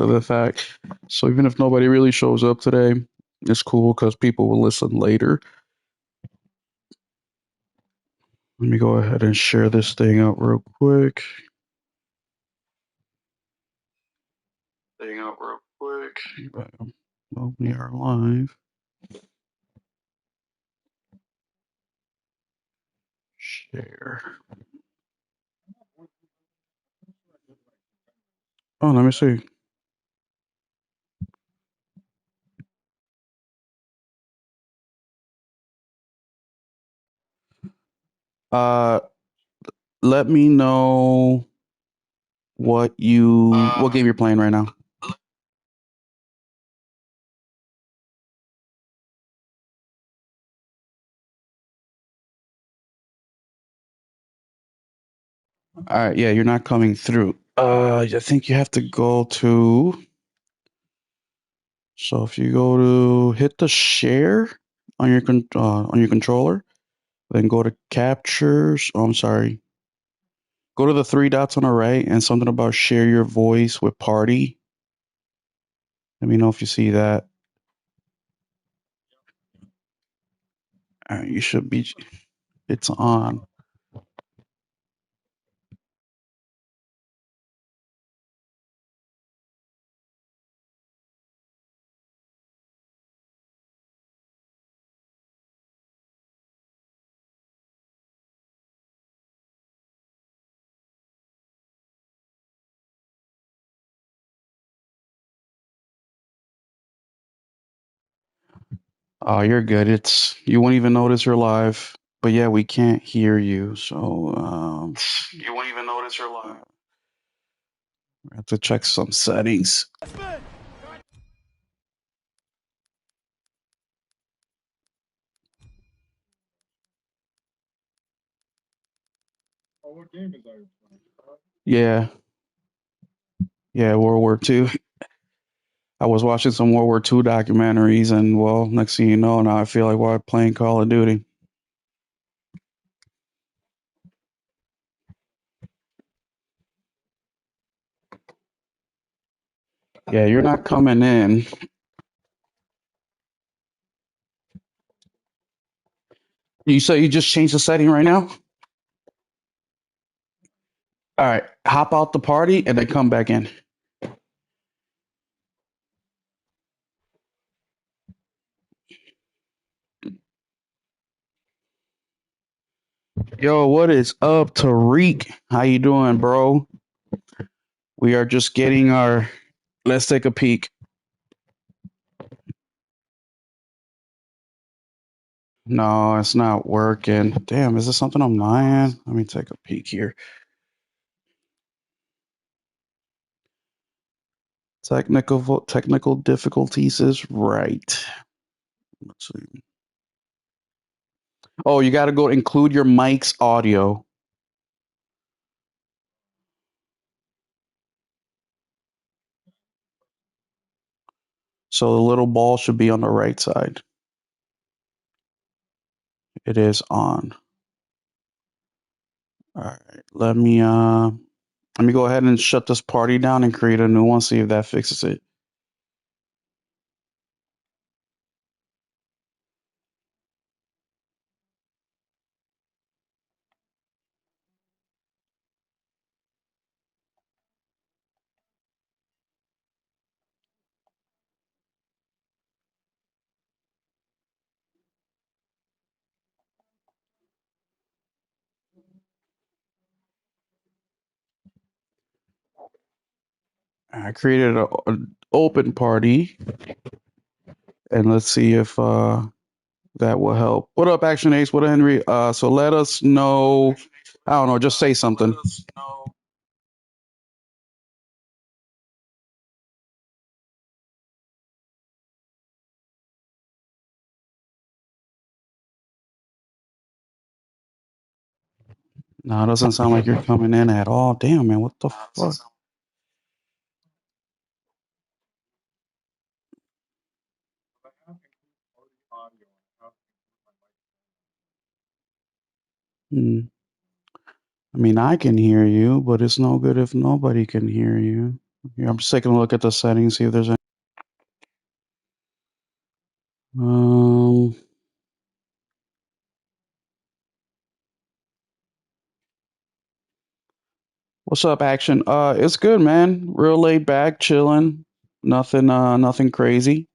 for the fact. So even if nobody really shows up today, it's cool because people will listen later. Let me go ahead and share this thing out real quick. Well, we are live. Share. Oh, let me see. Uh, let me know what game you're playing right now. All right, yeah, you're not coming through. I think you have to go to. So if you go to hit the share on your controller, then go to captures. Oh, I'm sorry. Go to the three dots on the right and something about share your voice with party. Let me know if you see that. All right, you should be. It's on. Oh, you're good. It's you won't even notice you're live. But yeah, we can't hear you, so you won't even notice you're live. I have to check some settings. Yeah, yeah, World War II. I was watching some World War II documentaries, and well, next thing you know, now I feel like while playing Call of Duty. Yeah, you're not coming in. You say you just changed the setting right now? All right, hop out the party and then come back in. Yo, what is up, Tariq? How you doing, bro? We are just getting our. Let's take a peek. No, it's not working. Damn, is this something on my end? Let me take a peek here. Technical difficulties is right. Let's see. Oh, you got to go include your mic's audio. So the little ball should be on the right side. It is on. All right. Let me go ahead and shut this party down and create a new one, see if that fixes it. I created an open party, and let's see if that will help. What up, Action Ace? What up, Henry? So let us know. I don't know. Just say something. No, it doesn't sound like you're coming in at all. Damn, man, what the fuck? Hmm. I mean, I can hear you, but it's no good if nobody can hear you. Yeah, I'm just taking a look at the settings, see if there's any. Um, what's up, Action? It's good, man. Real laid back, chilling. Nothing crazy.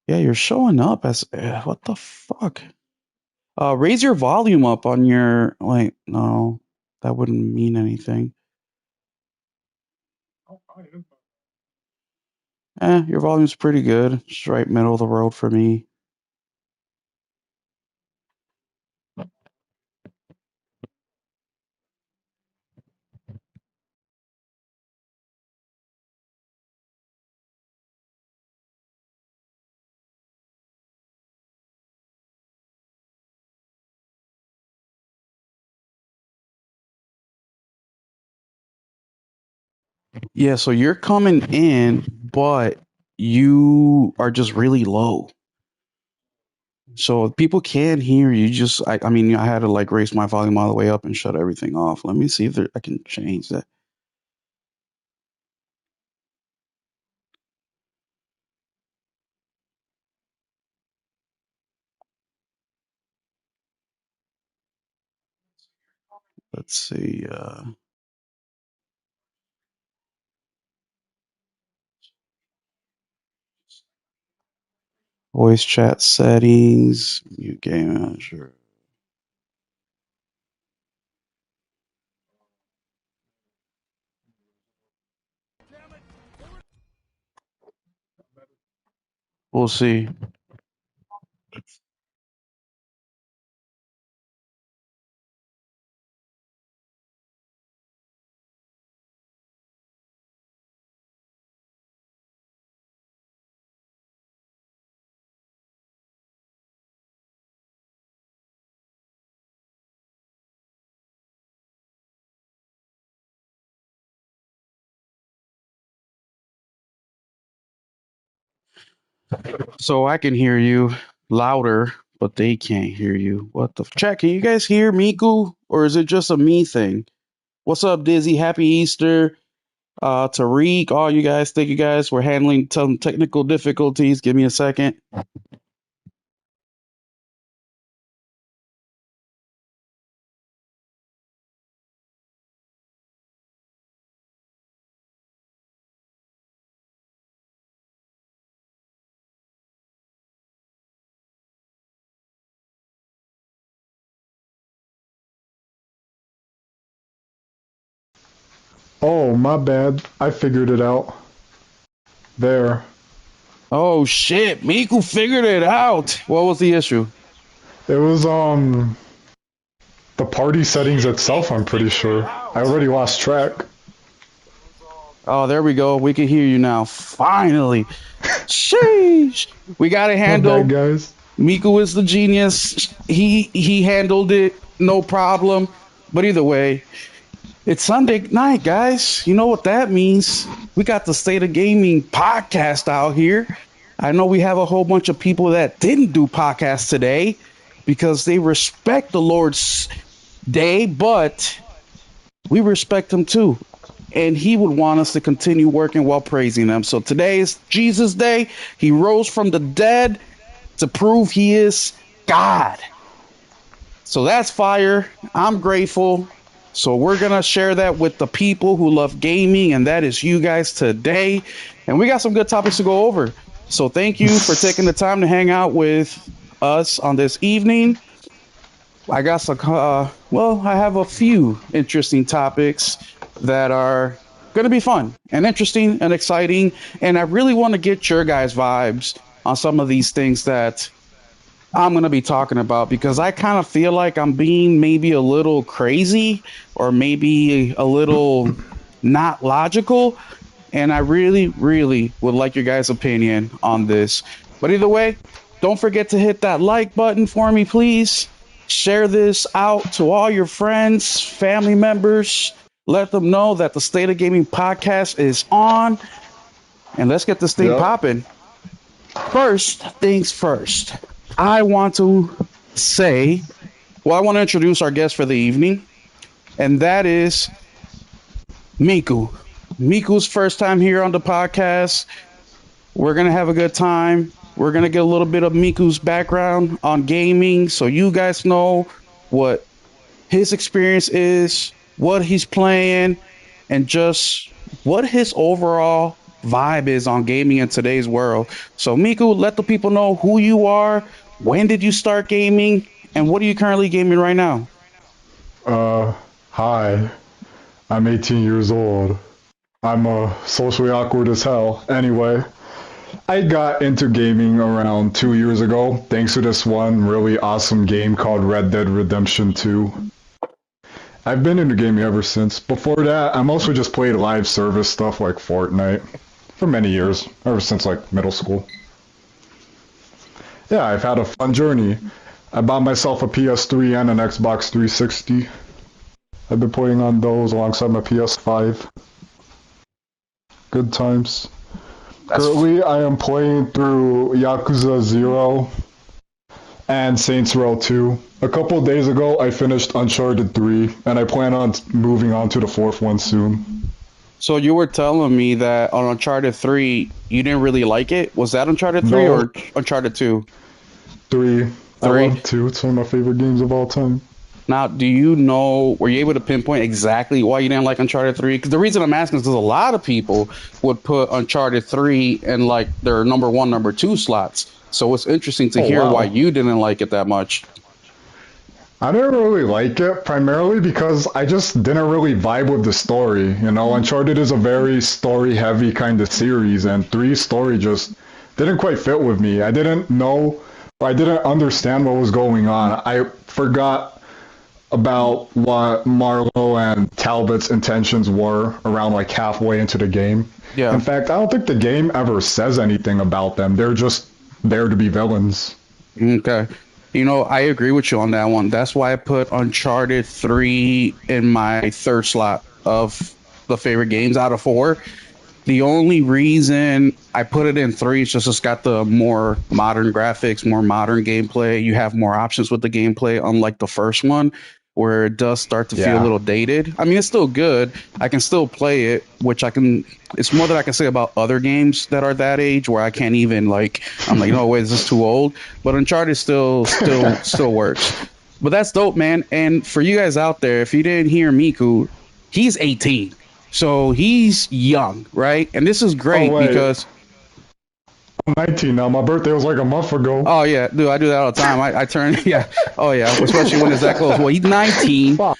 Yeah, you're showing up as what the fuck? Raise your volume up on your like. No, that wouldn't mean anything. Your volume's pretty good. It's right middle of the road for me. Yeah, so you're coming in, but you are just really low. So people can hear you. Just, I mean, I had to like raise my volume all the way up and shut everything off. Let me see if I can change that. Let's see. Voice chat settings, mute game manager. We'll see. So I can hear you louder, but they can't hear you. What the chat? Can you guys hear Miku, or is it just a me thing? What's up, Dizzy? Happy Easter. Tariq, all you guys, thank you guys. We're handling some technical difficulties. Give me a second. Oh, my bad. I figured it out. There. Oh shit, Miku figured it out. What was the issue? It was the party settings itself, I'm pretty sure. I already lost track. Oh, there we go. We can hear you now. Finally. Sheesh. We got it My bad, handled. guys. Miku is the genius. He handled it, no problem. But either way, it's Sunday night, guys. You know what that means. We got the State of Gaming podcast out here. I know we have a whole bunch of people that didn't do podcasts today because they respect the Lord's day, but we respect him too. And he would want us to continue working while praising him. So today is Jesus' Day. He rose from the dead to prove he is God. So that's fire. I'm grateful. So we're going to share that with the people who love gaming, and that is you guys today. And we got some good topics to go over. So thank you for taking the time to hang out with us on this evening. I got some, I have a few interesting topics that are going to be fun and interesting and exciting. And I really want to get your guys' vibes on some of these things that I'm going to be talking about because I kind of feel like I'm being maybe a little crazy or maybe a little not logical. And I really, really would like your guys' opinion on this. But either way, don't forget to hit that like button for me, please. Share this out to all your friends, family members. Let them know that the State of Gaming podcast is on. And let's get this thing Yep. popping. First things first, I want to say, well, I want to introduce our guest for the evening, and that is Miku. Miku's first time here on the podcast. We're going to have a good time. We're going to get a little bit of Miku's background on gaming so you guys know what his experience is, what he's playing, and just what his overall vibe is on gaming in today's world. So, Miku, let the people know who you are, when did you start gaming, and what are you currently gaming right now? Uh, Hi. I'm 18 years old. I'm socially awkward as hell. Anyway, I got into gaming around 2 years ago thanks to this one really awesome game called Red Dead Redemption 2. I've been into gaming ever since. Before that, I mostly just played live service stuff like Fortnite for many years, ever since like middle school. Yeah, I've had a fun journey. I bought myself a PS3 and an Xbox 360. I've been playing on those alongside my PS5. Good times. That's Currently, I am playing through Yakuza 0 and Saints Row 2. A couple of days ago, I finished Uncharted 3, and I plan on moving on to the fourth one soon. so you were telling me that on Uncharted 3, you didn't really like it. Was that Uncharted 3 No, or Uncharted 2? 3. I 3. love 2. It's one of my favorite games of all time. Now, do you know, were you able to pinpoint exactly why you didn't like Uncharted 3? Because the reason I'm asking is because a lot of people would put Uncharted 3 in like their number one, number two slots. So it's interesting to Oh, hear why wow. you didn't like it that much. I didn't really like it, primarily because I just didn't really vibe with the story. You know, Uncharted is a very story-heavy kind of series, and 3's story just didn't quite fit with me. I didn't know, I didn't understand what was going on. I forgot about what Marlowe and Talbot's intentions were around like halfway into the game. In Yeah. fact, I don't think the game ever says anything about them. They're just there to be villains. Okay. You know, I agree with you on that one. That's why I put Uncharted 3 in my third slot of the favorite games out of four. The only reason I put it in three is just it's got the more modern graphics, more modern gameplay. You have more options with the gameplay, unlike the first one, where it does start to feel a Yeah. little dated. I mean, it's still good. I can still play it, which I can. It's more that I can say about other games that are that age where I can't even like. I'm like, no, wait, is this too old? But Uncharted still works. But that's dope, man. And for you guys out there, if you didn't hear Miku, he's 18. So he's young, right? And this is Oh, great wait. because, I'm 19 now. My birthday was like a month ago. oh yeah, dude, I do that all the time. I turn, yeah, oh yeah, especially when it's that close. Well, he's 19, Fuck.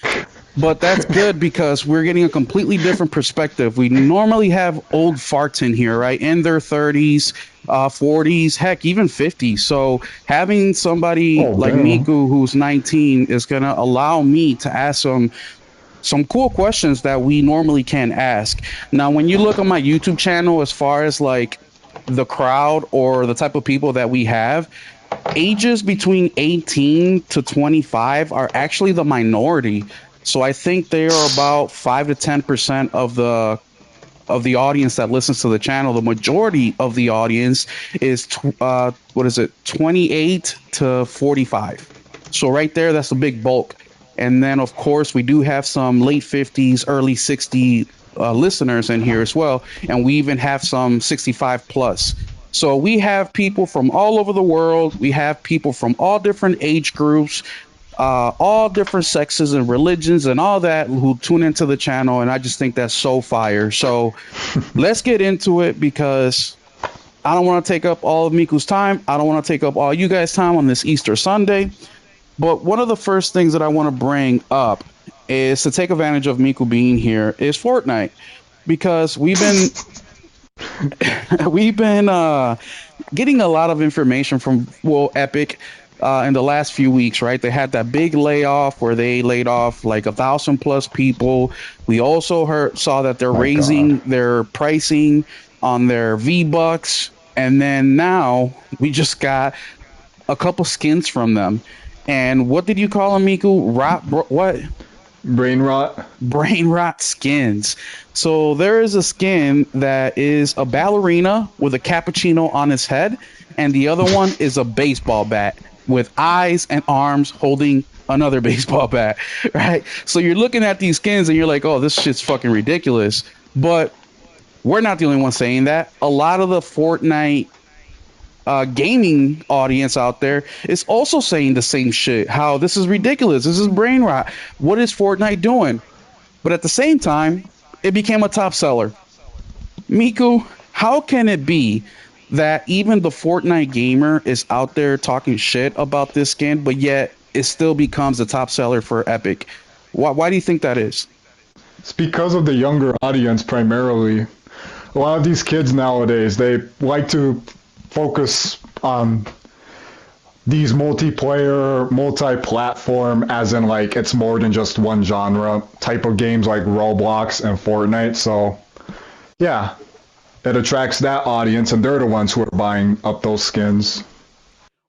but that's good because we're getting a completely different perspective. We normally have old farts in here, right? In their 30s, 40s, heck, even 50s. So having somebody Oh, like damn. Miku who's 19 is going to allow me to ask some cool questions that we normally can't ask. Now, when you look on my YouTube channel, as far as like the crowd or the type of people that we have, ages between 18 to 25 are actually the minority. So I think they are about 5 to 10% of the audience that listens to the channel. The majority of the audience is what is it, 28 to 45. So right there, that's a big bulk. And then of course we do have some late 50s, early 60 listeners in here as well, and we even have some 65 plus. So we have people from all over the world. We have people from all different age groups, all different sexes and religions and all that who tune into the channel. And I just think that's so fire. So let's get into it because I don't want to take up all of Miku's time. I don't want to take up all you guys' time on this Easter Sunday. But one of the first things that I want to bring up is to take advantage of Miku being here is Fortnite because we've been getting a lot of information from Epic in the last few weeks, right? They had that big layoff where they laid off like 1,000 plus people. We also saw that they're My raising God. their pricing on their V Bucks, and then now we just got a couple skins from them. And what did you call them, Miku? What? Brain rot. Brain rot skins. So there is a skin that is a ballerina with a cappuccino on his head, and the other one is a baseball bat. with eyes and arms holding another baseball bat, right? So you're looking at these skins and you're like, oh, this shit's fucking ridiculous. But we're not the only one saying that. A lot of the Fortnite gaming audience out there is also saying the same shit. How this is ridiculous. This is brain rot. What is Fortnite doing? But at the same time, it became a top seller. Miku, how can it be that even the Fortnite gamer is out there talking shit about this skin, but yet it still becomes a top seller for Epic? Why do you think that is? It's because of the younger audience primarily. A lot of these kids nowadays, they like to focus on these multiplayer, multi-platform, as in like it's more than just one genre type of games like Roblox and Fortnite. So yeah, it attracts that audience, and they're the ones who are buying up those skins. It's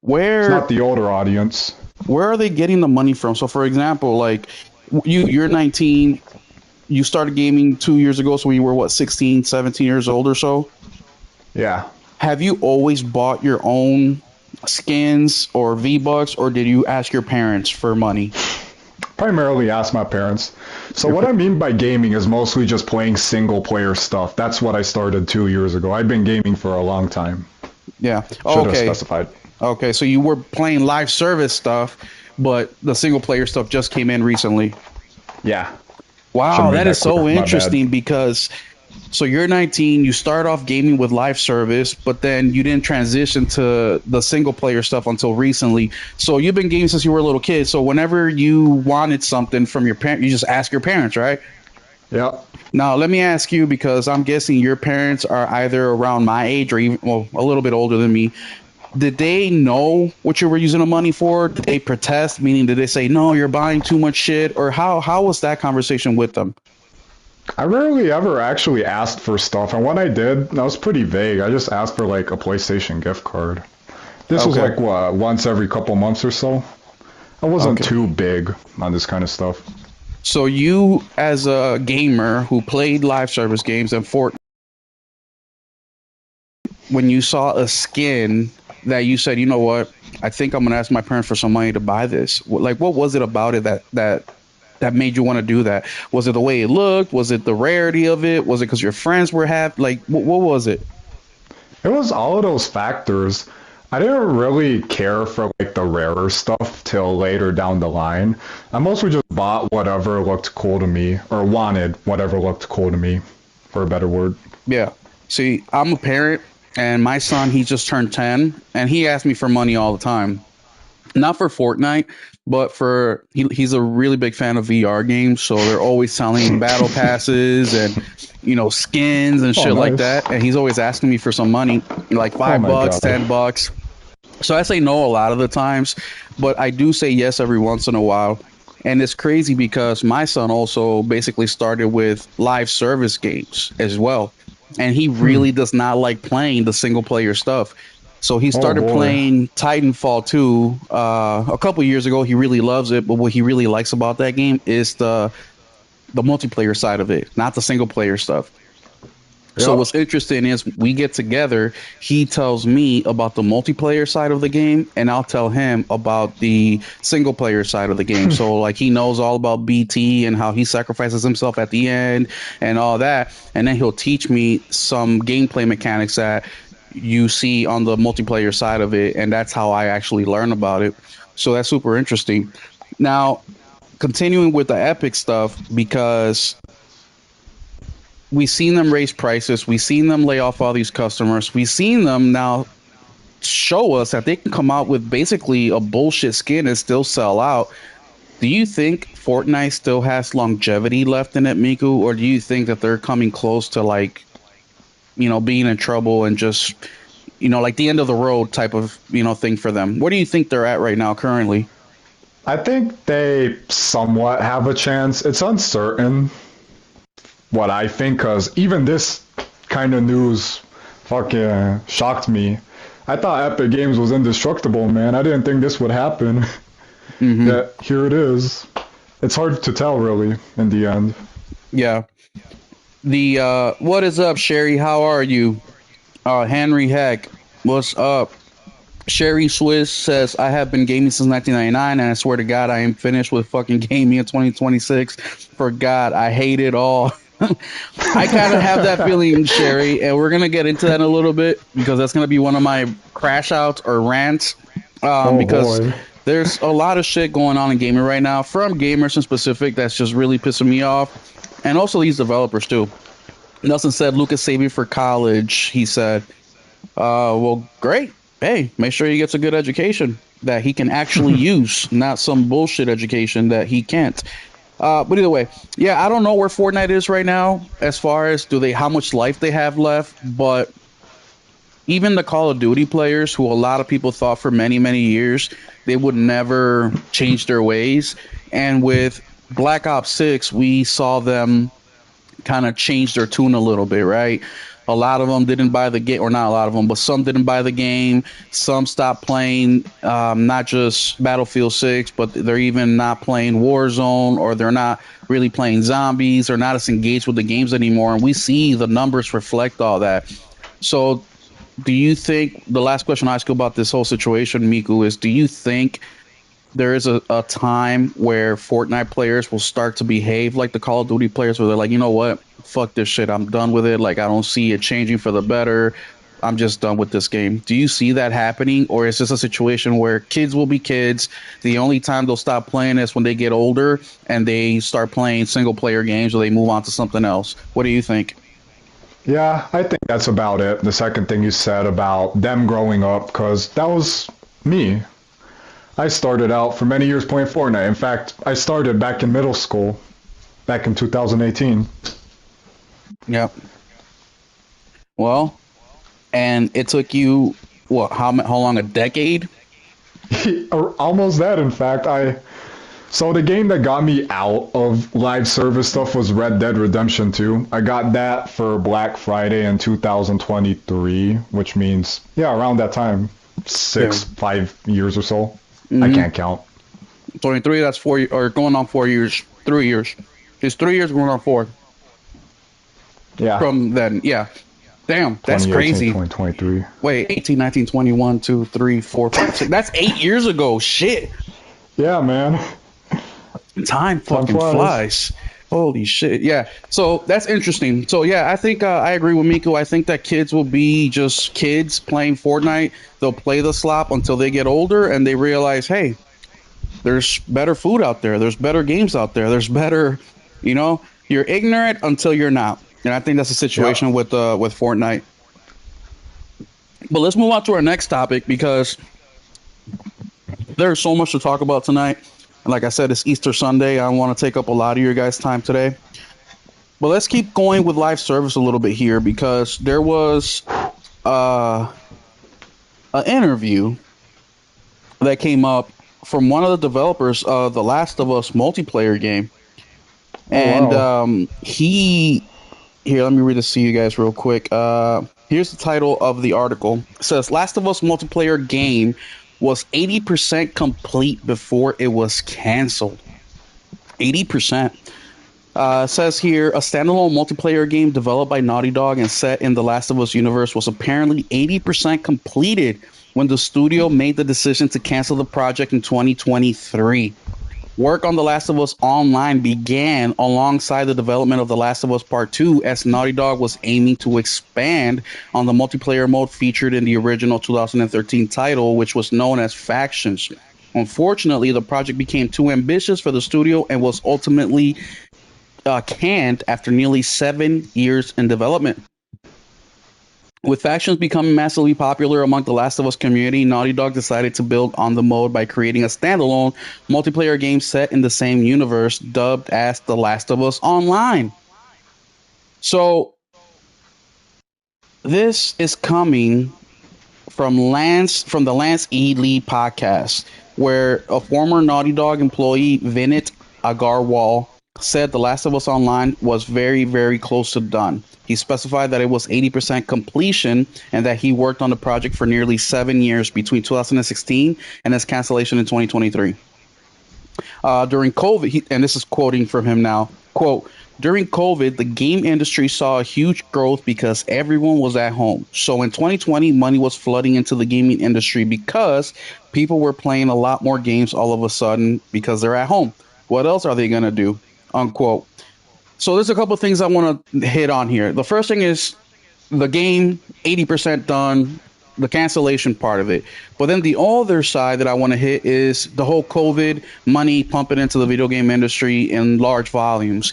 Where not the older audience. where are they getting the money from? So for example, like you're 19, you started gaming 2 years ago, so you were what, 16, 17 years old or so? Yeah. Have you always bought your own skins or V-Bucks, or did you ask your parents for money? Primarily ask my parents. So Your what pa- I mean by gaming is mostly just playing single player stuff. That's what I started 2 years ago. I've been gaming for a long time. yeah. Should have Okay. specified. Okay. So you were playing live service stuff, but the single player stuff just came in recently. Yeah. Should Wow, have made that is that clear. so My bad. interesting because so you're 19, you start off gaming with live service, but then you didn't transition to the single player stuff until recently. So you've been gaming since you were a little kid. So whenever you wanted something from your parent, you just ask your parents, right? Yep. Now, let me ask you because I'm guessing your parents are either around my age or even well, a little bit older than me. Did they know what you were using the money for? Did they protest? Meaning, did they say no, you're buying too much shit? Or how was that conversation with them? I rarely ever actually asked for stuff, and when I did, I was pretty vague. I just asked for like a PlayStation gift card. This was Okay, like what, once every couple months or so. I wasn't okay. too big on this kind of stuff. So you, as a gamer who played live service games and Fortnite, when you saw a skin that you said, you know what, I think I'm gonna ask my parents for some money to buy this. Like, what was it about it that made you want to do that? Was it the way it looked? Was it the rarity of it? Was it because your friends were happy? Like, what was it? It was all of those factors. I didn't really care for like the rarer stuff till later down the line. I mostly just bought whatever looked cool to me, or wanted whatever looked cool to me, for a better word. Yeah. See, I'm a parent, and my son, he just turned 10, and he asks me for money all the time. Not for Fortnite, but for he's a really big fan of VR games, so they're always selling battle passes and skins and Oh, shit like nice. that. And he's always asking me for some money, like Oh five my bucks, god. $10. So I say no a lot of the times, but I do say yes every once in a while. And it's crazy because my son also basically started with live service games as well. And he Hmm. really does not like playing the single player stuff. So he Oh started boy. playing Titanfall 2 a couple years ago. He really loves it, but what he really likes about that game is the multiplayer side of it, not the single player stuff. So Yep. what's interesting is we get together. He tells me about the multiplayer side of the game, and I'll tell him about the single player side of the game. So like he knows all about BT and how he sacrifices himself at the end and all that, and then he'll teach me some gameplay mechanics that you see on the multiplayer side of it, and that's how I actually learn about it. So that's super interesting. Now, continuing with the Epic stuff because we've seen them raise prices. We've seen them lay off all these customers. We've seen them now show us that they can come out with basically a bullshit skin and still sell out. Do you think Fortnite still has longevity left in it, Miku, or do you think that they're coming close to like, being in trouble and just, like the end of the road type of, thing for them? Where do you think they're at right now currently? I think they somewhat have a chance. It's uncertain what I think, because even this kind of news fucking shocked me. I thought Epic Games was indestructible, man. I didn't think this would happen. Hmm. Yet here it is. It's hard to tell, really, in the end. Yeah. The what is up, Sherry? How are you? Henry Heck, what's up? Sherry Swiss says, I have been gaming since 1999, and I swear to God, I am finished with fucking gaming in 2026. For God, I hate it all. I kind of have that feeling, Sherry, and we're going to get into that in a little bit because that's going to be one of my crash outs or rants. Oh Because boy. there's a lot of shit going on in gaming right now from gamers in specific that's just really pissing me off. And also these developers, too. Nelson said, Lucas saving for college. He said, well, great. Hey, make sure he gets a good education that he can actually use, not some bullshit education that he can't. But either way, yeah, I don't know where Fortnite is right now as far as how much life they have left. But even the Call of Duty players, who a lot of people thought for many, many years they would never change their ways, and with Black Ops 6, we saw them kind of changed their tune a little bit, right? A lot of them didn't buy the game, or not a lot of them, but some didn't buy the game. Some stopped playing, not just Battlefield 6, but they're even not playing Warzone, or they're not really playing zombies, or not as engaged with the games anymore. And we see the numbers reflect all that. So, do you think the last question I ask you about this whole situation, Miku, is do you think there is a time where Fortnite players will start to behave like the Call of Duty players, where they're like, you know what, fuck this shit, I'm done with it. Like, I don't see it changing for the better. I'm just done with this game. Do you see that happening, or is this a situation where kids will be kids? The only time they'll stop playing is when they get older and they start playing single player games, or they move on to something else. What do you think? Yeah, I think that's about it. The second thing you said about them growing up, because that was me. I started out for many years playing Fortnite. In fact, I started back in middle school, back in 2018. Yeah. Well, and it took you what? How long? A decade? Almost that, in fact. So the game that got me out of live service stuff was Red Dead Redemption 2. I got that for Black Friday in 2023, which means, yeah, around that time, Yeah. 5 years or so. I Mm-hmm. can't count. 23, that's 4 or going on 4 years, 3 years. It's 3 years going on four Yeah, from then. Yeah. Damn, that's 2018, crazy. 2023. Wait, 18, 19, 21, 2, 3, 4, 5, 6. That's 8 years ago. Shit. Yeah, man. Time Time fucking flies. flies. Holy shit. Yeah. So that's interesting. So yeah, I think I agree with Miko. I think that kids will be just kids playing Fortnite. They'll play the slop until they get older and they realize, hey, there's better food out there. There's better games out there. There's better, you're ignorant until you're not. And I think that's the Yep. situation with Fortnite. But let's move on to our next topic because there's so much to talk about tonight. And like I said, it's Easter Sunday. I don't want to take up a lot of your guys' time today. But let's keep going with live service a little bit here because there was uh, an interview that came up from one of the developers of the Last of Us multiplayer game. Oh, And wow. he here, let me read this to you guys real quick. Here's the title of the article. It says Last of Us multiplayer game was 80% complete before it was canceled. 80%. Says here a standalone multiplayer game developed by Naughty Dog and set in the Last of Us universe was apparently 80% completed when the studio made the decision to cancel the project in 2023. Work on The Last of Us Online began alongside the development of The Last of Us Part 2 as Naughty Dog was aiming to expand on the multiplayer mode featured in the original 2013 title, which was known as Factions. Unfortunately, the project became too ambitious for the studio and was ultimately canned after nearly 7 years in development. With factions becoming massively popular among the Last of Us community, Naughty Dog decided to build on the mode by creating a standalone multiplayer game set in the same universe, dubbed as The Last of Us Online. So, this is coming from the Lance E. Lee podcast, where a former Naughty Dog employee, Vinit Agarwal, said The Last of Us Online was very, very close to done. He specified that it was 80% completion and that he worked on the project for nearly 7 years between 2016 and its cancellation in 2023. During COVID, and this is quoting from him now, quote, During COVID, the game industry saw a huge growth because everyone was at home. So in 2020, money was flooding into the gaming industry because people were playing a lot more games all of a sudden because they're at home. What else are they going to do? Unquote. So there's a couple of things I want to hit on here. The first thing is the game 80% done, the cancellation part of it. But then the other side that I want to hit is the whole COVID money pumping into the video game industry in large volumes.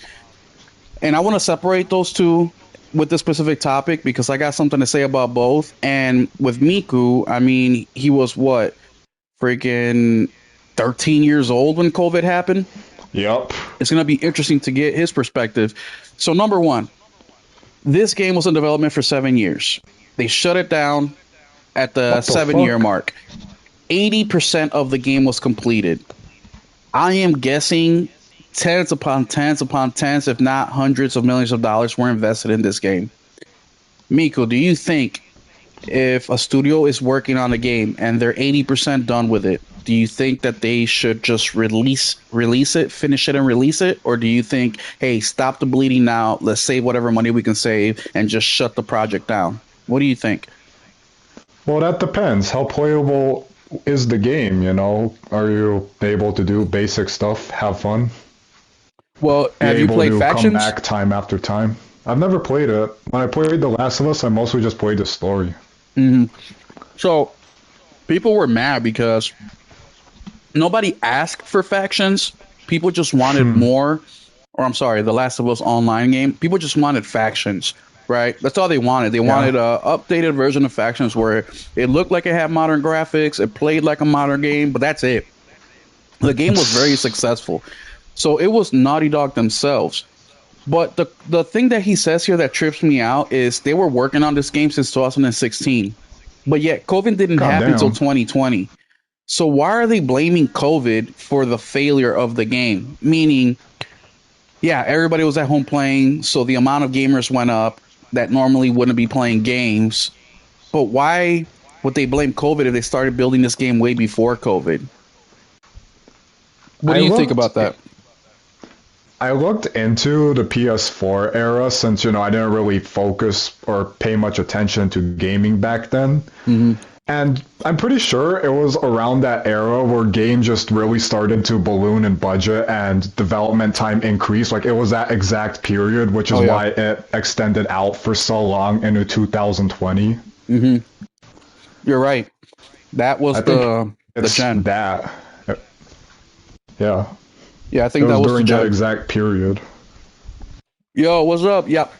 And I want to separate those two with this specific topic because I got something to say about both. And with Miku, I mean, he was what, freaking 13 years old when COVID happened. Yep. It's going to be interesting to get his perspective. So, number one, this game was in development for 7 years. They shut it down at the What the 7 year fuck? mark. 80% of the game was completed. I am guessing tens upon tens upon tens, if not hundreds of millions of dollars were invested in this game. Miko, do you think if a studio is working on a game and they're 80% done with it, do you think that they should just release it, finish it and release it? Or do you think, hey, stop the bleeding now, let's save whatever money we can save and just shut the project down? What do you think? Well, that depends. How playable is the game, you know? Are you able to do basic stuff, have fun, Well, be have you able played to come Factions? back time after time? I've never played it. When I played The Last of Us, I mostly just played the story. Hmm. So people were mad because nobody asked for Factions. People just wanted Hmm. more. Or I'm sorry, the Last of Us online game. People just wanted Factions, right? That's all they wanted. They Yeah. wanted a updated version of Factions where it looked like it had modern graphics, it played like a modern game, but that's it. The game was very successful. So it was Naughty Dog themselves. But the thing that he says here that trips me out is they were working on this game since 2016. But yet COVID didn't God happen until damn. 2020. So why are they blaming COVID for the failure of the game? Meaning, yeah, everybody was at home playing, so the amount of gamers went up that normally wouldn't be playing games. But why would they blame COVID if they started building this game way before COVID? What I do you think looked about that? I looked into the PS4 era since, you know, I didn't really focus or pay much attention to gaming back then. Hmm. And I'm pretty sure it was around that era where games just really started to balloon in budget and development time increased. Like it was that exact period, which is Oh yeah. why it extended out for so long into 2020. Hmm. You're right. That was I think the it's gen. that. Yeah. Yeah, I It think that was was the during that gen. exact period. Yo, what's up? Yep.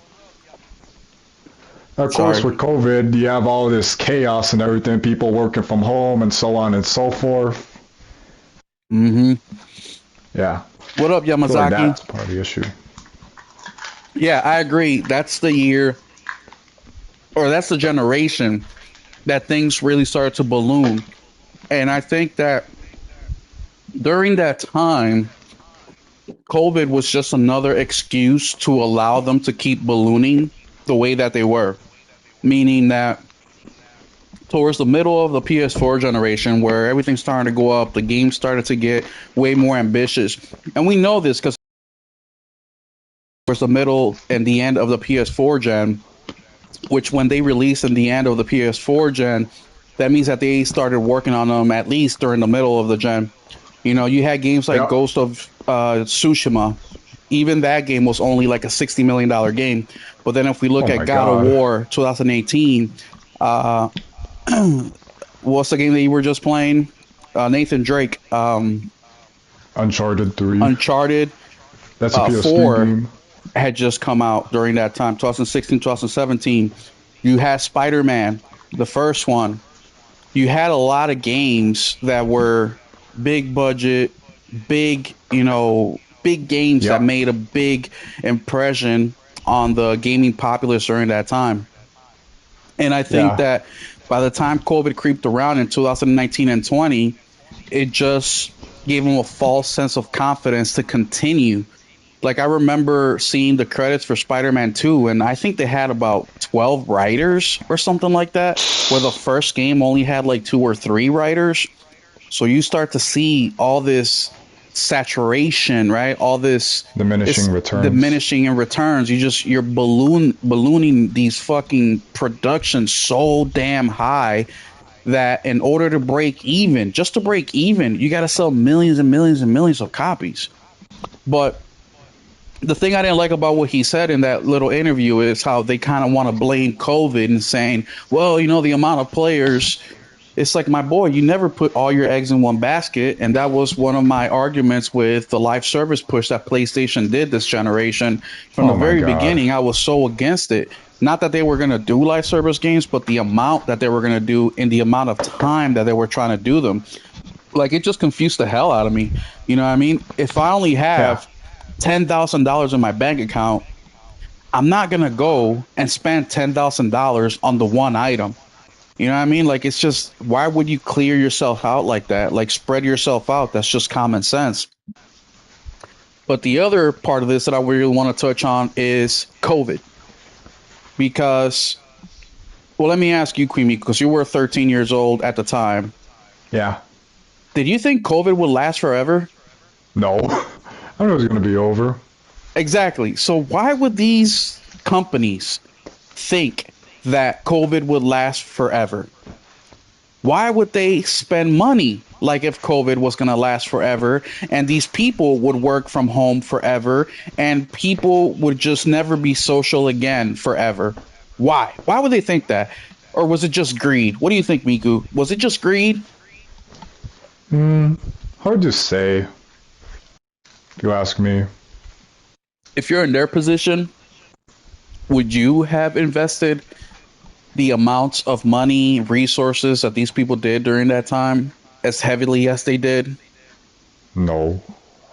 Of course, Sorry. with COVID, you have all this chaos and everything, people working from home and so on and so forth. Hmm. Yeah. What up, I feel like Yamazaki? that's part of the issue. Yeah, I agree. That's the year, or that's the generation that things really started to balloon. And I think that during that time, COVID was just another excuse to allow them to keep ballooning the way that they were. Meaning that towards the middle of the PS4 generation, where everything started to go up, the games started to get way more ambitious. And we know this because towards the middle and the end of the PS4 gen, which when they released in the end of the PS4 gen, that means that they started working on them at least during the middle of the gen. You know, you had games like Yeah. Ghost of Tsushima. Even that game was only like a $60 million game. But then if we look Oh at my God of God. War 2018, uh, what's the game that you were just playing? Nathan Drake, Uncharted 3. Uncharted That's a PS3 4 game. had just come out during that time, 2016, 2017. You had Spider Man, the first one. You had a lot of games that were big budget, big, big games that Yep. made a big impression on the gaming populace during that time. And I think Yeah. that by the time COVID creeped around in 2019 and 20, it just gave them a false sense of confidence to continue. Like I remember seeing the credits for Spider-Man 2 and I think they had about 12 writers or something like that, where the first game only had like 2 or 3 writers. So you start to see all this saturation, right? All this Diminishing it's returns. diminishing in returns. You're ballooning these fucking productions so damn high that in order to break even, just to break even, you got to sell millions and millions and millions of copies. But the thing I didn't like about what he said in that little interview is how they kind of want to blame COVID and saying, well, the amount of players. It's like, my boy, you never put all your eggs in one basket. And that was one of my arguments with the live service push that PlayStation did this generation. From the Oh my very god. beginning, I was so against it. Not that they were going to do live service games, but the amount that they were going to do and the amount of time that they were trying to do them. Like, it just confused the hell out of me. You know what I mean? If I only Yeah. have $10,000 in my bank account, I'm not going to go and spend $10,000 on the one item. You know what I mean? Like, it's just, why would you clear yourself out like that? Like, spread yourself out. That's just common sense. But the other part of this that I really want to touch on is COVID. Because, well, let me ask you, Queenie, because you were 13 years old at the time. Yeah. Did you think COVID would last forever? No. I knew it was gonna be over. Exactly. So, why would these companies think that COVID would last forever? Why would they spend money like if COVID was going to last forever and these people would work from home forever and people would just never be social again forever? Why? Why would they think that? Or was it just greed? What do you think, Miku? Was it just greed? Hmm. Hard to say, if you ask me. If you're in their position, would you have invested the amounts of money, resources that these people did during that time as heavily as they did? No.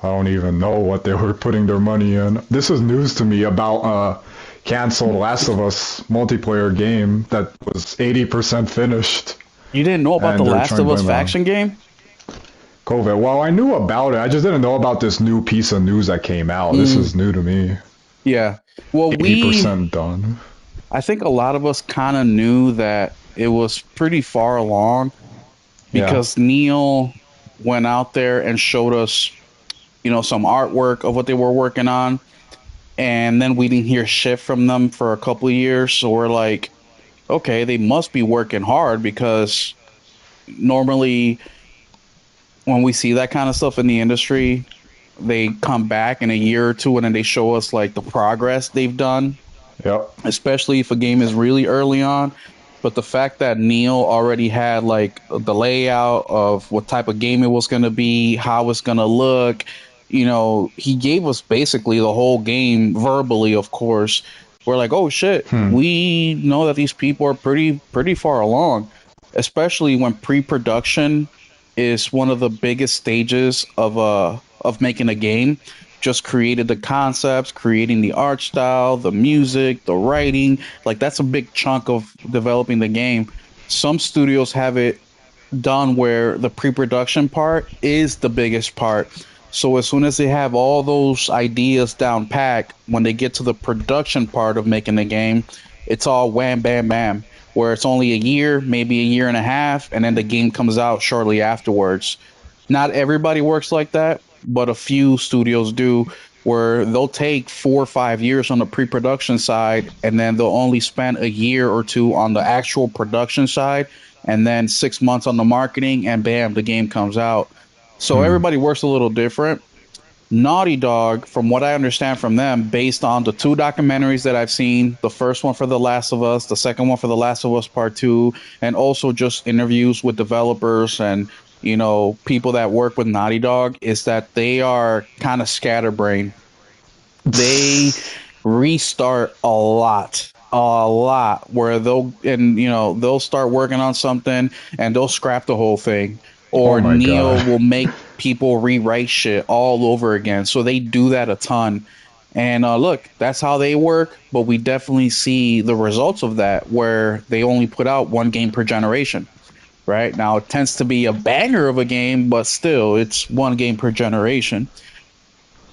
I don't even know what they were putting their money in. This is news to me about canceled Last of Us multiplayer game that was 80% finished You didn't know about the and they're Last trying of to Us blame it on faction game? COVID. Well, I knew about it. I just didn't know about this new piece of news that came out. This Mm, is new to me. yeah. Well, 80% done. I think a lot of us kind of knew that it was pretty far along Yeah. because Neil went out there and showed us, some artwork of what they were working on. And then we didn't hear shit from them for a couple of years. So we're like, okay, they must be working hard because normally when we see that kind of stuff in the industry, they come back in a year or two and then they show us like the progress they've done, Yep. especially if a game is really early on. But the fact that Neil already had like the layout of what type of game it was going to be, how it's going to look, he gave us basically the whole game verbally, of course. We're like, oh shit, Hmm. we know that these people are pretty far along, especially when pre-production is one of the biggest stages of making a game. Just created the concepts, creating the art style, the music, the writing. Like, that's a big chunk of developing the game. Some studios have it done where the pre-production part is the biggest part. So as soon as they have all those ideas down packed, when they get to the production part of making the game, it's all wham bam bam. Where it's only a year, maybe a year and a half, and then the game comes out shortly afterwards. Not everybody works like that, but a few studios do, where they'll take 4 or 5 years on the pre-production side and then they'll only spend a year or two on the actual production side and then 6 months on the marketing, and bam, the game comes out. So Hmm. everybody works a little different. Naughty Dog, from what I understand from them, based on the two documentaries that I've seen, the first one for The Last of Us, the second one for The Last of Us Part 2, and also just interviews with developers and, people that work with Naughty Dog, is that they are kind of scatterbrained. They restart a lot where they'll start working on something and they'll scrap the whole thing, Oh or my god. Neil will make people rewrite shit all over again. So they do that a ton. And look, that's how they work, but we definitely see the results of that where they only put out one game per generation. Right now, it tends to be a banger of a game, but still, it's one game per generation.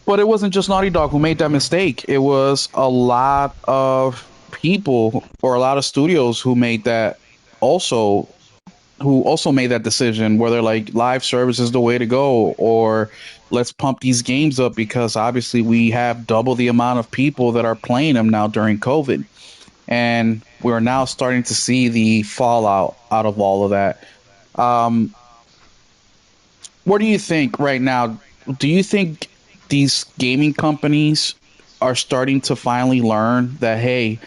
But it wasn't just Naughty Dog who made that mistake. It was a lot of people or a lot of studios who also made that decision where they're like, live service is the way to go, or let's pump these games up because obviously we have double the amount of people that are playing them now during COVID. And we're now starting to see the fallout out of all of that. Um, what do you think right now? Do you think these gaming companies are starting to finally learn that, hey,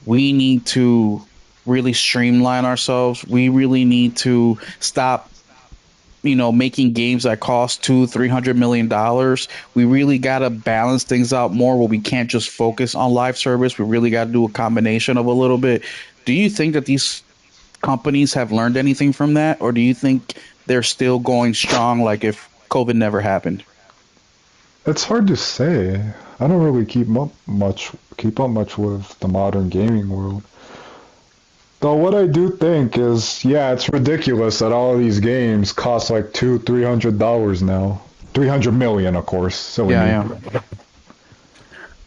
we need to really streamline ourselves? We really need to stop, making games that cost $200-300 million. We really got to balance things out more where we can't just focus on live service. We really got to do a combination of a little bit. Do you think that these companies have learned anything from that, or do you think they're still going strong like if COVID never happened? It's hard to say. I don't really keep up much with the modern gaming world. Though what I do think is, yeah, it's ridiculous that all of these games cost like $300 now. 300 million, of course. Silly Yeah, me. yeah.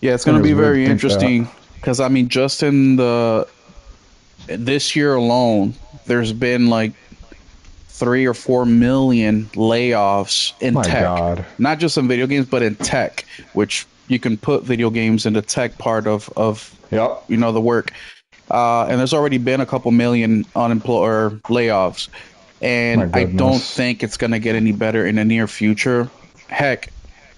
Yeah, it's I going think to it's be weird very to think that. interesting because I mean, just in the this year alone, there's been like 3 or 4 million layoffs in My tech, God. not just in video games, but in tech, which you can put video games in the tech part of Yep. the work. And there's already been a couple million unemployed or layoffs, My and I don't goodness. think it's gonna get any better in the near future. Heck,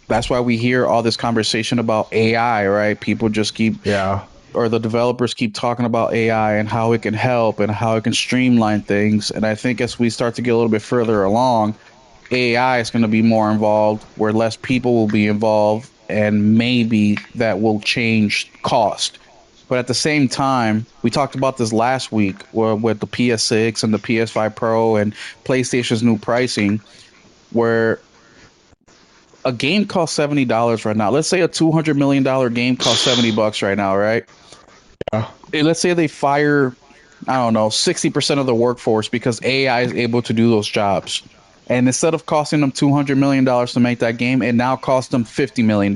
that's why we hear all this conversation about AI, right? People just keep, Yeah. or the developers keep talking about AI and how it can help and how it can streamline things. And I think as we start to get a little bit further along, AI is going to be more involved, where less people will be involved, and maybe that will change cost. But at the same time, we talked about this last week with the PS6 and the PS5 Pro and PlayStation's new pricing, where a game costs $70 right now. Let's say a $200 million game costs $70 right now, right? Yeah. Let's say they fire, I don't know, 60% of the workforce because AI is able to do those jobs. And instead of costing them $200 million to make that game, it now costs them $50 million.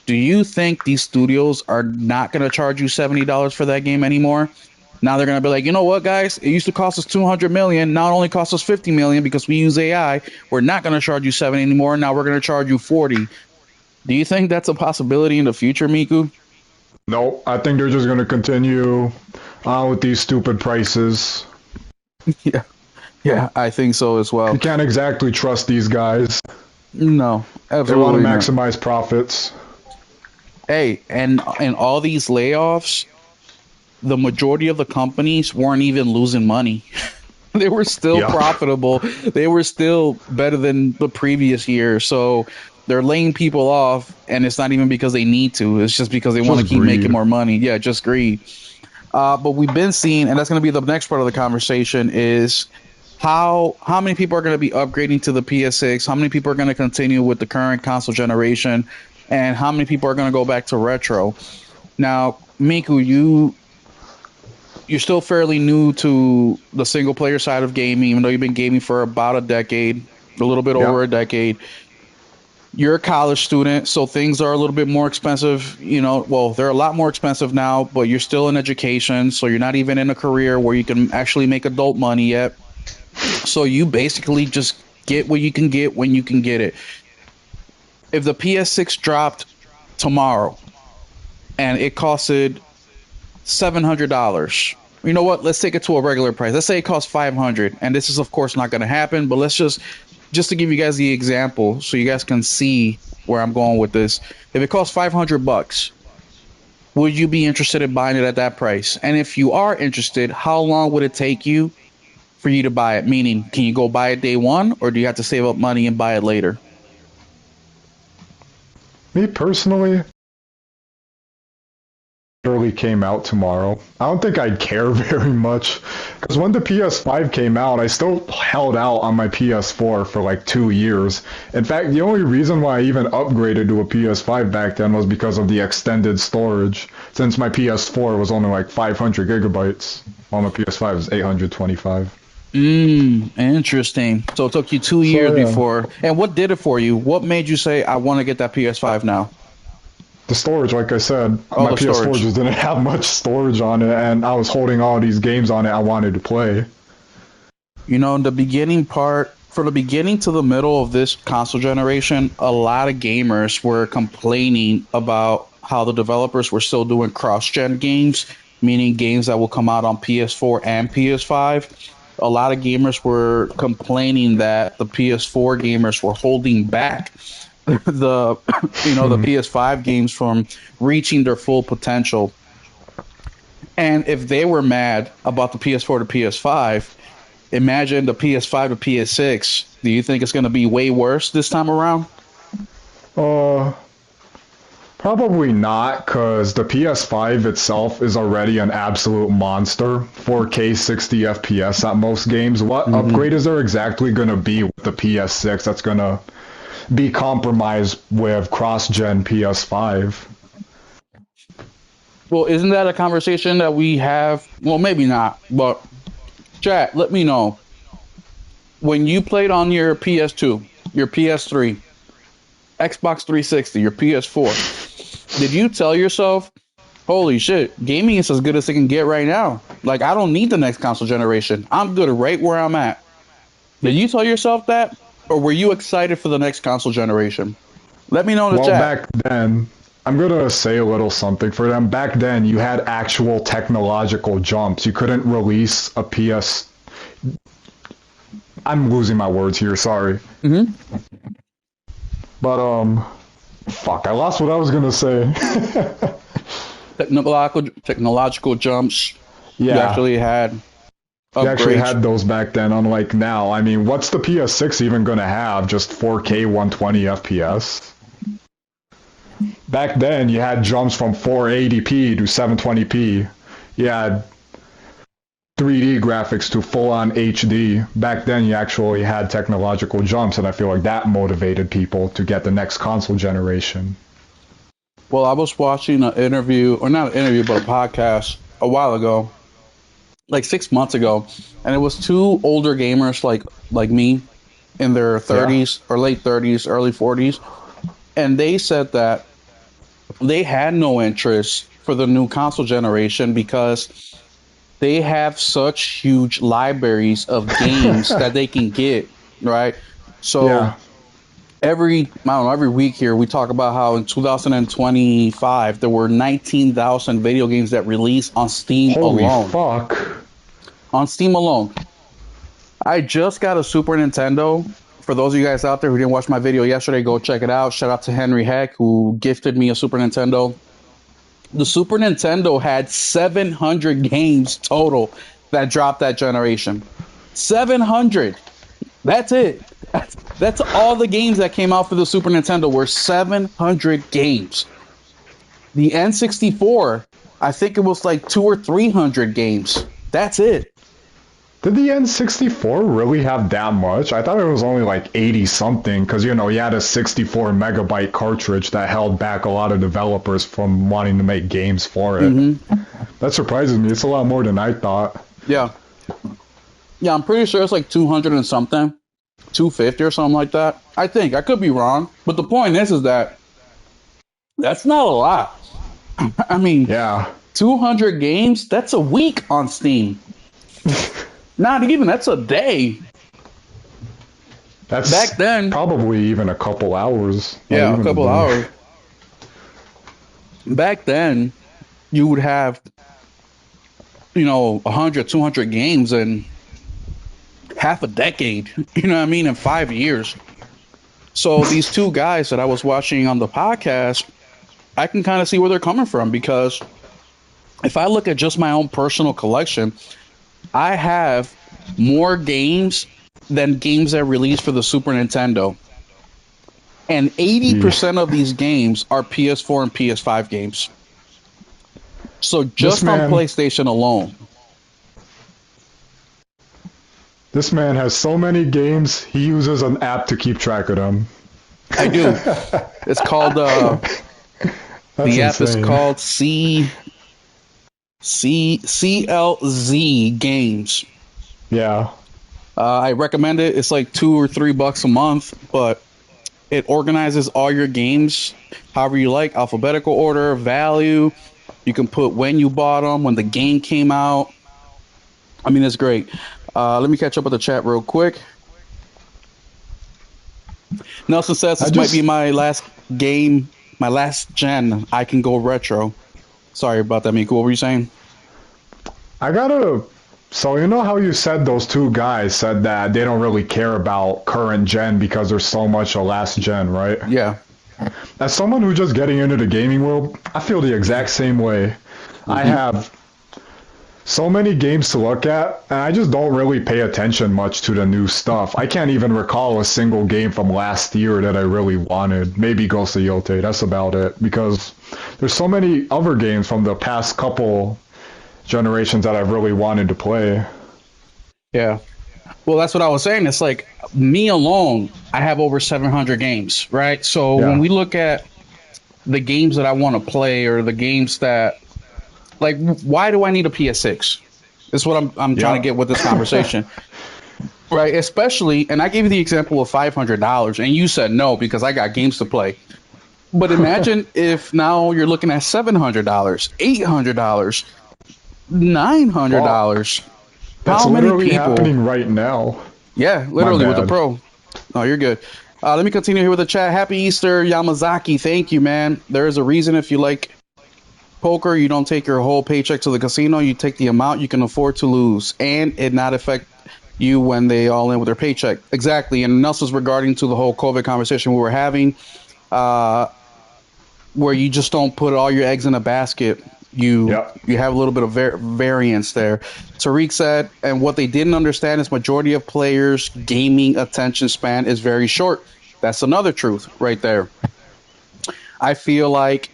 Do you think these studios are not going to charge you $70 for that game anymore? Now they're going to be like, you know what, guys? It used to cost us 200 million. Now it only costs us 50 million because we use AI. We're not going to charge you 70 anymore. Now we're going to charge you 40. Do you think that's a possibility in the future, Miku? Nope. I think they're just gonna continue on with these stupid prices. Yeah, yeah, I think so as You well. can't exactly trust these guys. No, They want to absolutely not. maximize profits. Hey, and in all these layoffs, the majority of the companies weren't even losing money. They were still Yep. profitable. They were still better than the previous year. So they're laying people off, and it's not even because they need to. It's just because they want to Just keep making greed. more money. Yeah, just greed. But we've been seeing, and that's going to be the next part of the conversation is how many people are going to be upgrading to the PS6? How many people are going to continue with the current console generation? And how many people are going to go back to retro? Now, Miku, you're still fairly new to the single player side of gaming, even though you've been gaming for about a decade, a little bit over a Yep. decade. You're a college student, so things are a little bit more expensive. Well, they're a lot more expensive now, but you're still in education, so you're not even in a career where you can actually make adult money yet. So you basically just get what you can get when you can get it. If the PS6 dropped tomorrow and it costed $700. You know what? Let's take it to a regular price. Let's say it costs 500, and this is of course not going to happen. But let's just to give you guys the example, so you guys can see where I'm going with this. If it costs $500, would you be interested in buying it at that price? And if you are interested, how long would it take you for you to buy it? Meaning, can you go buy it day one, or do you have to save up money and buy it later? Me personally, literally came out tomorrow. I don't think I'd care very much because when the PS5 came out, I still held out on my PS4 for like 2 years. In fact, the only reason why I even upgraded to a PS5 back then was because of the extended storage, since my PS4 was only like 500 gigabytes, while my PS5 is 825. Interesting. So it took you 2 years So yeah, before. And what did it for you? What made you say, I want to get that PS5 now? the storage, like I said, Oh, my the PS4 storage. just didn't have much storage on it, and I was holding all these games on it I wanted to play. In the beginning part, from the beginning to the middle of this console generation, a lot of gamers were complaining about how the developers were still doing cross-gen games, meaning games that will come out on PS4 and PS5. A lot of gamers were complaining that the PS4 gamers were holding back the the PS5 games from reaching their full potential. And if they were mad about the PS4 to PS5, imagine the PS5 to PS6. Do you think it's going to be way worse this time around? Uh, Probably not, because the PS5 itself is already an absolute monster. 4K 60 FPS at most games. What upgrade is there exactly going to be with the PS6 that's going to be compromised with cross-gen PS5? Well, isn't that a conversation that we have? Well, maybe not, but chat, let me know. When you played on your PS2, your PS3, Xbox 360, your PS4, did you tell yourself, holy shit, gaming is as good as it can get right now? Like, I don't need the next console generation. I'm good right where I'm at. Did you tell yourself that? Or were you excited for the next console generation? Let me know in the Well, chat. back then, I'm going to say a little something for them. Back then, you had actual technological jumps. You couldn't release a PS. I'm losing my words here, sorry. But, fuck, I lost what I was going to say. Technological jumps. Yeah. You actually had You actually upgrades. had those back then, unlike now. I mean, what's the PS6 even going to have? Just 4K 120 FPS? Back then, you had jumps from 480p to 720p. You had 3D graphics to full-on HD. Back then, you actually had technological jumps, and I feel like that motivated people to get the next console generation. Well, I was watching an interview, or not an interview, but a podcast a while ago, like 6 months ago, and it was two older gamers like me in their 30s or late 30s, early 40s, and they said that they had no interest for the new console generation because they have such huge libraries of games that they can get, right? So Yeah. every week here we talk about how in 2025 there were 19,000 video games that released on Steam Holy alone. fuck. On Steam alone. I just got a Super Nintendo. For those of you guys out there who didn't watch my video yesterday, go check it out. Shout out to Henry Heck, who gifted me a Super Nintendo. The Super Nintendo had 700 games total that dropped that generation. 700. That's it. That's all the games that came out for the Super Nintendo were 700 games. The N64, I think it was like 200 or 300 games. That's it. Did the N64 really have that much? I thought it was only like 80 something, because you had a 64 megabyte cartridge that held back a lot of developers from wanting to make games for it. That surprises me. It's a lot more than I thought. Yeah. Yeah, I'm pretty sure it's like 200 and something. 250 or something like that. I think. I could be wrong. But the point is that that's not a lot. I mean, Yeah. 200 games, that's a week on Steam. Not even, that's a day. That's Back then, probably even a couple hours. Not yeah, even a couple day. hours. Back then, you would have, 100, 200 games in half a decade, you know what I mean, in 5 years. So these two guys that I was watching on the podcast, I can kind of see where they're coming from, because if I look at just my own personal collection, I have more games than games that released for the Super Nintendo. And 80% of these games are PS4 and PS5 games. So just on PlayStation alone. This man has so many games, he uses an app to keep track of them. I do. It's called, the app is called CLZ Games. Yeah. I recommend it. It's like $2 or $3 a month, but it organizes all your games however you like, alphabetical order, value. You can put when you bought them, when the game came out. I mean, it's great. Let me catch up with the chat real quick. Nelson says I this might be just my last game, my last gen. I can go retro. Sorry about that, Miku. What were you saying? I gotta. So you know how you said those two guys said that they don't really care about current gen because there's so much of last gen, right? Yeah. As someone who's just getting into the gaming world, I feel the exact same way. I Hmm. have so many games to look at, and I just don't really pay attention much to the new stuff. I can't even recall a single game from last year that I really wanted. Maybe Ghost of Yotei, that's about it. Because there's so many other games from the past couple generations that I've really wanted to play. Yeah. Well, that's what I was saying. It's like me alone, I have over 700 games, right? So when Yeah. we look at the games that I want to play or the games that, like, why do I need a PS6? Is what I'm trying to Yep. get with this conversation. Right, especially, and I gave you the example of $500, and you said no because I got games to play. But imagine if now you're looking at $700, $800, nine hundred Well, dollars. that's How many literally people? happening right now. Yeah, My literally with the bad. Pro. Oh, you're good. Let me continue here with the chat. Happy Easter, Yamazaki. Thank you, man. There is a reason if you like poker, you don't take your whole paycheck to the casino. You take the amount you can afford to lose, and it not affect you when they all in with their paycheck. Exactly. And Nelson's regarding to the whole COVID conversation we were having, uh, where you just don't put all your eggs in a basket. You Yep. you have a little bit of variance there. Tariq said, and what they didn't understand is majority of players' gaming attention span is very short. That's another truth right there. I feel like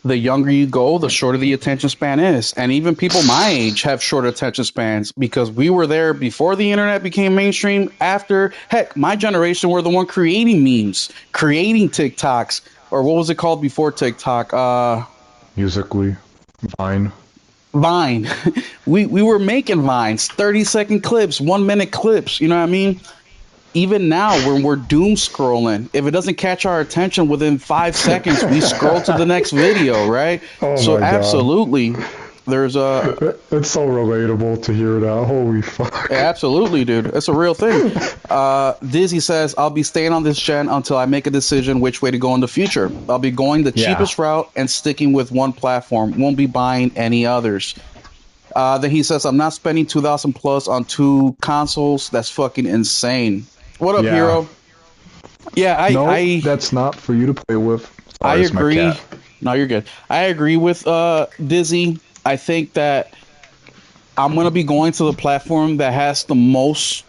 the younger you go, the shorter the attention span is. And even people my age have short attention spans because we were there before the internet became mainstream. After, heck, my generation were the one creating memes, creating TikToks, or what was it called before TikTok? Musically. Fine. Vine. We were making vines, 30-second clips, 1 minute clips. You know what I mean? Even now when we're doom scrolling, if it doesn't catch our attention within 5 seconds, we scroll to the next video, right? Oh So my god. absolutely, there's a It's so relatable to hear that. Holy fuck. absolutely, dude, it's a real thing. Dizzy says I'll be staying on this gen until I make a decision which way to go in the future. I'll be going the Yeah. cheapest route and sticking with one platform. Won't be buying any others. Then he says I'm not spending 2,000 plus on two consoles. That's fucking insane. What up, Yeah. hero? Yeah, Nope, that's not for you to play with. I Sorry, it's my cat. agree. No, you're good. I agree with Dizzy. I think that I'm gonna be going to the platform that has the most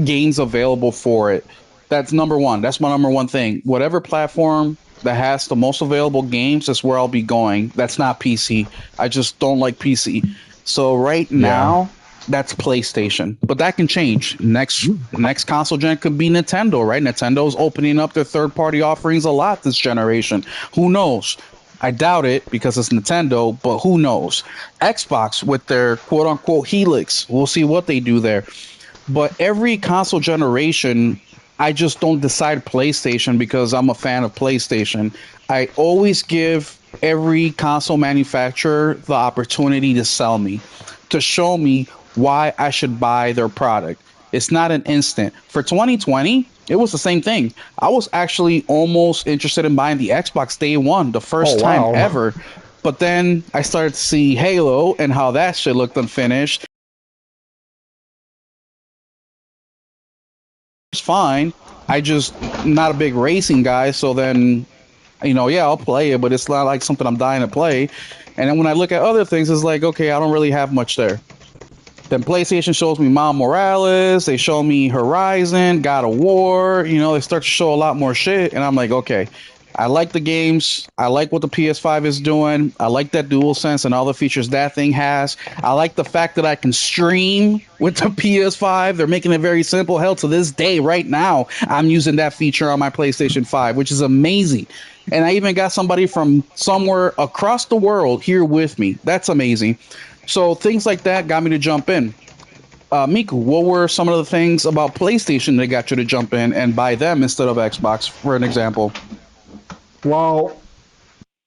games available for it. That's number one. That's my number one thing. Whatever platform that has the most available games is where I'll be going. That's not PC. I just don't like PC. So right Yeah. now, that's PlayStation. But that can change. Next console gen could be Nintendo, right? Nintendo's opening up their third party offerings a lot this generation. Who knows? I doubt it because it's Nintendo, but who knows? Xbox with their quote unquote Helix. We'll see what they do there. But every console generation, I just don't decide PlayStation because I'm a fan of PlayStation. I always give every console manufacturer the opportunity to sell me, to show me why I should buy their product. It's not an instant. For 2020, it was the same thing. I was actually almost interested in buying the Xbox day one, the Oh first time wow. ever. But then I started to see Halo and how that shit looked unfinished. It's fine. I just not a big racing guy, so then yeah, I'll play it, but it's not like something I'm dying to play. And then when I look at other things, it's like, okay, I don't really have much there. Then PlayStation shows me Miles Morales, they show me Horizon, God of War, they start to show a lot more shit, and I'm like, okay, I like the games, I like what the PS5 is doing, I like that DualSense and all the features that thing has. I like the fact that I can stream with the PS5. They're making it very simple. Hell, to this day, right now, I'm using that feature on my PlayStation 5, which is amazing. And I even got somebody from somewhere across the world here with me. That's amazing. So things like that got me to jump in. Miku, what were some of the things about PlayStation that got you to jump in and buy them instead of Xbox, for an example? Well,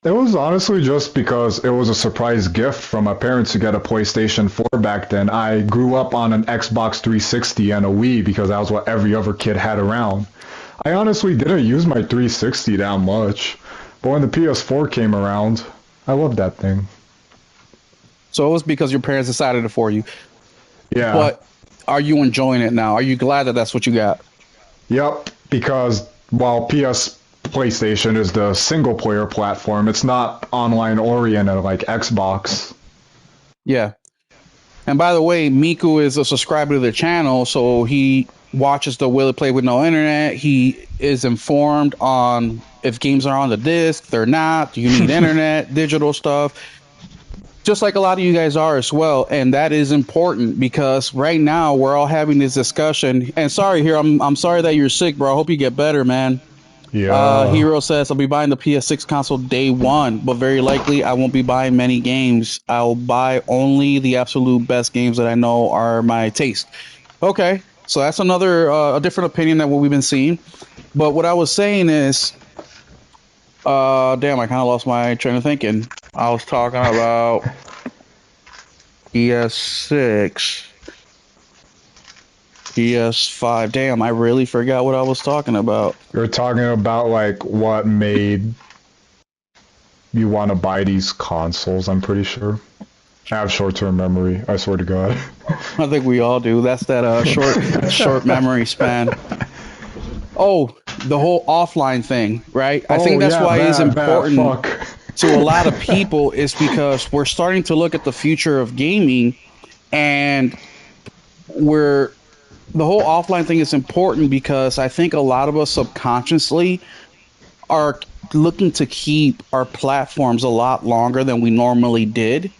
it was honestly just because it was a surprise gift from my parents to get a PlayStation 4 back then. I grew up on an Xbox 360 and a Wii because that was what every other kid had around. I honestly didn't use my 360 that much, but when the PS4 came around, I loved that thing. So it was because your parents decided it for you. Yeah, But are you enjoying it now? Are you glad that that's what you got? yep, because while PlayStation is the single player platform, it's not online oriented like Xbox. Yeah. And by the way, Miku is a subscriber to the channel, so he watches the Will It Play with No Internet. He is informed on if games are on the disc, they're not. Do you need internet, digital stuff? Just like a lot of you guys are as well, and that is important because right now we're all having this discussion. And sorry, here I'm sorry that you're sick, bro. I hope you get better, man. Yeah. Hero says I'll be buying the PS6 console day one, but very likely I won't be buying many games. I'll buy only the absolute best games that I know are my taste. Okay, so that's another a different opinion than what we've been seeing. But what I was saying is, damn, I kind of lost my train of thinking. I was talking about PS6, PS5. Damn, I really forgot what I was talking about. You're talking about like what made you want to buy these consoles, I'm pretty sure. I have short-term memory, I swear to God. I think we all do. That's that short memory span. Oh, the whole offline thing, right? I Oh think that's yeah, why it's that important fuck. to a lot of people is because we're starting to look at the future of gaming and we're the whole offline thing is important because I think a lot of us subconsciously are looking to keep our platforms a lot longer than we normally did.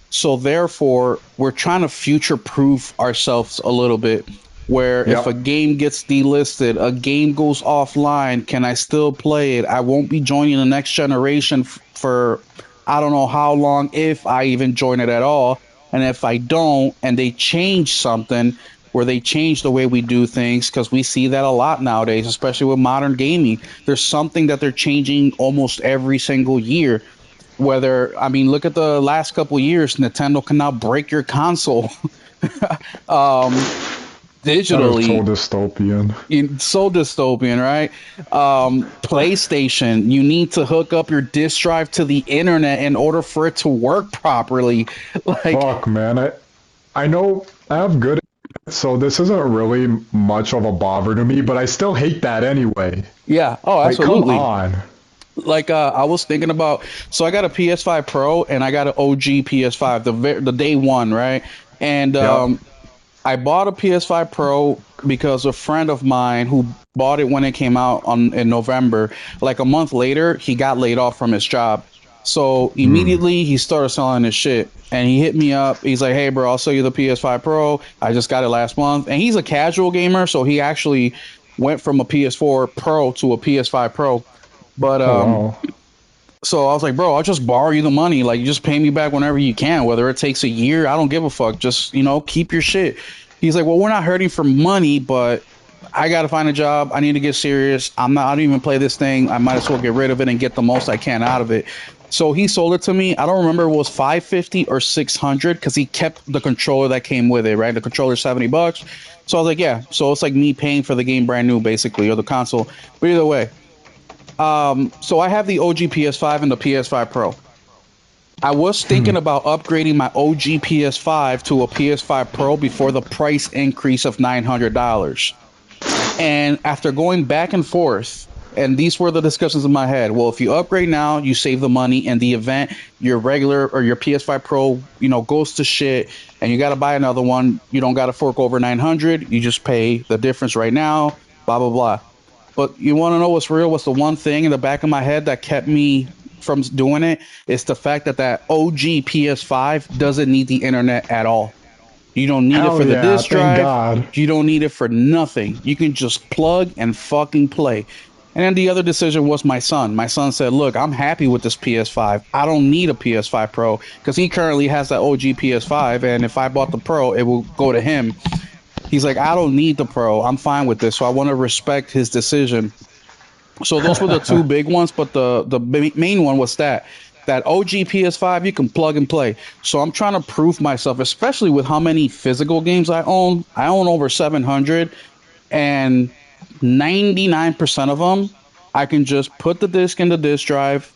So therefore, we're trying to future proof ourselves a little bit. Where if a Yep. game gets delisted, a game goes offline, can I still play it? I won't be joining the next generation for I don't know how long, if I even join it at all. And if I don't, and they change something where they change the way we do things, because we see that a lot nowadays, especially with modern gaming. There's something that they're changing almost every single year. Whether I mean, look at the last couple of years, Nintendo can now break your console um, That is so digitally. dystopian. It's so dystopian, right? PlayStation, you need to hook up your disk drive to the internet in order for it to work properly. Like, Fuck, man. I know I have good, so this isn't really much of a bother to me, but I still hate that anyway. yeah, oh, Like, come absolutely. on. Like, I was thinking about, so I got a PS5 Pro and I got an OG PS5, the day one, right? And Yep. I bought a PS5 Pro because a friend of mine who bought it when it came out in November, like a month later, he got laid off from his job. So Hmm. immediately he started selling his shit and he hit me up. He's like, "Hey bro, I'll sell you the PS5 Pro. I just got it last month." And he's a casual gamer, so he actually went from a PS4 Pro to a PS5 Pro. But Oh wow. so I was like, "Bro, I'll just borrow you the money. Like, you just pay me back whenever you can, whether it takes a year. I don't give a fuck. Just, keep your shit." He's like, "Well, we're not hurting for money, but I got to find a job. I need to get serious. I don't even play this thing. I might as well get rid of it and get the most I can out of it." So he sold it to me. I don't remember if it was 550 or 600 because he kept the controller that came with it, right? The controller's $70. So I was like, yeah. So it's like me paying for the game brand new, basically, or the console. But either way, so I have the OG PS5 and the PS5 Pro. I was thinking about upgrading my OG PS5 to a PS5 Pro before the price increase of $900. And after going back and forth, and these were the discussions in my head. Well, if you upgrade now, you save the money. In the event your regular or your PS5 Pro, goes to shit, and you got to buy another one, you don't got to fork over 900. You just pay the difference right now. Blah blah blah. But you want to know what's real? What's the one thing in the back of my head that kept me from doing it? It's the fact that OG PS5 doesn't need the internet at all. You don't need it Hell for the yeah, disk thank drive. God. You don't need it for nothing. You can just plug and fucking play. And then the other decision was my son. My son said, "Look, I'm happy with this PS5. I don't need a PS5 Pro because he currently has that OG PS5. And if I bought the Pro, it will go to him." He's like, "I don't need the Pro. I'm fine with this." So I want to respect his decision. So those were the two big ones, but the main one was that OG PS5 you can plug and play. So I'm trying to prove myself, especially with how many physical games I own. I own over 700, and 99% of them, I can just put the disc in the disc drive.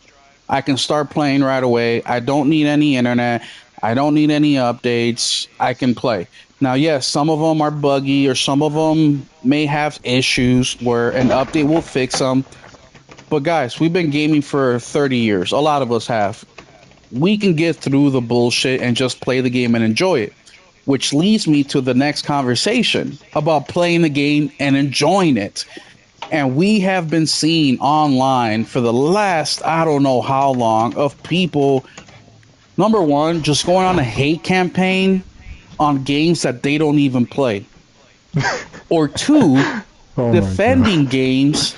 I can start playing right away. I don't need any internet. I don't need any updates. I can play. Now, yes, some of them are buggy or some of them may have issues where an update will fix them. But guys, we've been gaming for 30 years. A lot of us have. We can get through the bullshit and just play the game and enjoy it. Which leads me to the next conversation about playing the game and enjoying it. And we have been seeing online for the last, I don't know how long, of people, number one, just going on a hate campaign on games that they don't even play. Or two, Oh my defending god. games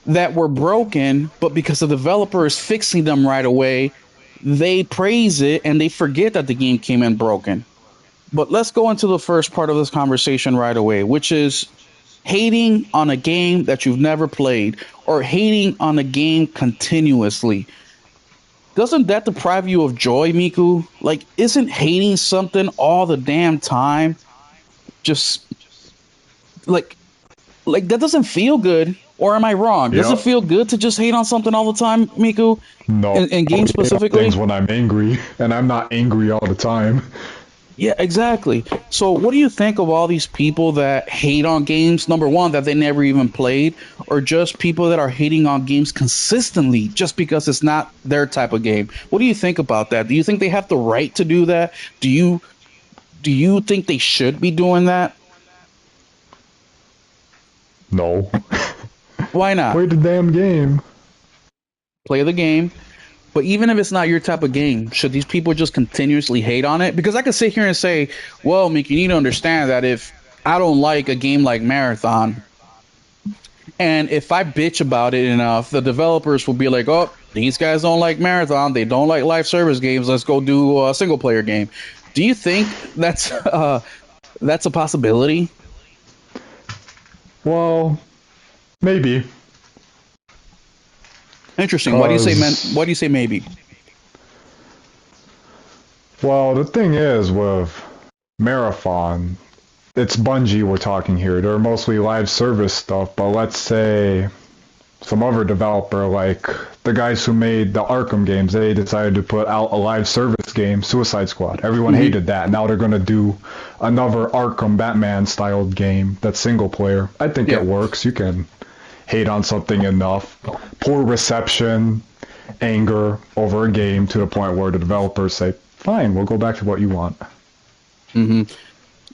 that were broken, but because the developer is fixing them right away, they praise it and they forget that the game came in broken. But let's go into the first part of this conversation right away, which is hating on a game that you've never played or hating on a game continuously. Doesn't that deprive you of joy, Miku? Like, isn't hating something all the damn time just like that doesn't feel good? Or am I wrong? Does it Yep. feel good to just hate on something all the time, Miku? No. In I games hate on things specifically? when I'm angry, and I'm not angry all the time. Yeah, exactly. So, what do you think of all these people that hate on games? Number one, that they never even played, or just people that are hating on games consistently just because it's not their type of game? What do you think about that? Do you think they have the right to do that? Do you think they should be doing that? No. Why not? Play the damn game. Play the game. But even if it's not your type of game, should these people just continuously hate on it? Because I could sit here and say, well, Mick, you need to understand that if I don't like a game like Marathon, and if I bitch about it enough, the developers will be like, "Oh, these guys don't like Marathon. They don't like live service games. Let's go do a single player game." Do you think that's a possibility? Well, maybe. Interesting. Why do you say man? Cause, Why do you say maybe? well, the thing is with Marathon, it's Bungie we're talking here. They're mostly live service stuff, but let's say some other developer, like the guys who made the Arkham games, they decided to put out a live service game, Suicide Squad. Everyone Hmm. hated that. Now they're going to do another Arkham Batman styled game that's single player. I think Yeah. it works. You can hate on something enough. Poor reception, anger over a game to the point where the developers say, fine, we'll go back to what you want. Hmm.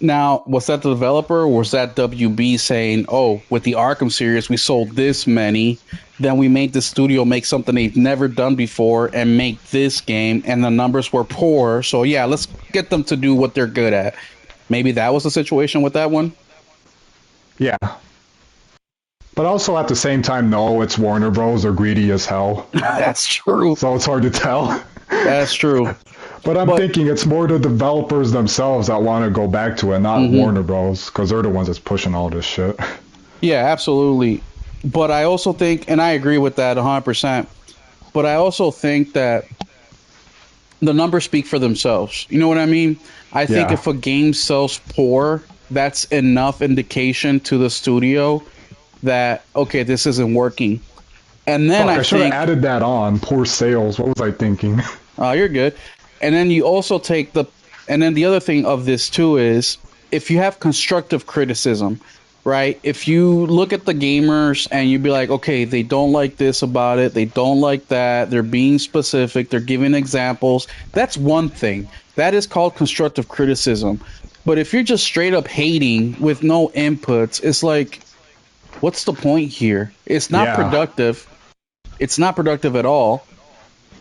Now, was that the developer or was that WB saying, oh, with the Arkham series, we sold this many, then we made the studio make something they've never done before and make this game, and the numbers were poor. So, yeah, let's get them to do what they're good at. Maybe that was the situation with that one? Yeah. But also at the same time, no, it's Warner Bros. Are greedy as hell. That's true. So it's hard to tell. That's true. But I'm But, thinking it's more the developers themselves that want to go back to it, not mhm, Warner Bros. Because they're the ones that's pushing all this shit. yeah, absolutely. But I also think, and I agree with that 100%, but I also think that the numbers speak for themselves. You know what I mean? I think Yeah. if a game sells poor, that's enough indication to the studio that okay, this isn't working. And then Fuck, I I should have think, added that on. Poor sales. What was I thinking? oh, you're good. And then you also take the, and then the other thing of this too is if you have constructive criticism, right? If you look at the gamers and you be like, okay, they don't like this about it, they don't like that, they're being specific, they're giving examples, that's one thing. That is called constructive criticism. But if you're just straight up hating with no inputs, it's like, what's the point here? It's not Yeah. productive. It's not productive at all.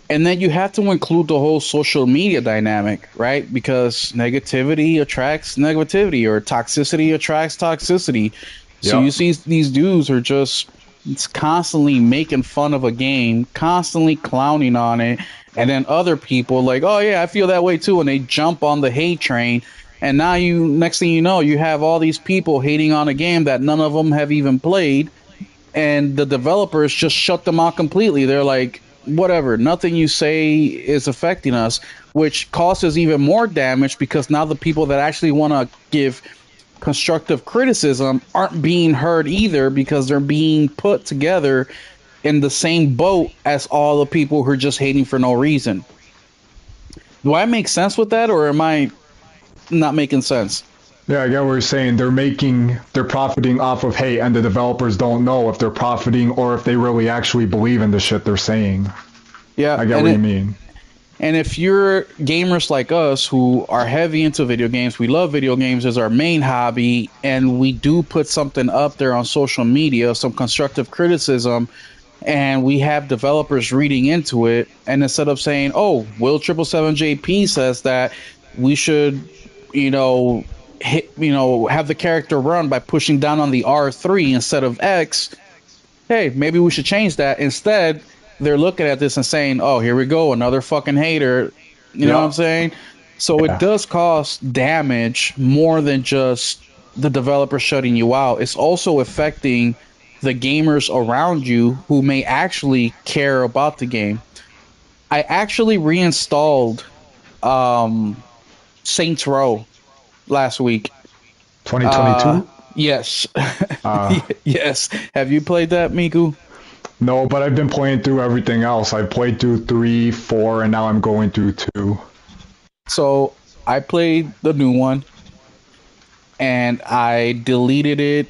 And then you have to include the whole social media dynamic, right? Because negativity attracts negativity or toxicity attracts toxicity. So you Yep. see these dudes are just it's constantly making fun of a game, constantly clowning on it, and then other people like, "Oh yeah, I feel that way too," and they jump on the hate train. And now you next thing you know, you have all these people hating on a game that none of them have even played and the developers just shut them out completely. They're like, whatever, nothing you say is affecting us, which causes even more damage because now the people that actually want to give constructive criticism aren't being heard either because they're being put together in the same boat as all the people who are just hating for no reason. Do I make sense with that, or am I not making sense? Yeah, I get what you're saying. They're profiting off of hate, and the developers don't know if they're profiting or if they really actually believe in the shit they're saying. Yeah, I get what you mean. and if you're gamers like us who are heavy into video games, we love video games as our main hobby, and we do put something up there on social media, some constructive criticism, and we have developers reading into it, and instead of saying, "Oh, Will 777JP says that we should, you know, have the character run by pushing down on the R3 instead of X," hey, maybe we should change that. Instead, they're looking at this and saying, "Oh, here we go, another fucking hater." You know what I'm saying? So it does cause damage more than just the developer shutting you out. It's also affecting the gamers around you who may actually care about the game. I actually reinstalled Saints Row last week. 2022? Yes. Yes. Have you played that, Miku? No, but I've been playing through everything else. I've played through 3, 4, and now I'm going through 2. So I played the new one and I deleted it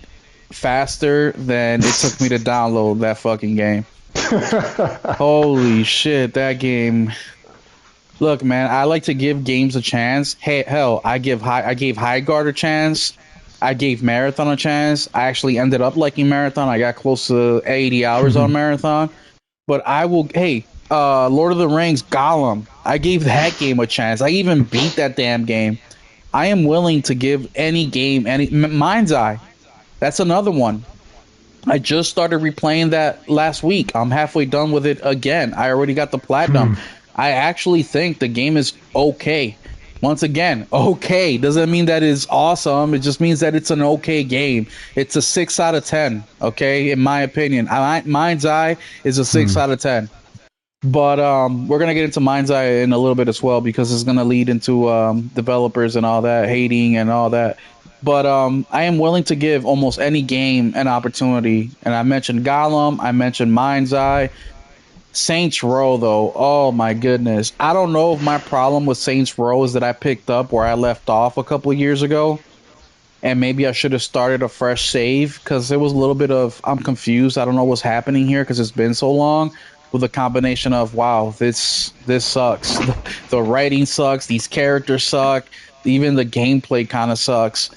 faster than it took me to download that fucking game. Holy shit, that game. Look, man, I like to give games a chance. Hey, hell, I gave High Guard a chance. I gave Marathon a chance. I actually ended up liking Marathon. I got close to 80 hours on Marathon. But I will, hey, Lord of the Rings, Gollum. I gave that game a chance. I even beat that damn game. I am willing to give any game, Mind's Eye. That's another one. I just started replaying that last week. I'm halfway done with it again. I already got the platinum. I actually think the game is okay. Once again, okay doesn't mean that it's awesome. It just means that it's an okay game. It's a 6 out of 10. Okay, in my opinion, Mind's Eye is a 6 out of 10. But we're gonna get into Mind's Eye in a little bit as well because it's gonna lead into developers and all that hating and all that. But I am willing to give almost any game an opportunity. And I mentioned Gollum. I mentioned Mind's Eye. Saints Row, though, oh my goodness. I don't know if my problem with Saints Row is that I picked up where I left off a couple of years ago. And maybe I should have started a fresh save because there was a little bit of, I'm confused. I don't know what's happening here because it's been so long. With a combination of, wow, this sucks. The writing sucks. These characters suck. Even the gameplay kind of sucks.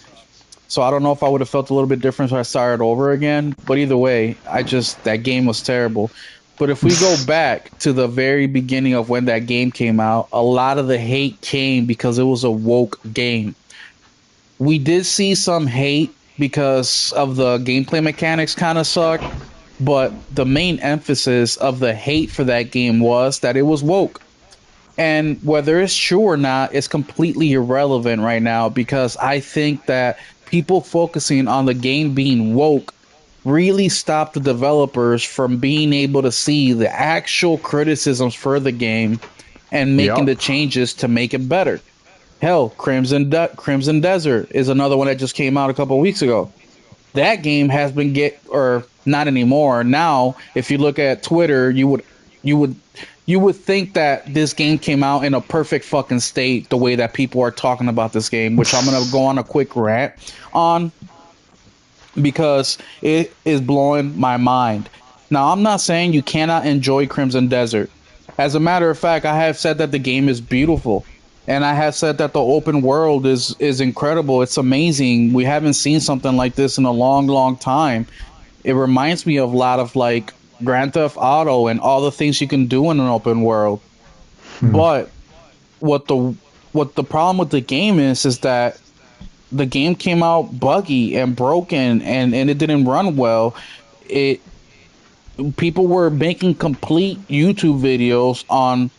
So I don't know if I would have felt a little bit different if I started over again. But either way, that game was terrible. But if we go back to the very beginning of when that game came out, a lot of the hate came because it was a woke game. We did see some hate because of the gameplay mechanics kind of suck, but the main emphasis of the hate for that game was that it was woke. And whether it's true or not is completely irrelevant right now because I think that people focusing on the game being woke really stopped the developers from being able to see the actual criticisms for the game and making the changes to make it better. Hell, Crimson Desert is another one that just came out a couple of weeks ago. That game has been or not anymore. Now, if you look at Twitter, you would think that this game came out in a perfect fucking state the way that people are talking about this game, which I'm going to go on a quick rant on because it is blowing my mind. Now, I'm not saying you cannot enjoy Crimson Desert. As a matter of fact, I have said that the game is beautiful. And I have said that the open world is incredible. It's amazing. We haven't seen something like this in a long, long time. It reminds me of a lot of like Grand Theft Auto and all the things you can do in an open world. But what the problem with the game is that the game came out buggy and broken and it didn't run well. People were making complete YouTube videos on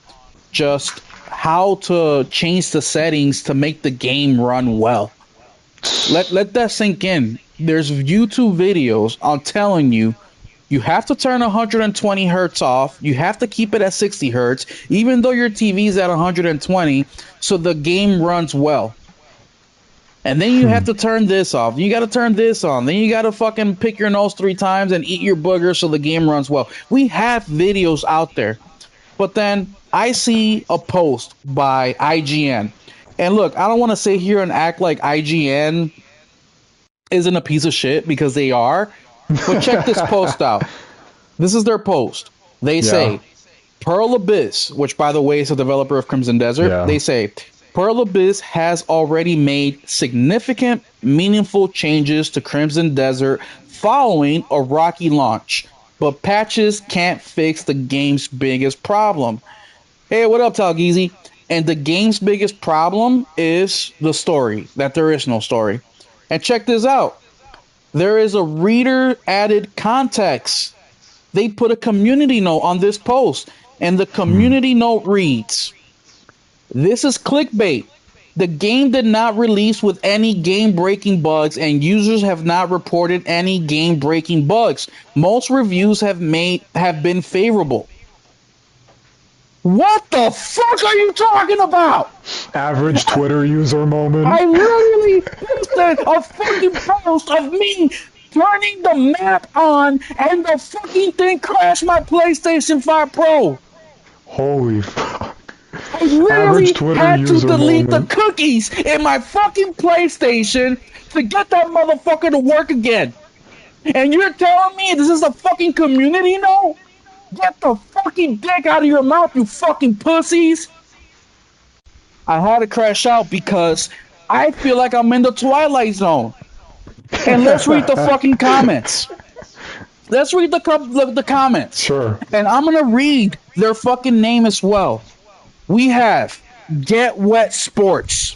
just how to change the settings to make the game run well. Let that sink in. There's YouTube videos, I'm telling you, you have to turn 120 hertz off. You have to keep it at 60 hertz, even though your TV's at 120, so the game runs well. And then you have to turn this off. You got to turn this on. Then you got to fucking pick your nose 3 times and eat your booger so the game runs well. We have videos out there. But then I see a post by IGN. And look, I don't want to sit here and act like IGN isn't a piece of shit because they are. But check this post out. This is their post. They say, Pearl Abyss, which by the way is a developer of Crimson Desert, they say, Pearl Abyss has already made significant, meaningful changes to Crimson Desert following a rocky launch, but patches can't fix the game's biggest problem. Hey, what up, Talgeezy? And the game's biggest problem is the story, that there is no story. And check this out. There is a reader added context. They put a community note on this post, and the community note reads, "This is clickbait. The game did not release with any game-breaking bugs, and users have not reported any game-breaking bugs. Most reviews have been favorable." What the fuck are you talking about? Average Twitter user moment. I literally posted a fucking post of me turning the map on, and the fucking thing crashed my PlayStation 5 Pro. Holy fuck. I literally had to delete the cookies in my fucking PlayStation to get that motherfucker to work again. And you're telling me this is a fucking community note? Get the fucking dick out of your mouth, you fucking pussies. I had to crash out because I feel like I'm in the Twilight Zone. And let's read the fucking comments. Let's read the comments. Sure. And I'm going to read their fucking name as well. We have Get Wet Sports.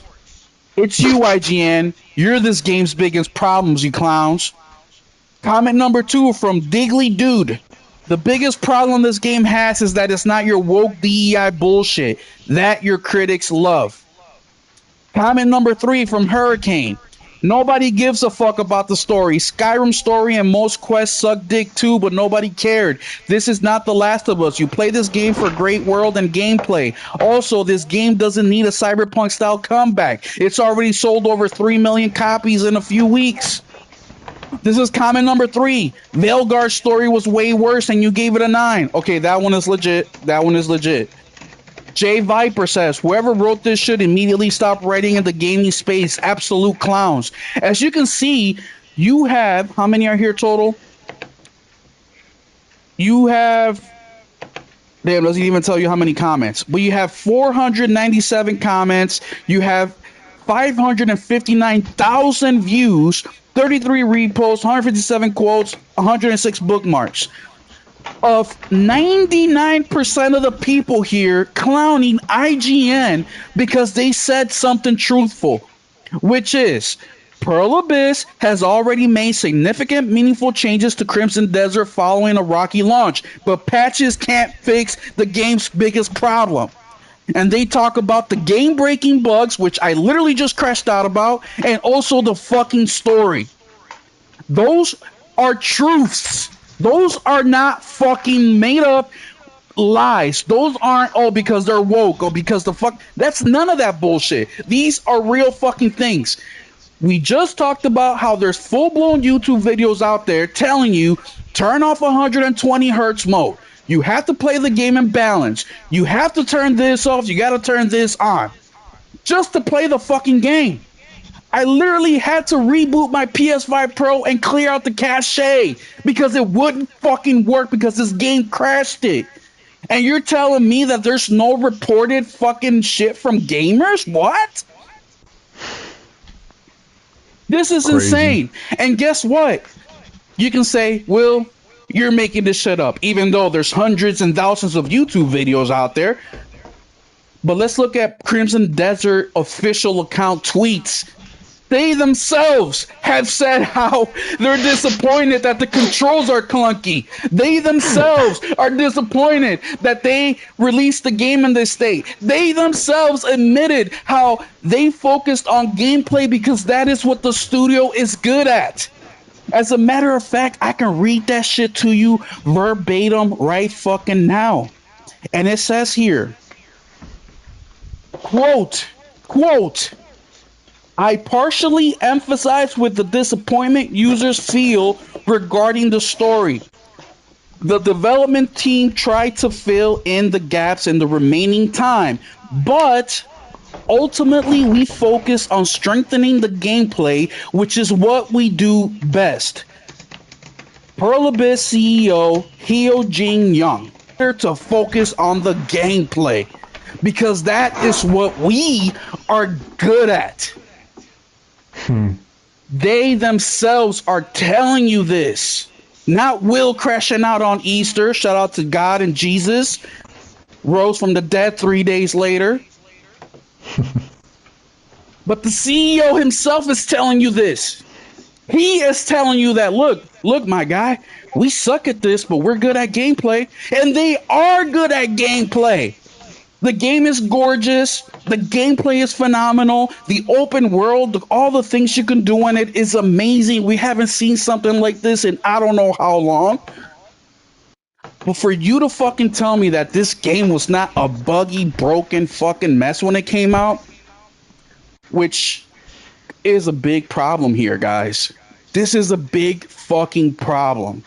It's you, IGN. You're this game's biggest problems, you clowns. Comment number 2 from Diggly Dude. The biggest problem this game has is that it's not your woke DEI bullshit that your critics love. Comment number 3 from Hurricane. Nobody gives a fuck about the story. Skyrim story and most quests suck dick too, but nobody cared. This is not The Last of Us. You play this game for great world and gameplay. Also, this game doesn't need a Cyberpunk style comeback. It's already sold over 3 million copies in a few weeks. This is comment number 3. Veilguard's story was way worse and you gave it a 9. Okay, that one is legit. That one is legit. Jay Viper says, whoever wrote this should immediately stop writing in the gaming space. Absolute clowns. As you can see, you have, how many are here total? You have, damn, doesn't even tell you how many comments. But you have 497 comments. You have 559,000 views, 33 reposts, 157 quotes, 106 bookmarks. Of 99% of the people here clowning IGN because they said something truthful, which is Pearl Abyss has already made significant, meaningful changes to Crimson Desert following a rocky launch, but patches can't fix the game's biggest problem. And they talk about the game-breaking bugs, which I literally just crashed out about, and also the fucking story. Those are truths. Those are not fucking made up lies. Those aren't, oh, because they're woke or because the fuck. That's none of that bullshit. These are real fucking things. We just talked about how there's full-blown YouTube videos out there telling you turn off 120 hertz mode. You have to play the game in balance. You have to turn this off. You got to turn this on just to play the fucking game. I literally had to reboot my PS5 Pro and clear out the cache because it wouldn't fucking work because this game crashed it. And you're telling me that there's no reported fucking shit from gamers? What? This is crazy. Insane. And guess what? You can say, Will, you're making this shit up, even though there's hundreds and thousands of YouTube videos out there. But let's look at Crimson Desert official account tweets. They themselves have said how they're disappointed that the controls are clunky. They themselves are disappointed that they released the game in this state. They themselves admitted how they focused on gameplay because that is what the studio is good at. As a matter of fact, I can read that shit to you verbatim right fucking now. And it says here, quote, I partially emphasize with the disappointment users feel regarding the story. The development team tried to fill in the gaps in the remaining time, but ultimately we focus on strengthening the gameplay, which is what we do best. Pearl Abyss CEO Hyo Jin Young to focus on the gameplay because that is what we are good at. They themselves are telling you this. Not Will crashing out on Easter. Shout out to God and Jesus. Rose from the dead 3 days later. But the CEO himself is telling you this. He is telling you that, look, my guy, we suck at this, but we're good at gameplay. And they are good at gameplay. The game is gorgeous. The gameplay is phenomenal. The open world, all the things you can do in it is amazing. We haven't seen something like this in I don't know how long. But for you to fucking tell me that this game was not a buggy, broken fucking mess when it came out, which is a big problem here, guys. This is a big fucking problem.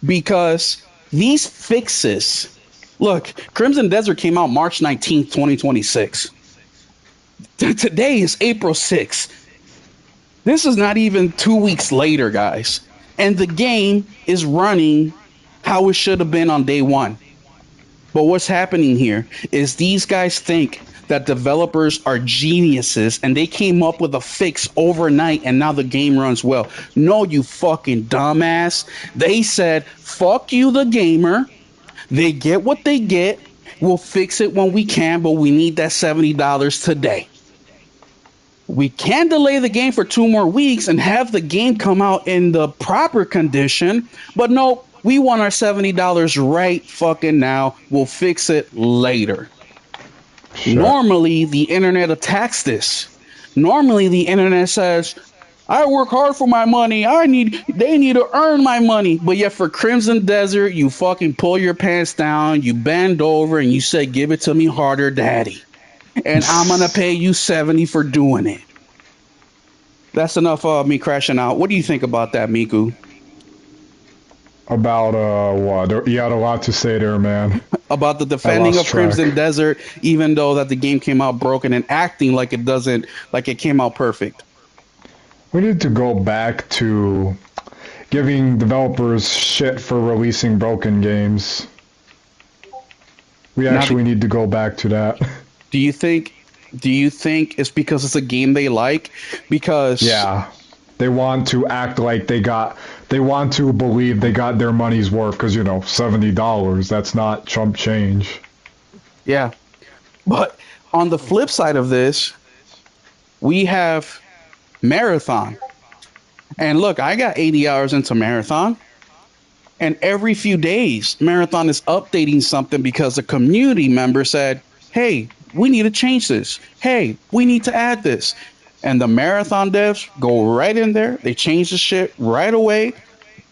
Because these fixes... Look, Crimson Desert came out March 19th, 2026. Today is April 6th. This is not even 2 weeks later, guys. And the game is running how it should have been on day one. But what's happening here is these guys think that developers are geniuses and they came up with a fix overnight and now the game runs well. No, you fucking dumbass. They said, fuck you, the gamer. They get what they get. We'll fix it when we can, but we need that $70 today. We can delay the game for 2 more weeks and have the game come out in the proper condition, but no, we want our $70 right fucking now. We'll fix it later. Sure. Normally, the internet attacks this. Normally, the internet says, I work hard for my money. They need to earn my money. But yet for Crimson Desert, you fucking pull your pants down, you bend over, and you say, give it to me harder, daddy. And I'm going to pay you 70 for doing it. That's enough of me crashing out. What do you think about that, Miku? About, what? You had a lot to say there, man. About the defending of Crimson Desert, even though that the game came out broken and acting like it came out perfect. We need to go back to giving developers shit for releasing broken games. We actually need to go back to that. Do you think it's because it's a game they like? Because yeah, they want to act like they want to believe they got their money's worth because, $70, that's not chump change. Yeah. But on the flip side of this, we have Marathon. And look, I got 80 hours into Marathon. And every few days, Marathon is updating something because a community member said, hey, we need to change this. Hey, we need to add this. And the Marathon devs go right in there. They change the shit right away.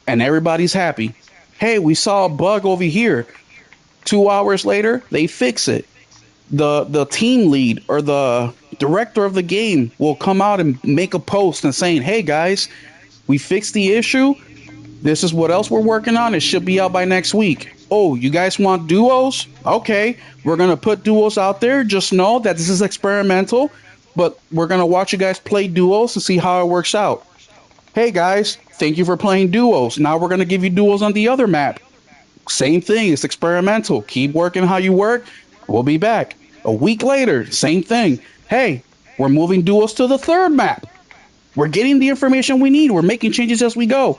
And everybody's happy. Hey, we saw a bug over here. 2 hours later, they fix it. The team lead or the director of the game will come out and make a post and saying, hey guys, we fixed the issue. This is what else we're working on. It should be out by next week. Oh, you guys want duos? Okay, we're going to put duos out there. Just know that this is experimental, but we're going to watch you guys play duos and see how it works out. Hey guys, thank you for playing duos. Now we're going to give you duos on the other map. Same thing, it's experimental. Keep working how you work. We'll be back. A week later, same thing. Hey, we're moving duos to the third map. We're getting the information we need. We're making changes as we go.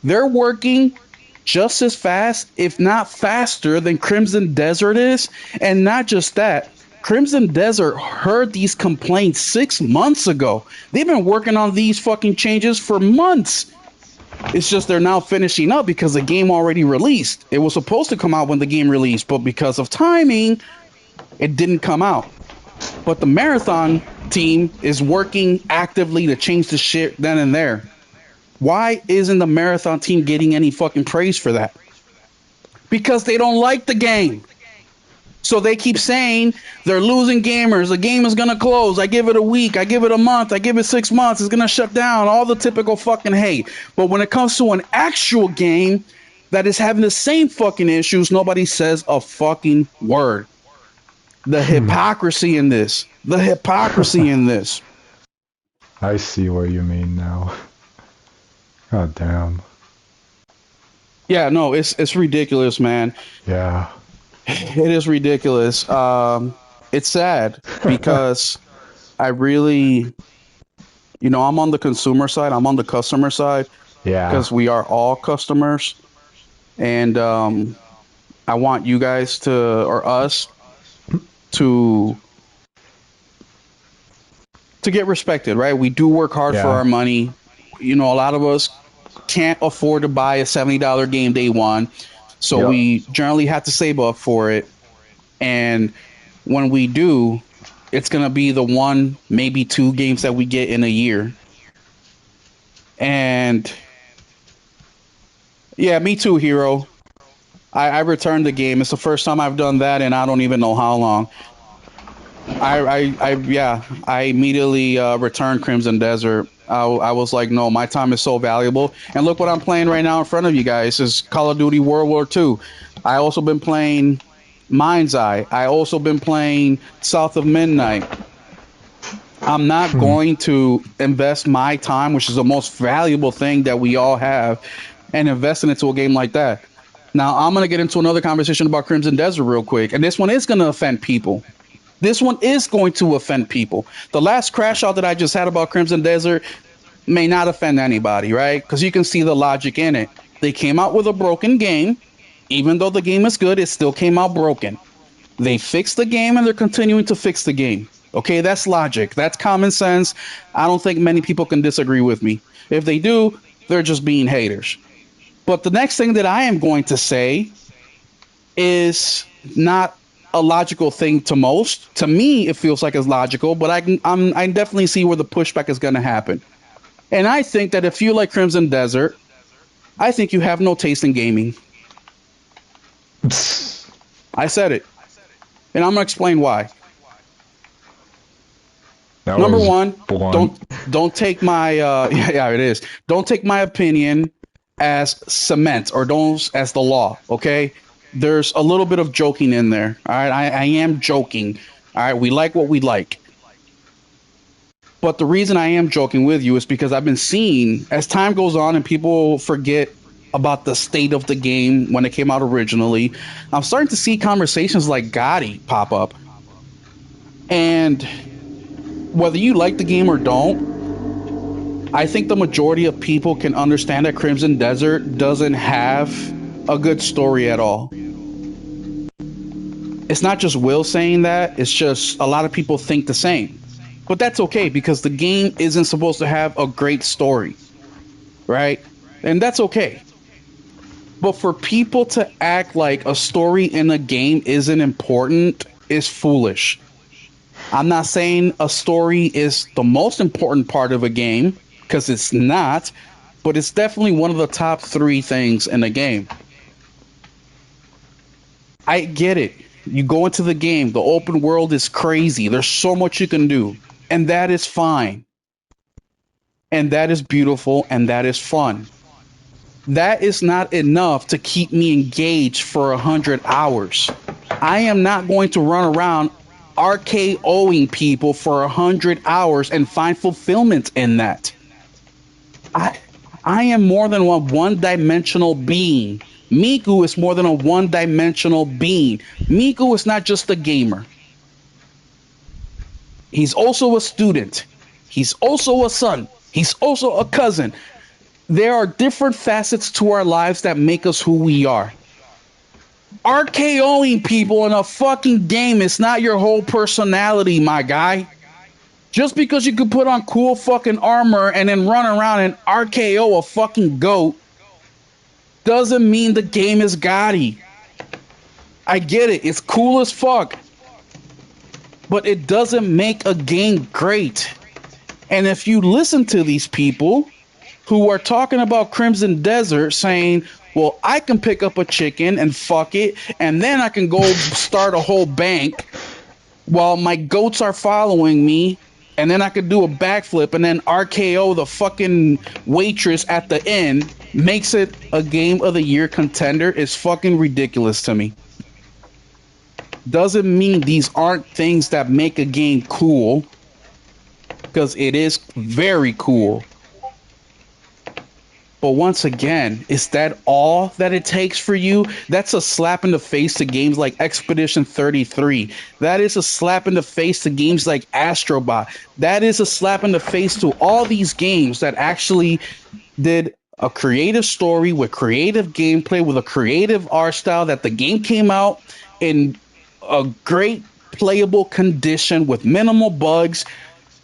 They're working just as fast, if not faster, than Crimson Desert is. And not just that, Crimson Desert heard these complaints 6 months ago. They've been working on these fucking changes for months. It's just they're now finishing up because the game already released. It was supposed to come out when the game released, but because of timing, it didn't come out. But the Marathon team is working actively to change the shit then and there. Why isn't the Marathon team getting any fucking praise for that? Because they don't like the game. So they keep saying they're losing gamers. The game is gonna close. I give it a week. I give it a month. I give it 6 months. It's gonna shut down. All the typical fucking hate. But when it comes to an actual game that is having the same fucking issues, nobody says a fucking word. The hypocrisy in this. The hypocrisy in this. I see what you mean now. God damn. Yeah, no, it's ridiculous, man. Yeah. It is ridiculous. It's sad because I really, I'm on the consumer side. I'm on the customer side Yeah. because we are all customers, and I want you guys to, or us, to get respected, right? We do work hard for Yeah. our money. A lot of us can't afford to buy a $70 game day one, so Yep. we generally have to save up for it. And when we do, it's gonna be the one, maybe two games that we get in a year. And yeah, me too, Hero. I returned the game. It's the first time I've done that, and I don't even know how long. I immediately returned Crimson Desert. I was like, no, my time is so valuable. And look what I'm playing right now in front of you guys is Call of Duty World War II. I also been playing Mind's Eye. I also been playing South of Midnight. I'm not going to invest my time, which is the most valuable thing that we all have, and invest it into a game like that. Now, I'm going to get into another conversation about Crimson Desert real quick, and this one is going to offend people. This one is going to offend people. The last crash out that I just had about Crimson Desert may not offend anybody, right? Because you can see the logic in it. They came out with a broken game. Even though the game is good, it still came out broken. They fixed the game and they're continuing to fix the game. Okay, that's logic. That's common sense. I don't think many people can disagree with me. If they do, they're just being haters. But the next thing that I am going to say is not a logical thing to most. To me, it feels like it's logical, but I definitely see where the pushback is going to happen. And I think that if you like Crimson Desert, I think you have no taste in gaming. I said it, and I'm gonna explain why. That Number was one, blunt. don't take my yeah, it is. Don't take my opinion as cement or don't as the law. Okay, there's a little bit of joking in there. All right, I am joking. All right, we like what we like. But the reason I am joking with you is because I've been seeing as time goes on and people forget about the state of the game when it came out originally. I'm starting to see conversations like Gotti pop up. And whether you like the game or don't, I think the majority of people can understand that Crimson Desert doesn't have a good story at all. It's not just Will saying that, it's just a lot of people think the same. But that's okay because the game isn't supposed to have a great story, right? And that's okay. But for people to act like a story in a game isn't important is foolish. I'm not saying a story is the most important part of a game because it's not, but it's definitely one of the top three things in a game. I get it. You go into the game, the open world is crazy. There's so much you can do, and that is fine. And that is beautiful, and that is fun. That is not enough to keep me engaged for 100 hours. I am not going to run around RKOing people for 100 hours and find fulfillment in that. I I am more than a one-dimensional being. Miku is more than a one-dimensional being. Miku is not just a gamer. He's also a student. He's also a son. He's also a cousin. There are different facets to our lives that make us who we are. RKOing people in a fucking game is not your whole personality, my guy. Just because you could put on cool fucking armor and then run around and RKO a fucking goat doesn't mean the game is gaudy. I get it. It's cool as fuck. But it doesn't make a game great. And if you listen to these people who are talking about Crimson Desert saying, Well, I can pick up a chicken and fuck it, and then I can go start a whole bank while my goats are following me, and then I could do a backflip and then RKO the fucking waitress at the end, makes it a game of the year contender is fucking ridiculous to me. Doesn't mean these aren't things that make a game cool, because it is very cool. But once again, is that all that it takes for you? That's a slap in the face to games like Expedition 33. That is a slap in the face to games like Astrobot. That is a slap in the face to all these games that actually did a creative story with creative gameplay, with a creative art style, that the game came out in a great playable condition with minimal bugs.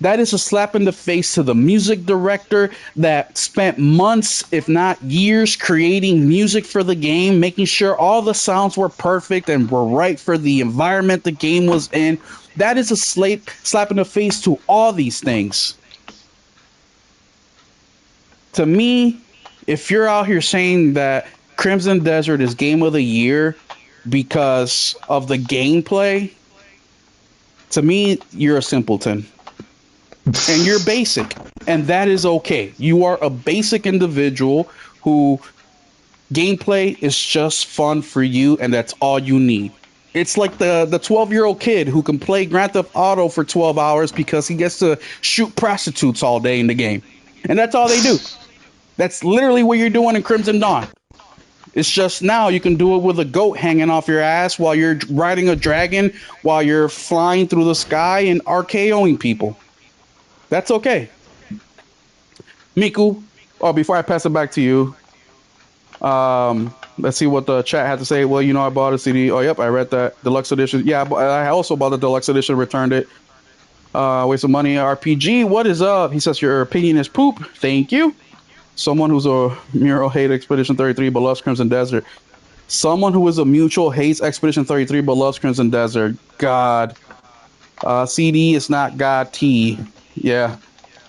That is a slap in the face to the music director that spent months, if not years, creating music for the game, making sure all the sounds were perfect and were right for the environment the game was in. That is a slap in the face to all these things. To me, if you're out here saying that Crimson Desert is game of the year because of the gameplay, to me, you're a simpleton. And you're basic, and that is okay. You are a basic individual who gameplay is just fun for you, and that's all you need. It's like the 12-year-old kid who can play Grand Theft Auto for 12 hours because he gets to shoot prostitutes all day in the game, and that's all they do. That's literally what you're doing in Crimson Dawn. It's just now you can do it with a goat hanging off your ass while you're riding a dragon, while you're flying through the sky and RKOing people. That's okay. Miku, before I pass it back to you, let's see what the chat had to say. Well, I bought a CD. Oh, yep, I read that. Deluxe edition. Yeah, I also bought the deluxe edition, returned it. Waste of money. RPG, what is up? He says, your opinion is poop. Thank you. Someone who's a mural hate Expedition 33 but loves Crimson Desert. Someone who is a mutual hates Expedition 33 but loves Crimson Desert. God. CD is not God T. Yeah.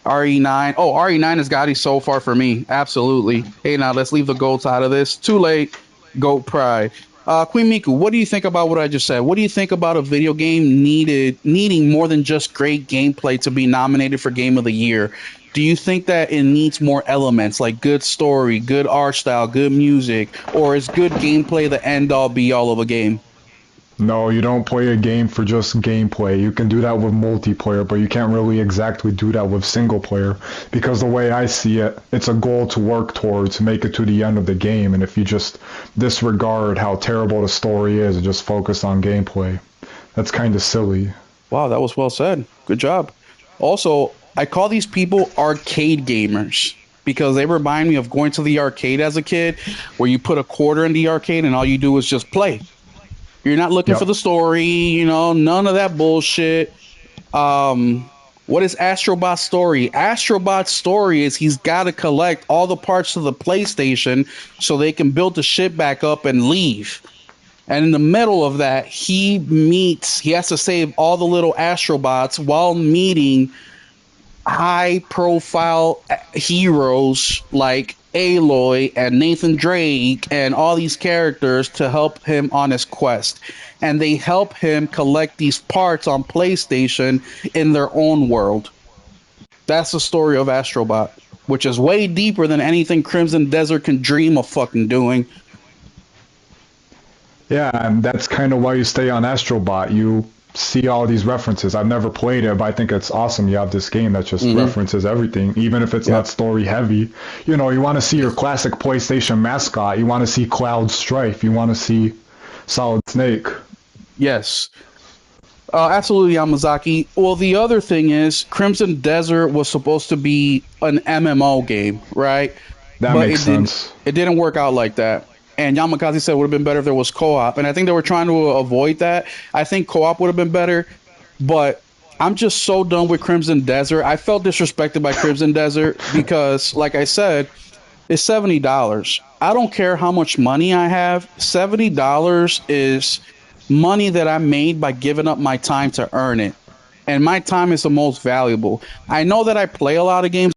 RE9. Oh, RE9 is Gotti so far for me. Absolutely. Hey, now let's leave the goats out of this. Too late. Goat pride. Queen Miku, what do you think about what I just said? What do you think about a video game needing more than just great gameplay to be nominated for Game of the Year? Do you think that it needs more elements like good story, good art style, good music, or is good gameplay the end all be all of a game? No, you don't play a game for just gameplay. You can do that with multiplayer, but you can't really exactly do that with single player. Because the way I see it, it's a goal to work towards, make it to the end of the game. And if you just disregard how terrible the story is and just focus on gameplay, that's kind of silly. Wow, that was well said. Good job. Also, I call these people arcade gamers because they remind me of going to the arcade as a kid, where you put a quarter in the arcade and all you do is just play. You're not looking for the story, none of that bullshit. What is Astrobot's story? Astrobot's story is he's got to collect all the parts of the PlayStation so they can build the shit back up and leave. And in the middle of that, he has to save all the little Astrobots while meeting high profile heroes like Aloy and Nathan Drake and all these characters to help him on his quest. And they help him collect these parts on PlayStation in their own world. That's the story of Astrobot, which is way deeper than anything Crimson Desert can dream of fucking doing. Yeah, and that's kind of why you stay on Astrobot. You see all these references. I've never played it, but I think it's awesome. You have this game that just references everything, even if it's not story heavy. You want to see your classic PlayStation mascot. You want to see Cloud Strife. You want to see Solid Snake. Yes. Absolutely, Yamazaki. Well, the other thing is Crimson Desert was supposed to be an MMO game, right? That makes sense. It didn't work out like that. And Yamakaze said it would have been better if there was co-op. And I think they were trying to avoid that. I think co-op would have been better. But I'm just so done with Crimson Desert. I felt disrespected by Crimson Desert because, like I said, it's $70. I don't care how much money I have. $70 is money that I made by giving up my time to earn it. And my time is the most valuable. I know that I play a lot of games,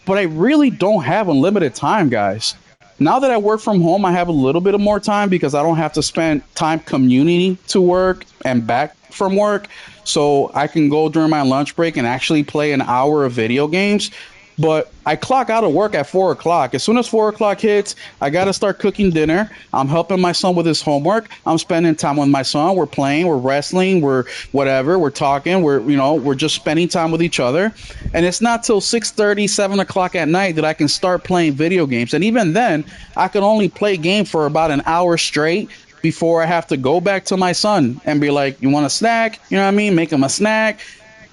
but I really don't have unlimited time, guys. Now that I work from home, I have a little bit of more time because I don't have to spend time commuting to work and back from work. So I can go during my lunch break and actually play an hour of video games. But I clock out of work at 4 o'clock. As soon as 4 o'clock hits, I got to start cooking dinner. I'm helping my son with his homework. I'm spending time with my son. We're playing, we're wrestling, we're whatever, we're talking, we're just spending time with each other. And it's not till 6:30, 7 o'clock at night that I can start playing video games. And even then, I can only play game for about an hour straight before I have to go back to my son and be like, you want a snack? You know what I mean? Make him a snack.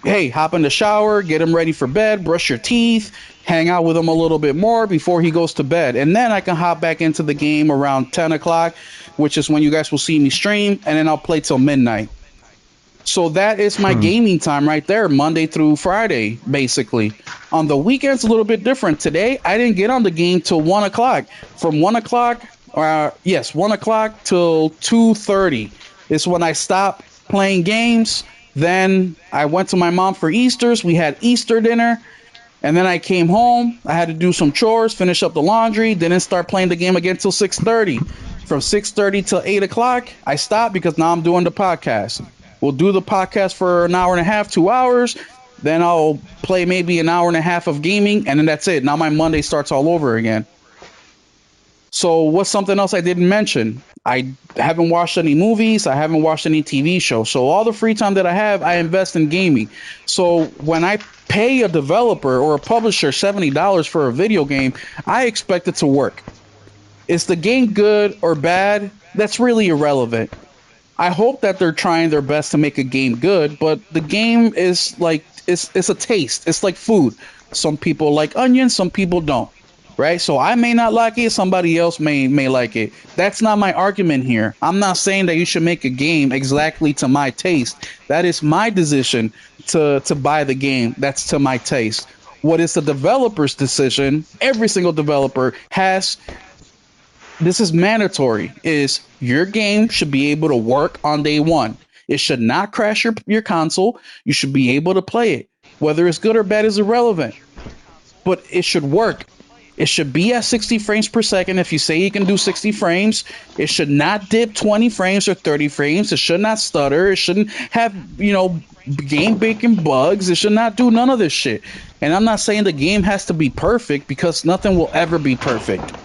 Hey, hop in the shower, get him ready for bed, brush your teeth, hang out with him a little bit more before he goes to bed. And then I can hop back into the game around 10 o'clock, which is when you guys will see me stream, and then I'll play till midnight. So that is my gaming time right there, Monday through Friday, basically. On the weekends, a little bit different. Today, I didn't get on the game till 1 o'clock. From 1 o'clock, 1 o'clock till 2:30 is when I stopped playing games. Then I went to my mom for Easter's. We had Easter dinner. And then I came home. I had to do some chores, finish up the laundry, didn't start playing the game again till 6:30. From 6:30 till 8 o'clock, I stopped because now I'm doing the podcast. We'll do the podcast for an hour and a half, 2 hours. Then I'll play maybe an hour and a half of gaming, and then that's it. Now my Monday starts all over again. So what's something else I didn't mention? I haven't watched any movies. I haven't watched any TV shows. So all the free time that I have, I invest in gaming. So when I pay a developer or a publisher $70 for a video game, I expect it to work. Is the game good or bad? That's really irrelevant. I hope that they're trying their best to make a game good, but the game is like it's a taste. It's like food. Some people like onions, some people don't. Right? So I may not like it, somebody else may like it. That's not my argument here. I'm not saying that you should make a game exactly to my taste. That is my decision to buy the game. That's to my taste. What is the developer's decision? Every single developer has this is mandatory, is your game should be able to work on day one. It should not crash your console. You should be able to play it. Whether it's good or bad is irrelevant. But it should work. It should be at 60 frames per second. If you say you can do 60 frames, it should not dip 20 frames or 30 frames. It should not stutter. It shouldn't have, game breaking bugs. It should not do none of this shit. And I'm not saying the game has to be perfect because nothing will ever be perfect.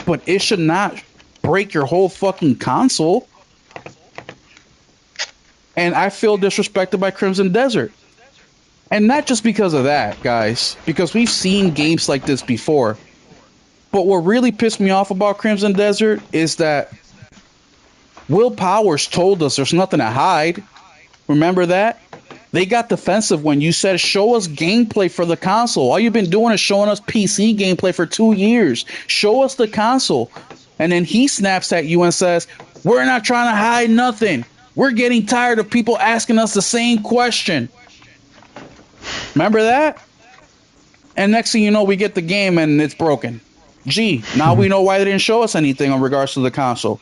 But it should not break your whole fucking console. And I feel disrespected by Crimson Desert. And not just because of that, guys, because we've seen games like this before. But what really pissed me off about Crimson Desert is that Will Powers told us there's nothing to hide. Remember that? They got defensive when you said, show us gameplay for the console. All you've been doing is showing us PC gameplay for 2 years. Show us the console. And then he snaps at you and says, we're not trying to hide nothing. We're getting tired of people asking us the same question. Remember that? And next thing you know, we get the game and it's broken. Gee, now we know why they didn't show us anything in regards to the console.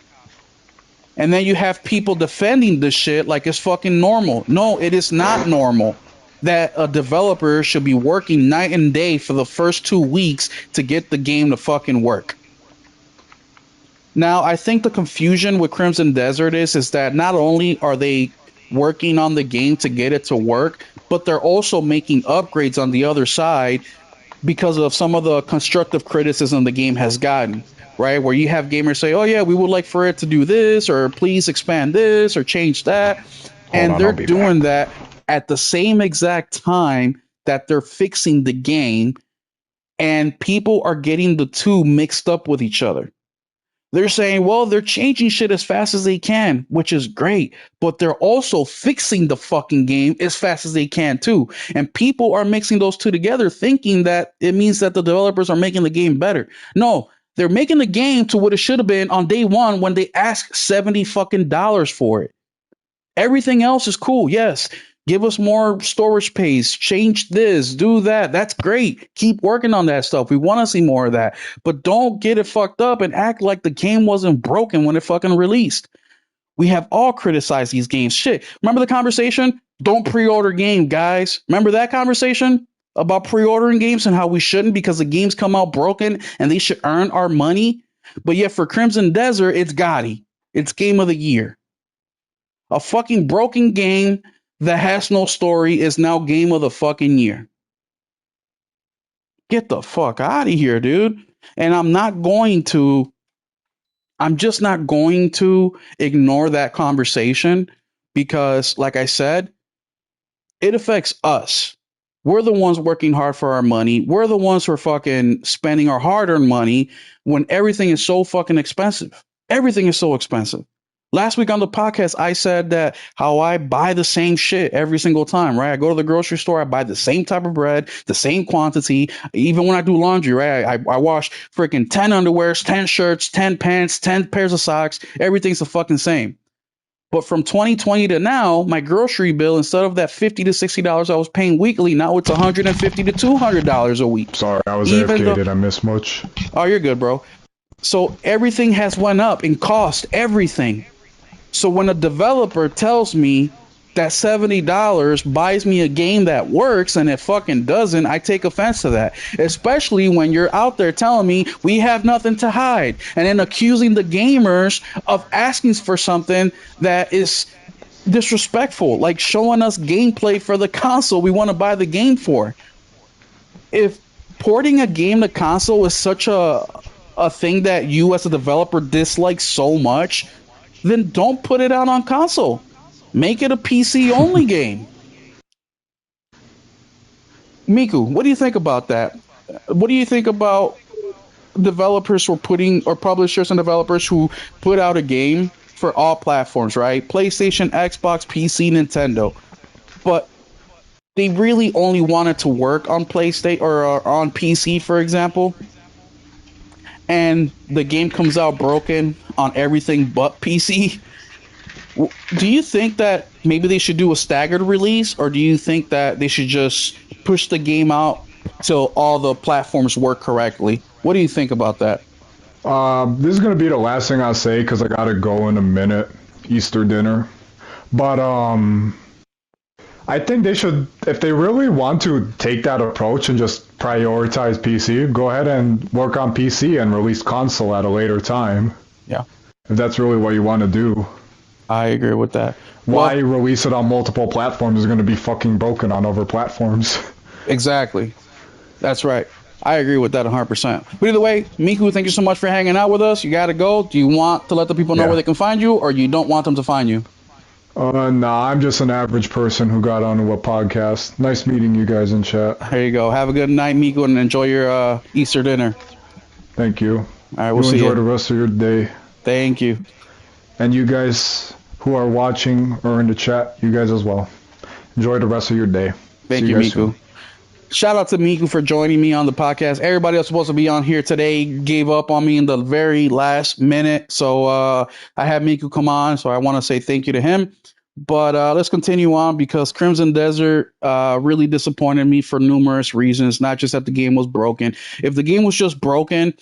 And then you have people defending this shit like it's fucking normal. No, it is not normal that a developer should be working night and day for the first 2 weeks to get the game to fucking work. Now, I think the confusion with Crimson Desert is that not only are they working on the game to get it to work, but they're also making upgrades on the other side because of some of the constructive criticism the game has gotten, right? Where you have gamers say, oh yeah, we would like for it to do this, or please expand this, or change that. And they're doing that at the same exact time that they're fixing the game, and people are getting the two mixed up with each other. They're saying, well, they're changing shit as fast as they can, which is great, but they're also fixing the fucking game as fast as they can too. And people are mixing those two together thinking that it means that the developers are making the game better. No, they're making the game to what it should have been on day one when they asked $70 fucking dollars for it. Everything else is cool. Yes. Give us more storage space, change this, do that. That's great. Keep working on that stuff. We want to see more of that. But don't get it fucked up and act like the game wasn't broken when it fucking released. We have all criticized these games. Shit. Remember the conversation? Don't pre-order game, guys. Remember that conversation about pre-ordering games and how we shouldn't because the games come out broken and they should earn our money? But yet for Crimson Desert, it's Gotti. It's game of the year. A fucking broken game that has no story is now game of the fucking year. Get the fuck out of here, dude. And I'm just not going to ignore that conversation because, like I said, it affects us. We're the ones working hard for our money. We're the ones who are fucking spending our hard earned money when everything is so fucking expensive. Everything is so expensive. Last week on the podcast, I said that how I buy the same shit every single time, right? I go to the grocery store, I buy the same type of bread, the same quantity. Even when I do laundry, right? I wash freaking 10 underwears, 10 shirts, 10 pants, 10 pairs of socks. Everything's the fucking same. But from 2020 to now, my grocery bill, instead of that $50 to $60 I was paying weekly, now it's $150 to $200 a week. Sorry, I was Even AFK. though, Did I miss much? oh, you're good, bro. So everything has went up in cost, everything. So when a developer tells me that $70 buys me a game that works and it fucking doesn't, I take offense to that. Especially when you're out there telling me we have nothing to hide and then accusing the gamers of asking for something that is disrespectful, like showing us gameplay for the console we want to buy the game for. If porting a game to console is such a thing that you as a developer dislike so much, then don't put it out on console. Make it a PC only game. Miku, what do you think about that? What do you think about developers who are putting, or publishers and developers who put out a game for all platforms, right? PlayStation, Xbox, PC, Nintendo. But they really only wanted to work on PlayStation or on PC, for example, and the game comes out broken on everything but PC. Do you think that maybe they should do a staggered release, or do you think that they should just push the game out till all the platforms work correctly? What do you think about that? This is gonna be the last thing I say because I gotta go in a minute. Easter dinner. But I think they should, if they really want to take that approach and just prioritize PC, go ahead and work on PC and release console at a later time. Yeah, If that's really what you want to do. I agree with that. Why Well, release it on multiple platforms is going to be fucking broken on other platforms. exactly. That's right. I agree with that 100%. But either way, Miku, thank you so much for hanging out with us. You got to go. Do you want to let the people know where Yeah. they can find you, or you don't want them to find you? Nah, I'm just an average person who got onto a podcast. Nice meeting you guys in chat. There you go. Have a good night, Miku, and enjoy your Easter dinner. Thank you. All right, we'll You see enjoy the you. rest of your day. Thank you. And you guys who are watching or in the chat, you guys as well. Enjoy the rest of your day. Thank See you, you guys Miku. soon. Shout out to Miku for joining me on the podcast. Everybody else supposed to be on here today gave up on me in the very last minute. So I had Miku come on. So I want to say thank you to him. But let's continue on because Crimson Desert really disappointed me for numerous reasons, not just that the game was broken. If the game was just broken,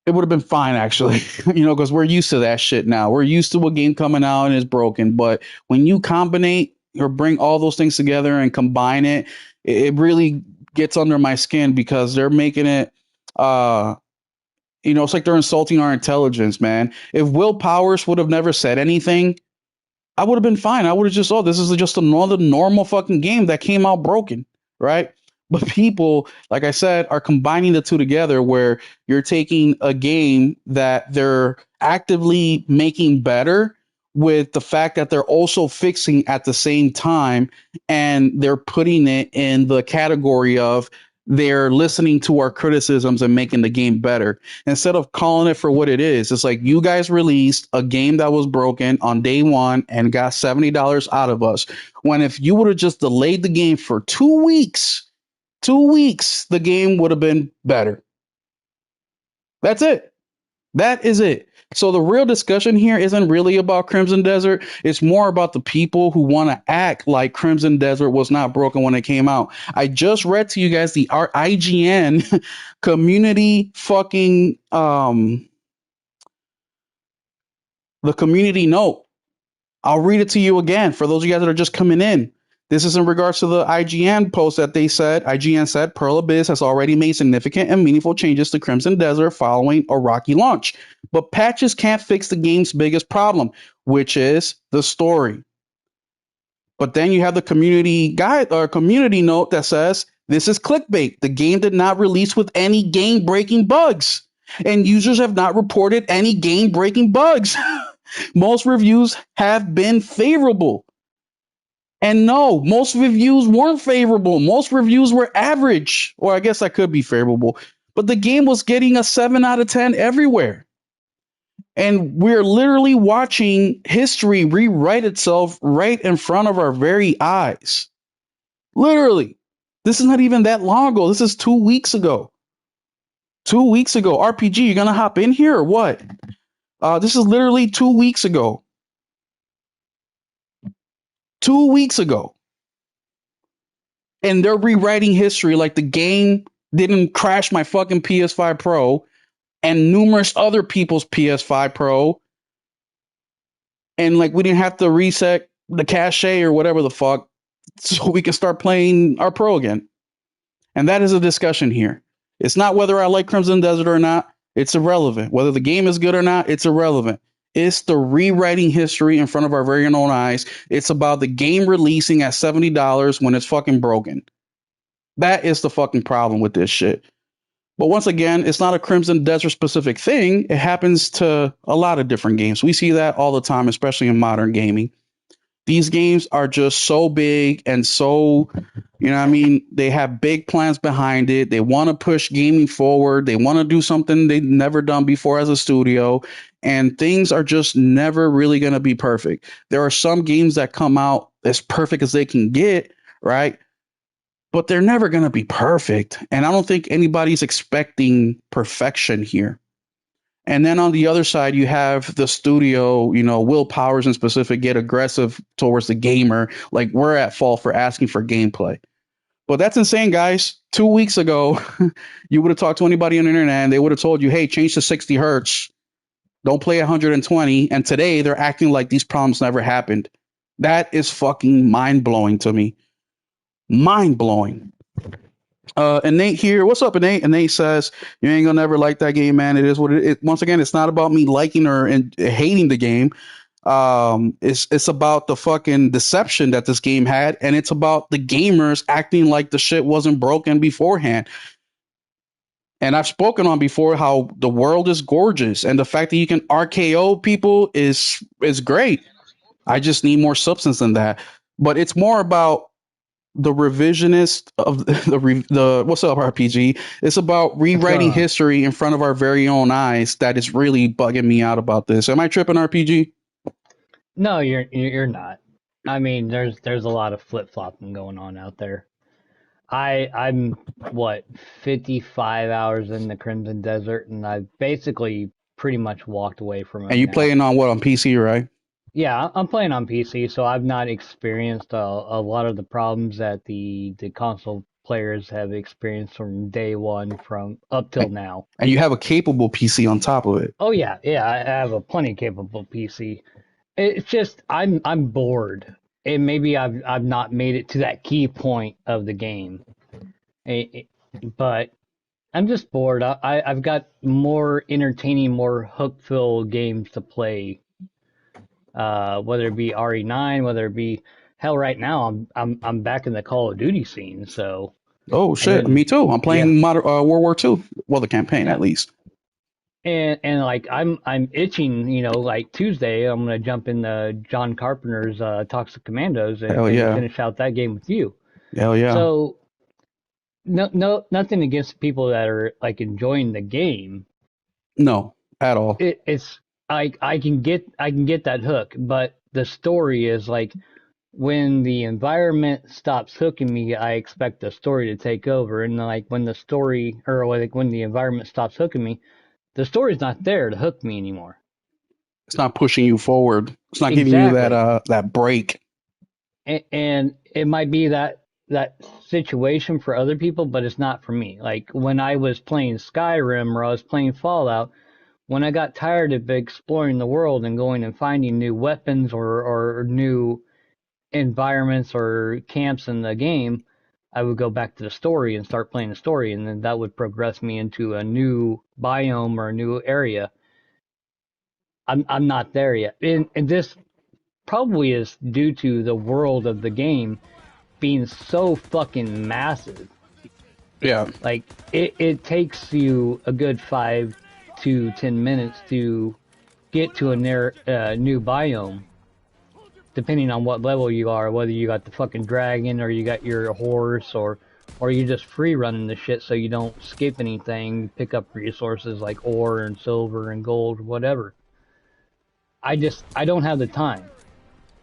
it would have been fine, actually, because we're used to that shit now. We're used to a game coming out and it's broken. But when you combinate or bring all those things together and combine it, it really gets under my skin because they're making it, it's like they're insulting our intelligence, man. If Will Powers would have never said anything, I would have been fine. I would have just, oh, this is just another normal fucking game that came out broken, right? But people, like I said, are combining the two together where you're taking a game that they're actively making better with the fact that they're also fixing at the same time, and they're putting it in the category of they're listening to our criticisms and making the game better instead of calling it for what it is. It's like you guys released a game that was broken on day one and got $70 out of us. When if you would have just delayed the game for 2 weeks, 2 weeks, the game would have been better. That's it. That is it. So the real discussion here isn't really about Crimson Desert. It's more about the people who want to act like Crimson Desert was not broken when it came out. I just read to you guys the IGN community fucking the community note. I'll read it to you again for those of you guys that are just coming in. This is in regards to the IGN post that they said. IGN said Pearl Abyss has already made significant and meaningful changes to Crimson Desert following a rocky launch. But patches can't fix the game's biggest problem, which is the story. But then you have the community guide or community note that says this is clickbait. The game did not release with any game breaking bugs, and users have not reported any game breaking bugs. Most reviews have been favorable. And no, most reviews weren't favorable. Most reviews were average, or I guess that could be favorable. But the game was getting a 7 out of 10 everywhere. And we're literally watching history rewrite itself right in front of our very eyes. Literally. This is not even that long ago. This is 2 weeks ago. 2 weeks ago. RPG, you're going to hop in here or what? This is literally 2 weeks ago. 2 weeks ago. And they're rewriting history like the game didn't crash my fucking PS5 Pro and numerous other people's PS5 Pro. And like we didn't have to reset the cache or whatever the fuck so we can start playing our Pro again. And that is a discussion here. It's not whether I like Crimson Desert or not. It's irrelevant. Whether the game is good or not, it's irrelevant. It's the rewriting history in front of our very own eyes. It's about the game releasing at $70 when it's fucking broken. That is the fucking problem with this shit. But once again, it's not a Crimson Desert specific thing. It happens to a lot of different games. We see that all the time, especially in modern gaming. These games are just so big and so, you know what I mean? They have big plans behind it. They want to push gaming forward. They want to do something they've never done before as a studio. And things are just never really going to be perfect. There are some games that come out as perfect as they can get, right? But they're never going to be perfect. And I don't think anybody's expecting perfection here. And then on the other side, you have the studio, you know, Will Powers in specific, get aggressive towards the gamer. Like we're at fault for asking for gameplay. But that's insane, guys. 2 weeks ago, you would have talked to anybody on the internet and they would have told you, hey, change to 60 hertz. Don't play 120. And today they're acting like these problems never happened. That is fucking mind blowing to me. Mind blowing. Innate here. What's up, Innate? Innate says, you ain't gonna never like that game, man. It is what it is. Once again, it's not about me liking or hating the game. It's about the fucking deception that this game had, and it's about the gamers acting like the shit wasn't broken beforehand. And I've spoken on before how the world is gorgeous, and the fact that you can RKO people is great. I just need more substance than that. But it's more about the revisionist of the what's up RPG. It's about rewriting history in front of our very own eyes that is really bugging me out about this. Am I tripping, RPG? No, you're not. I mean, there's a lot of flip flopping going on out there. I'm what 55 hours in the Crimson Desert, and I've basically pretty much walked away from it. And you playing on what, on PC, right? Yeah, I'm playing on PC, so I've not experienced a lot of the problems that the console players have experienced from day one from up till now. And you have a capable PC on top of it. Oh yeah, I have a plenty capable PC. It's just I'm bored, and maybe I've not made it to that key point of the game, but I'm just bored. I've got more entertaining, more hook-filled games to play. Whether it be RE9, whether it be hell, right now I'm back in the Call of Duty scene. So oh shit, me too. I'm playing World War II. Well, the campaign at least. And like I'm itching, you know, like Tuesday I'm gonna jump in the John Carpenter's Toxic Commandos and finish out that game with you. Hell yeah. So no, nothing against people that are like enjoying the game. No, at all. It's I can get that hook, but the story is like when the environment stops hooking me, I expect the story to take over, and like when the story or like when the environment stops hooking me, the story's not there to hook me anymore. It's not pushing you forward. It's not giving you that break. And it might be that situation for other people, but it's not for me. Like when I was playing Skyrim or I was playing Fallout, when I got tired of exploring the world and going and finding new weapons or new environments or camps in the game, I would go back to the story and start playing the story, and then that would progress me into a new biome or a new area. I'm not there yet, and this probably is due to the world of the game being so fucking massive. Yeah. Like it takes you a good 5 to 10 minutes to get to a new biome, depending on what level you are, whether you got the fucking dragon or you got your horse or you're just free running the shit so you don't skip anything, pick up resources like ore and silver and gold, whatever. I don't have the time.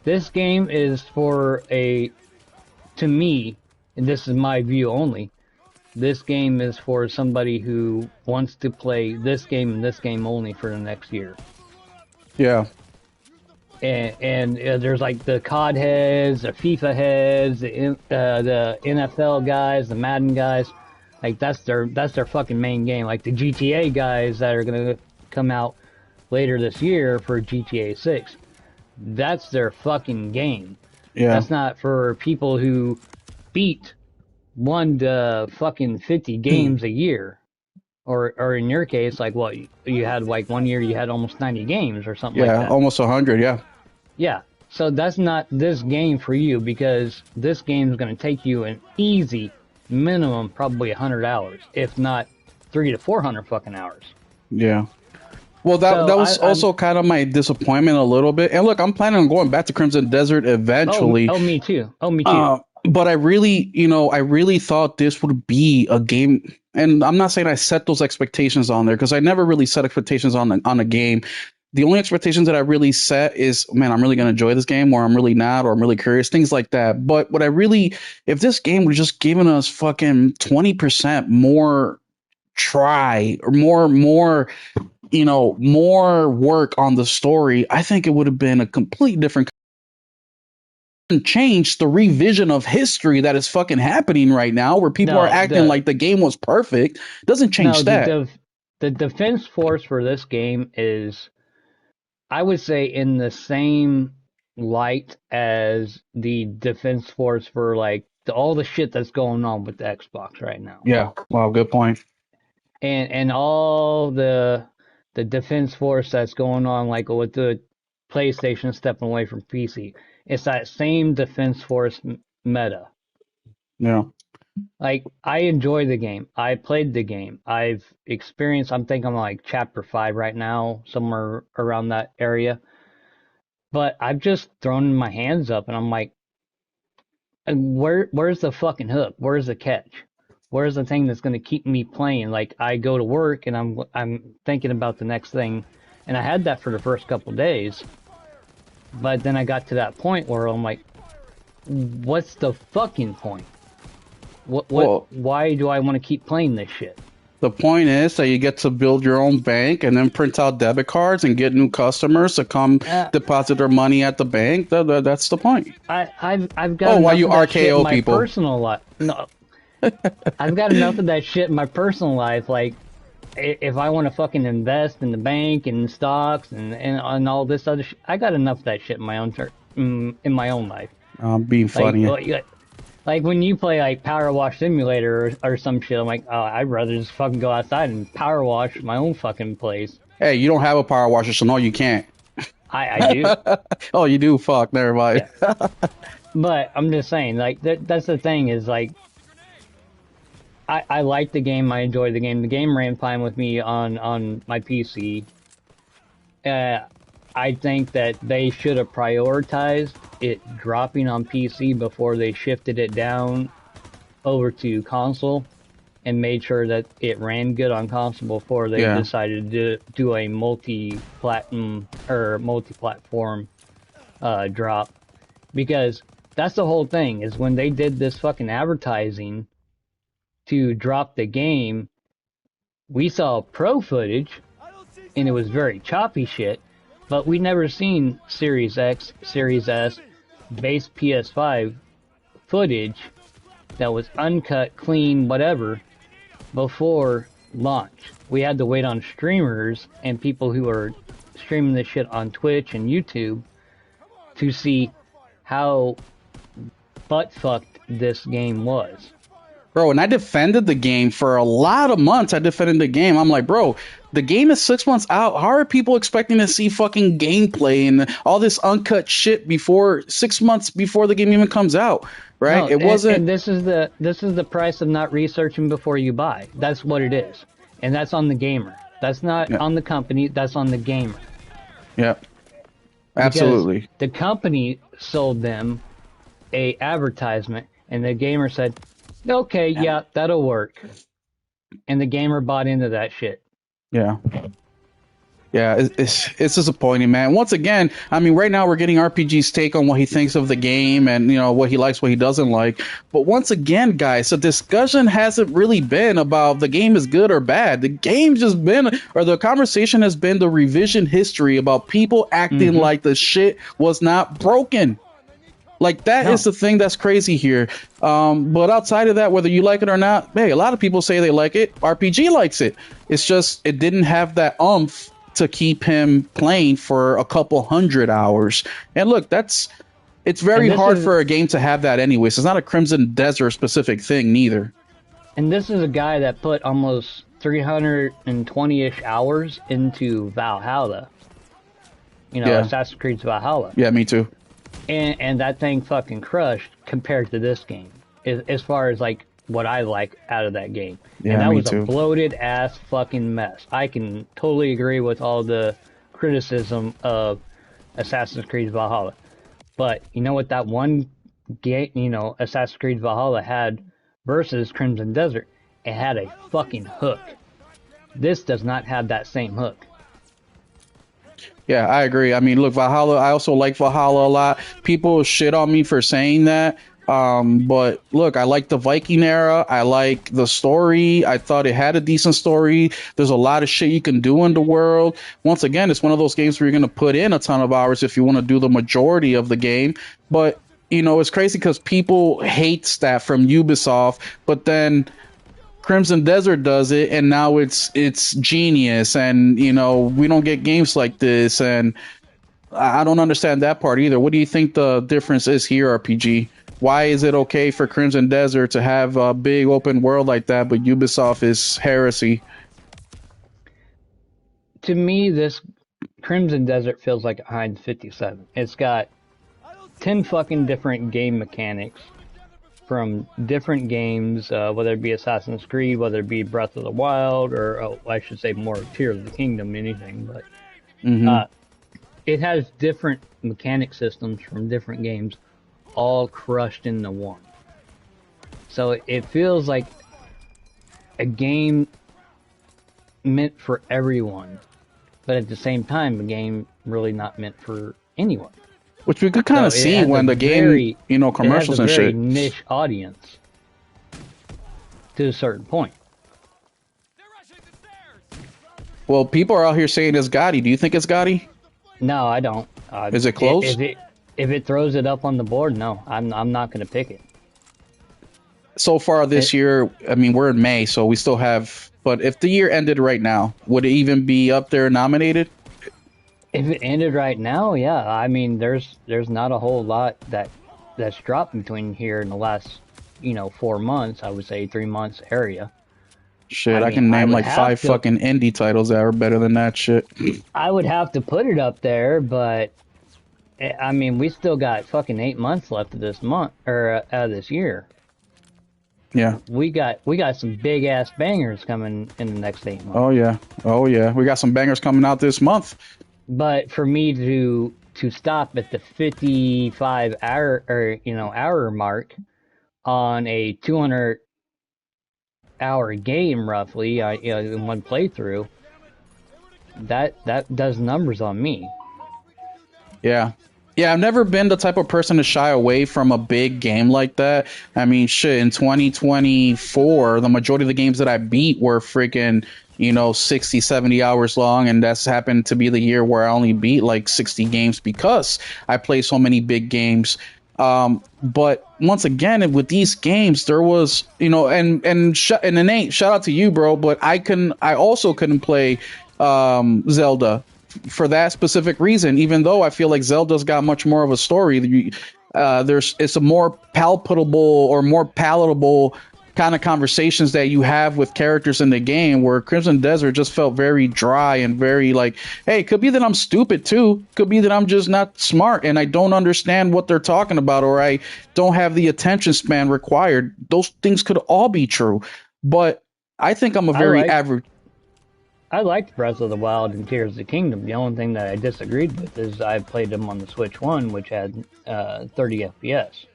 This game is to me, and this is my view only, this game is for somebody who wants to play this game and this game only for the next year. Yeah. And there's like the COD heads, the FIFA heads, the NFL guys, the Madden guys. Like that's their fucking main game. Like the GTA guys that are gonna come out later this year for GTA 6. That's their fucking game. Yeah. That's not for people who beat 1 to fucking 50 games a year. Or in your case, like what you had like 1 year you had almost 90 games or something like that. Yeah, almost 100, yeah. Yeah. So that's not this game for you, because this game is going to take you an easy minimum probably 100 hours, if not 300 to 400 fucking hours. Yeah. Well, that was also kind of my disappointment a little bit. And look, I'm planning on going back to Crimson Desert eventually. Oh, me too. But I really thought this would be a game, and I'm not saying I set those expectations on there because I never really set expectations on a game. The only expectations that I really set is, man, I'm really going to enjoy this game, or I'm really not, or I'm really curious, things like that. But if this game was just giving us fucking 20% more try, or more work on the story, I think it would have been a completely different, change the revision of history that is fucking happening right now, where people are acting like the game was perfect. Doesn't change that. The defense force for this game is, I would say, in the same light as the defense force for like all the shit that's going on with the Xbox right now. Yeah. Wow. Good point. And all the defense force that's going on like with the PlayStation stepping away from PC. It's that same defense force meta. Yeah. Like, I enjoy the game. I played the game. I've experienced, I'm thinking like chapter 5 right now, somewhere around that area. But I've just thrown my hands up and I'm like, where's the fucking hook? Where's the catch? Where's the thing that's going to keep me playing? Like, I go to work and I'm thinking about the next thing. And I had that for the first couple days. But then I got to that point where I'm like, what's the fucking point? Why do I want to keep playing this shit? The point is that you get to build your own bank and then print out debit cards and get new customers to come deposit their money at the bank. That's the point. I've got why you RKO people? Personal life. No, I've got enough of that shit in my personal life. Like, if I want to fucking invest in the bank and stocks and all this other shit, I got enough of that shit in my own life. I'm being funny. Like when you play like Power Wash Simulator or some shit, I'm like, oh, I'd rather just fucking go outside and power wash my own fucking place. Hey, you don't have a power washer, so no, you can't. I do. Oh, you do? Fuck, never mind. Yeah. But I'm just saying, like, that's the thing is, like, I like the game, I enjoy the game. The game ran fine with me on my PC. I think that they should have prioritized it dropping on PC before they shifted it down over to console, and made sure that it ran good on console before they decided to do a multi-platform drop. Because that's the whole thing, is when they did this fucking advertising to drop the game, we saw pro footage, and it was very choppy shit, but we never seen Series X, Series S, base PS5 footage that was uncut, clean, whatever, before launch. We had to wait on streamers and people who are streaming this shit on Twitch and YouTube to see how butt fucked this game was. Bro, and I defended the game for a lot of months. I defended the game. I'm like, bro, the game is 6 months out. How are people expecting to see fucking gameplay and all this uncut shit before 6 months before the game even comes out? Right? No, It wasn't. And this is the price of not researching before you buy. That's what it is, and that's on the gamer. That's not on the company. That's on the gamer. Yeah. Absolutely. Because the company sold them a advertisement, and the gamer said, "Okay, yeah, that'll work," and the gamer bought into that shit. Yeah. Yeah, it's disappointing, man. Once again, I mean, right now we're getting RPG's take on what he thinks of the game and, you know, what he likes, what he doesn't like. But once again, guys, the discussion hasn't really been about the game is good or bad. The game's just been, or the conversation has been the revision history about people acting like the shit was not broken. Like, that is the thing that's crazy here. But outside of that, whether you like it or not, hey, a lot of people say they like it. RPG likes it. It's just, it didn't have that oomph to keep him playing for a couple 100 hours. And look, it's very hard for a game to have that anyways. It's not a Crimson Desert specific thing neither. And this is a guy that put almost 320-ish hours into Valhalla. You know, Assassin's Creed Valhalla. Yeah, me too. And that thing fucking crushed compared to this game, as far as like what I like out of that game. Yeah, and that me was too. a bloated ass fucking mess. I can totally agree with all the criticism of Assassin's Creed Valhalla. But you know what that one game, you know, Assassin's Creed Valhalla had versus Crimson Desert? It had a fucking hook. This does not have that same hook. Yeah, I agree. I mean, look, Valhalla, I also like Valhalla a lot. People shit on me for saying that. But look, I like the Viking era. I like the story. I thought it had a decent story. There's a lot of shit you can do in the world. Once again, it's one of those games where you're going to put in a ton of hours if you want to do the majority of the game. But, you know, it's crazy because people hate that from Ubisoft, but then Crimson Desert does it, and now it's genius, and, you know, we don't get games like this, and I don't understand that part either. What do you think the difference is here, RPG? Why is it okay for Crimson Desert to have a big open world like that, but Ubisoft is heresy? To me, this Crimson Desert feels like Heinz 57. It's got 10 fucking different game mechanics from different games, whether it be Assassin's Creed, whether it be Breath of the Wild, or I should say more Tears of the Kingdom, anything. But it has different mechanic systems from different games, all crushed into one. So it feels like a game meant for everyone, but at the same time, a game really not meant for anyone. Which we could kind of see when the game, you know, commercials and shit. It has a very niche audience to a certain point. Well, people are out here saying it's Gotti. Do you think it's Gotti? No, I don't. Is it close? If it throws it up on the board, no, I'm not going to pick it. So far this year, I mean, we're in May, so we still have. But if the year ended right now, would it even be up there nominated? If it ended right now, yeah. I mean, there's not a whole lot that's dropped between here in the last, 4 months. I would say 3 months area. Shit, I can name like 5 fucking indie titles that are better than that shit. I would have to put it up there, but I mean, we still got fucking 8 months left of this month or out of this year. Yeah. We got some big ass bangers coming in the next 8 months. Oh yeah. We got some bangers coming out this month. But for me to stop at the 55 hour mark on a 200 hour game roughly, in one playthrough, that does numbers on me. Yeah. Yeah, I've never been the type of person to shy away from a big game like that. I mean, shit, in 2024, the majority of the games that I beat were freaking, 60, 70 hours long, and that's happened to be the year where I only beat like 60 games because I play so many big games. But once again, with these games, there was, and Nate, shout out to you, bro, but I also couldn't play Zelda for that specific reason, even though I feel like Zelda's got much more of a story. it's a more palpable or more palatable kind of conversations that you have with characters in the game, where Crimson Desert just felt very dry and very like, hey, it could be that I'm stupid too, could be that I'm just not smart and I don't understand what they're talking about, or I don't have the attention span required. Those things could all be true, but I think I'm a very average. I liked Breath of the Wild and Tears of the Kingdom. The only thing that I disagreed with is I played them on the Switch 1, which had 30 FPS.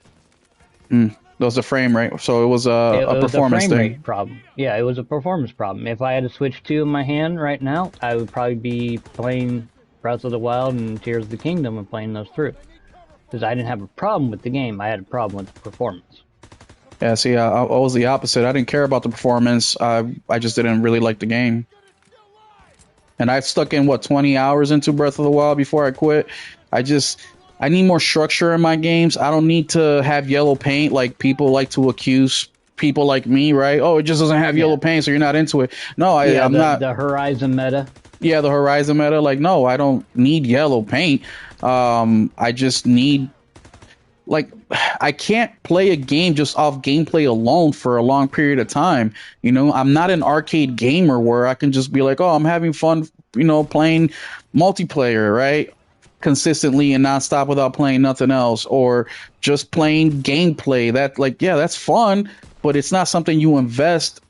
That was a frame rate, so it was a performance frame thing. rate problem. Yeah, it was a performance problem. If I had a Switch 2 in my hand right now, I would probably be playing Breath of the Wild and Tears of the Kingdom and playing those through. Because I didn't have a problem with the game, I had a problem with the performance. Yeah, see, I was the opposite. I didn't care about the performance. I just didn't really like the game. And I stuck in, 20 hours into Breath of the Wild before I quit. I need more structure in my games. I don't need to have yellow paint like people like to accuse people like me, right? Oh, it just doesn't have yellow paint, so you're not into it. No, I'm not. The Horizon meta. Yeah, the Horizon meta. Like, no, I don't need yellow paint. I just need, like, I can't play a game just off gameplay alone for a long period of time. You know, I'm not an arcade gamer where I can just be like, oh, I'm having fun, playing multiplayer, right? Consistently and nonstop without playing nothing else, or just playing gameplay. That, like, yeah, that's fun, but it's not something you invest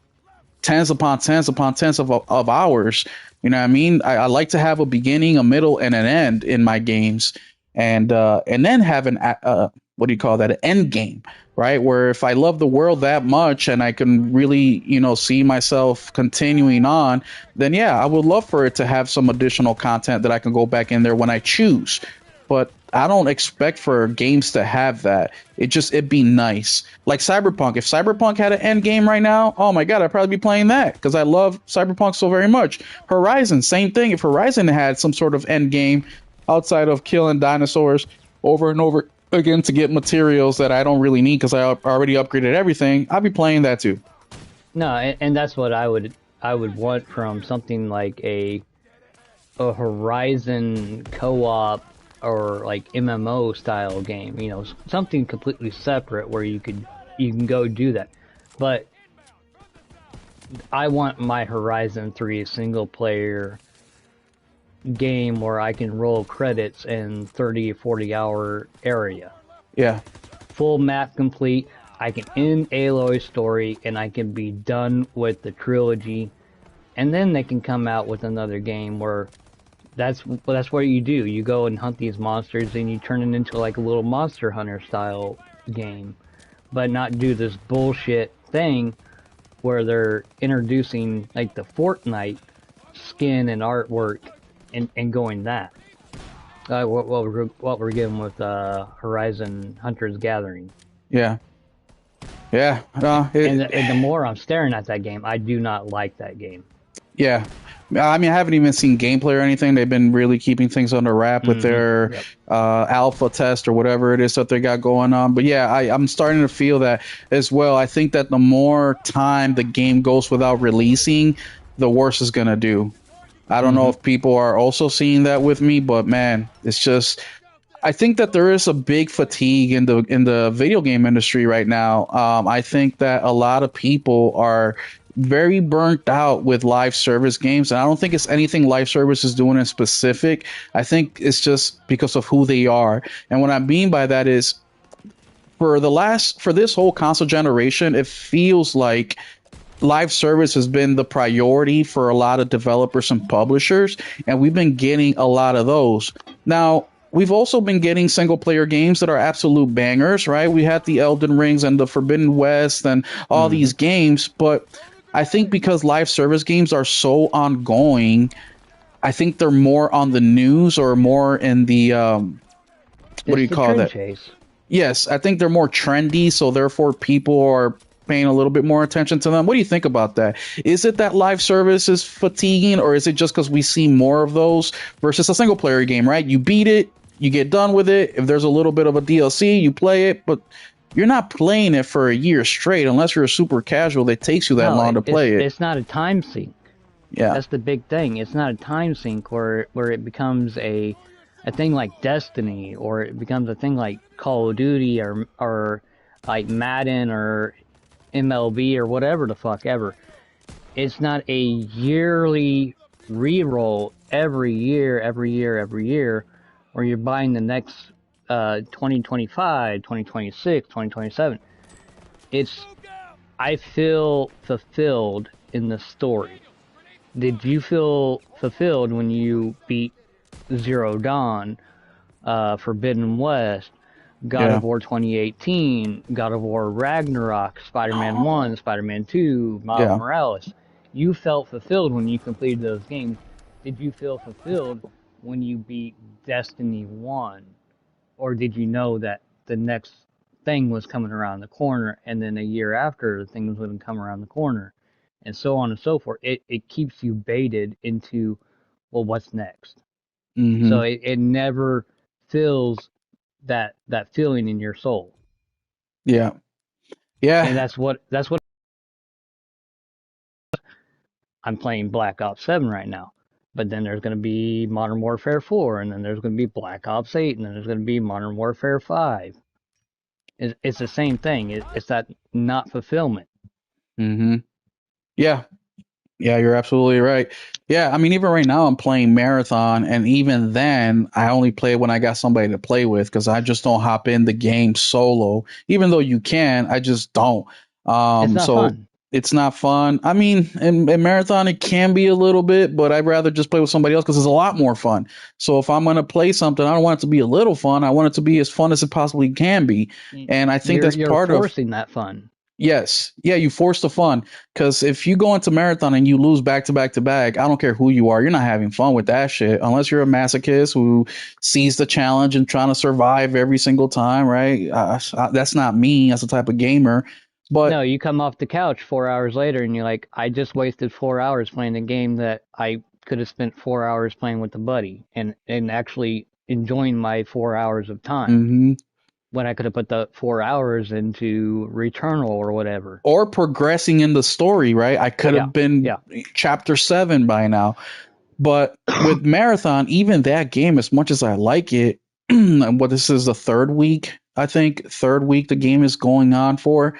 tens upon tens upon tens of hours. You know what I mean? I like to have a beginning, a middle, and an end in my games, and then have an what do you call that? An end game, right? Where if I love the world that much and I can really, see myself continuing on, then yeah, I would love for it to have some additional content that I can go back in there when I choose. But I don't expect for games to have that. It'd be nice. Like Cyberpunk. If Cyberpunk had an end game right now, oh my God, I'd probably be playing that because I love Cyberpunk so very much. Horizon, same thing. If Horizon had some sort of end game outside of killing dinosaurs over and over again to get materials that I don't really need because I already upgraded everything, I'd be playing that too. No, and that's what I would want from something like a Horizon co-op or like MMO style game, something completely separate where you can go do that. But I want my Horizon 3 single player game where I can roll credits in 30-40 hour area. Yeah. Full map complete. I can end Aloy's story and I can be done with the trilogy, and then they can come out with another game where that's what you do. You go and hunt these monsters and you turn it into like a little Monster Hunter style game, but not do this bullshit thing where they're introducing like the Fortnite skin and artwork and going that. What we're getting with Horizon Hunter's Gathering. Yeah. Yeah. And the more I'm staring at that game, I do not like that game. Yeah. I mean, I haven't even seen gameplay or anything. They've been really keeping things under wrap with their alpha test or whatever it is that they got going on. But yeah, I'm starting to feel that as well. I think that the more time the game goes without releasing, the worse it's going to do. I don't know if people are also seeing that with me, but man, it's just, I think that there is a big fatigue in the video game industry right now. I think that a lot of people are very burnt out with live service games, and I don't think it's anything live service is doing in specific. I think it's just because of who they are. And what I mean by that is for this whole console generation, it feels like live service has been the priority for a lot of developers and publishers, and we've been getting a lot of those. Now, we've also been getting single player games that are absolute bangers, right? We had the Elden Rings and the Forbidden West and all these games, but I think because live service games are so ongoing, I think they're more on the news or more in the what do you call that? Chase. Yes, I think they're more trendy, so therefore people are paying a little bit more attention to them. What do you think about that? Is it that live service is fatiguing, or is it just because we see more of those versus a single player game, right? You beat it, you get done with it. If there's a little bit of a DLC, you play it, but you're not playing it for a year straight unless you're a super casual that takes you that long to play it. It's not a time sink. Yeah. That's the big thing. It's not a time sink where it becomes a a thing like Destiny, or it becomes a thing like Call of Duty, or like Madden or MLB or whatever the fuck ever. It's not a yearly re-roll every year, every year, every year, where you're buying the next 2025, 2026, 2027. It's I feel fulfilled in the story. Did you feel fulfilled when you beat Zero Dawn, Forbidden West, God Yeah. of War 2018, God of War Ragnarok, Spider-Man 1, Spider-Man 2, Miles Yeah. Morales? You felt fulfilled when you completed those games. Did you feel fulfilled when you beat Destiny 1? Or did you know that the next thing was coming around the corner, and then a year after the thing was going to come around the corner, and so on and so forth? It keeps you baited into, well, what's next? So Hmm. it never fills that feeling in your soul. Yeah. And Yeah. that's what I'm playing Black Ops 7 right now. But then there's going to be Modern Warfare 4, and then there's going to be Black Ops 8, and then there's going to be Modern Warfare 5. It's the same thing. It's that not fulfillment. Hmm. Yeah. Yeah, you're absolutely right. Yeah, I mean, even right now, I'm playing Marathon, and even then, I only play when I got somebody to play with because I just don't hop in the game solo. Even though you can, I just don't. It's not So fun. it's not fun. I mean, in Marathon, it can be a little bit, but I'd rather just play with somebody else because it's a lot more fun. So if I'm gonna play something, I don't want it to be a little fun. I want it to be as fun as it possibly can be, and I think that's You're part of. forcing that fun. Yes. Yeah, you force the fun. Because if you go into marathon and you lose back to back to back, I don't care who you are, you're not having fun with that shit. Unless you're a masochist who sees the challenge and trying to survive every single time, right? That's not me as a type of gamer. No, But you come off the couch 4 hours later and you're like, I just wasted 4 hours playing a game that I could have spent 4 hours playing with a buddy and actually enjoying my 4 hours of time mhm. when I could have put the 4 hours into Returnal or whatever. Or progressing in the story, right? I could Yeah, have been yeah. chapter 7 by now. But with marathon, even that game, as much as I like it, what this is the third week, I think third week the game is going on for.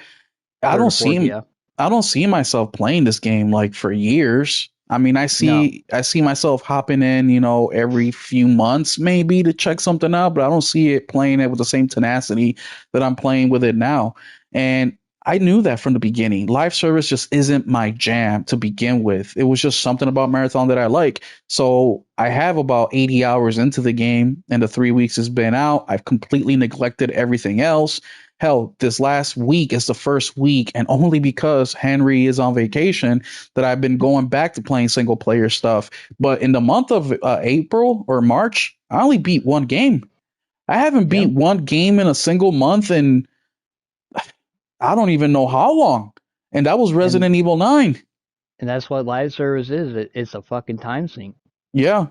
I Third don't or fourth, see yeah. I don't see myself playing this game like for years. I mean, No. I see myself hopping in, every few months maybe to check something out, but I don't see it playing it with the same tenacity that I'm playing with it now. And I knew that from the beginning. Live service just isn't my jam to begin with. It was just something about Marathon that I like. So I have about 80 hours into the game, and the 3 weeks has been out. I've completely neglected everything else. Hell, this last week is the first week, and only because Henry is on vacation that I've been going back to playing single player stuff. But in the month of April or March, I only beat one game. I haven't beat Yep. one game in a single month, and I don't even know how long. And that was And Resident Evil 9. and that's what live service is. It's a fucking time sink. Yeah.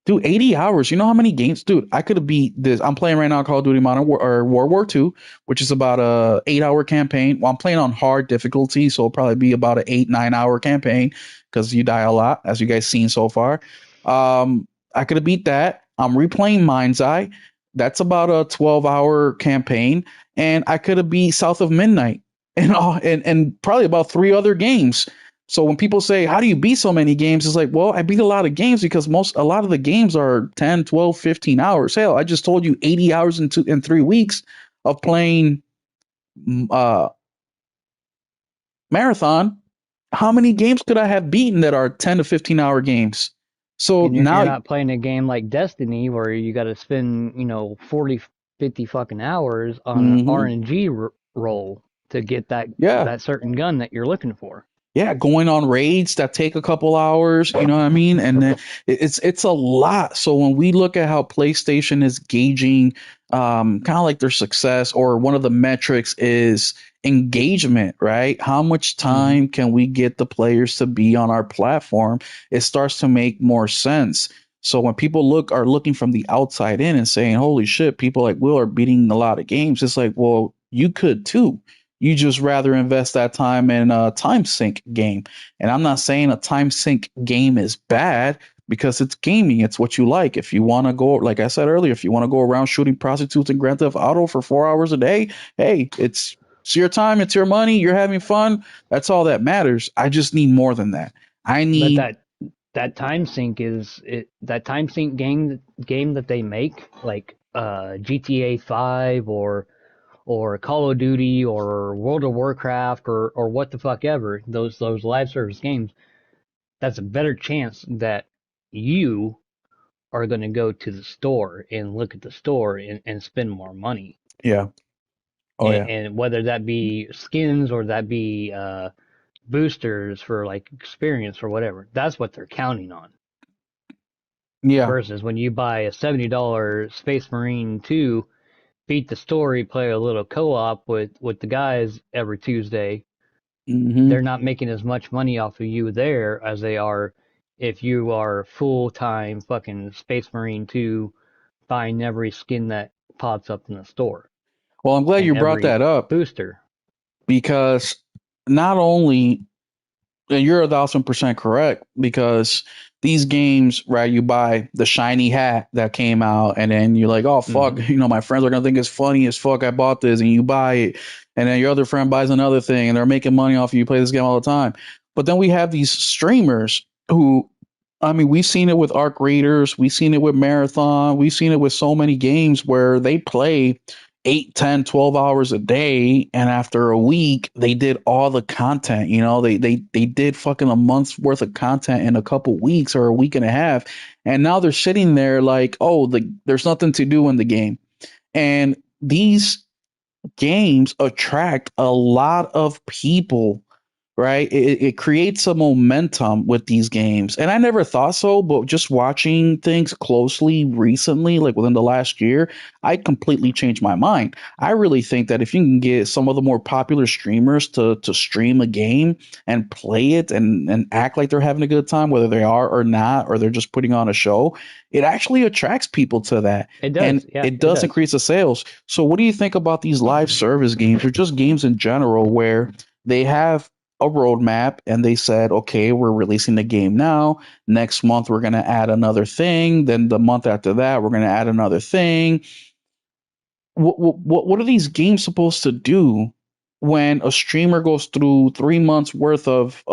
Dude, 80 hours. You know how many games? Dude, I could have beat this. I'm playing right now Call of Duty Modern War, or World War II, which is about a 8 hour campaign. Well, I'm playing on hard difficulty, so it'll probably be about an 8, 9 hour campaign because you die a lot, as you guys seen so far. I could have beat that. I'm replaying Mind's Eye. That's about a 12-hour campaign. And I could have beat South of Midnight and probably about three other games. So when people say, how do you beat so many games? It's like, well, I beat a lot of games because a lot of the games are 10, 12, 15 hours. Hell, I just told you 80 hours in 3 weeks of playing uh, Marathon. How many games could I have beaten that are 10 to 15-hour games? So And you're now, not playing a game like Destiny where you got to spend 40, 50 fucking hours on an mhm, RNG roll to get yeah. that certain gun that you're looking for. Yeah, going on raids that take a couple hours, you know what I mean? And then it's a lot. So when we look at how PlayStation is gauging kind of like their success, or one of the metrics is engagement, right? How much Hmm. time can we get the players to be on our platform? It starts to make more sense. So when people are looking from the outside in and saying, "Holy shit, people like Will are beating a lot of games," it's like, well, you could too. You just rather invest that time in a time sink game. And I'm not saying a time sink game is bad, because it's gaming. It's what you like. If you want to go, like I said earlier, if you want to go around shooting prostitutes in Grand Theft Auto for 4 hours a day, hey, it's your time, it's your money, you're having fun. That's all that matters. I just need more than that. I But need, that time sync is that time sync game that they make, like GTA 5 or Call of Duty or World of Warcraft or what the fuck ever, those live service games, that's a better chance that you are going to go to the store and look at the store and spend more money. yeah, oh yeah, And whether that be skins or that be boosters for like experience or whatever, that's what they're counting on. yeah. Versus when you buy a $70 Space Marine 2, beat the story, play a little co-op with the guys every Tuesday, Hmm. they're not making as much money off of you there as they are if you are full-time fucking Space Marine 2 buying every skin that pops up in the store Well, I'm glad and you brought every that up booster. because not only, and you're 1,000% correct, because these games, right? You buy the shiny hat that came out, and then you're like, oh fuck, Mm-hmm. my friends are gonna think it's funny as fuck. I bought this, and you buy it, and then your other friend buys another thing, and they're making money off you. Play this game all the time, but then we have these streamers who, I mean, we've seen it with Arc Raiders, we've seen it with Marathon, we've seen it with so many games where they play 8, 10, 12 hours a day, and after a week they did all the content. They did fucking a month's worth of content in a couple weeks or a week and a half, and now they're sitting there like, oh, there's nothing to do in the game. And these games attract a lot of people, right? It creates a momentum with these games. And I never thought so, but just watching things closely recently, like within the last year, I completely changed my mind. I really think that if you can get some of the more popular streamers to stream a game and play it and act like they're having a good time, whether they are or not, or they're just putting on a show, it actually attracts people to that. It And does, yeah, it it does does. increase the sales. So, what do you think about these live service games or just games in general where they have a roadmap and they said, okay, we're releasing the game now. Next month, we're going to add another thing. Then the month after that, we're going to add another thing. What are these games supposed to do when a streamer goes through 3 months worth of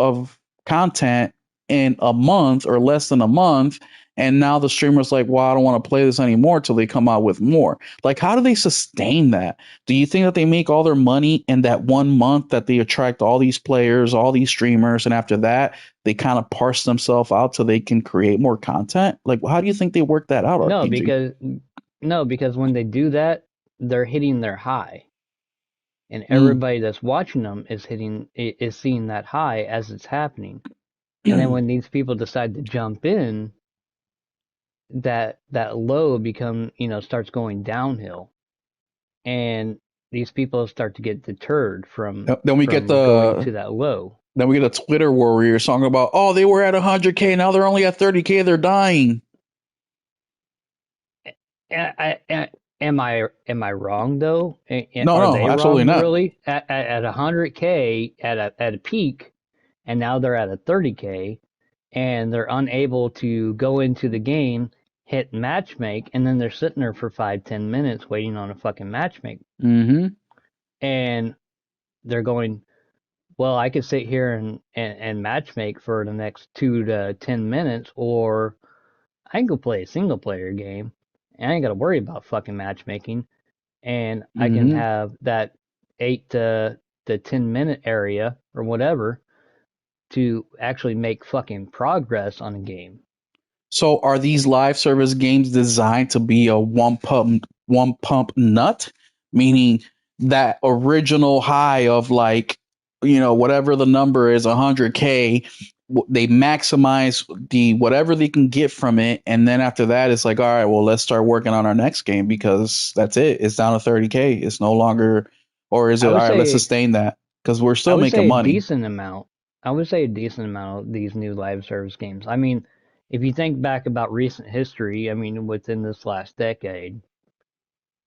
content in a month or less than a month? And now the streamer's like, well, I don't want to play this anymore till they come out with more. Like, how do they sustain that? Do you think that they make all their money in that 1 month that they attract all these players, all these streamers, and after that, they kind of parse themselves out so they can create more content? Like, how do you think they work that out, No, RPG? because no, because when they do that, they're hitting their high, and Mm. everybody that's watching them is seeing that high as it's happening. And then when these people decide to jump in, that low starts going downhill, and these people start to get deterred Then we get from going the to that low. Then we get a Twitter warrior talking about, oh, they were at 100K, now they're only at 30K, they're dying. Am I wrong though? No, Are no, they absolutely wrong not. really? At 100K at a peak, and now they're at a 30K, and they're unable to go into the game, hit matchmake, and then they're sitting there for 5-10 minutes waiting on a fucking matchmake, Mm-hmm. and they're going, well, I could sit here and matchmake for the next 2 to 10 minutes, or I can go play a single player game, and I ain't got to worry about fucking matchmaking, and I can Mm-hmm. have that 8 to 10 minute area or whatever to actually make fucking progress on a game. So are these live service games designed to be a one pump nut? Meaning that original high of like, whatever the number is, 100K, they maximize the whatever they can get from it, and then after that it's like, all right, well, let's start working on our next game because that's it. It's down to 30K. It's no longer, or is I it all would right, let's say sustain that because we're I still would making say a money. decent amount. I would say a decent amount of these new live service games. I mean, if you think back about recent history, I mean, within this last decade,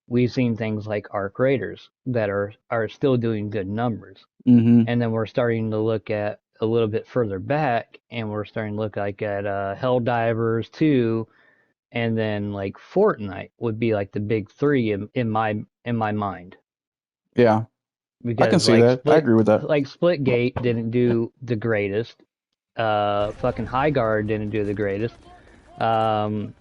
we've seen things like Arc Raiders that are still doing good numbers. Mm-hmm. And then we're starting to look at a little bit further back, and we're starting to look like at Helldivers 2, and then like Fortnite would be like the big three in my mind. Yeah, I can Because see that. I agree with that. Splitgate didn't do the greatest. Fucking Highguard didn't do the greatest. Um,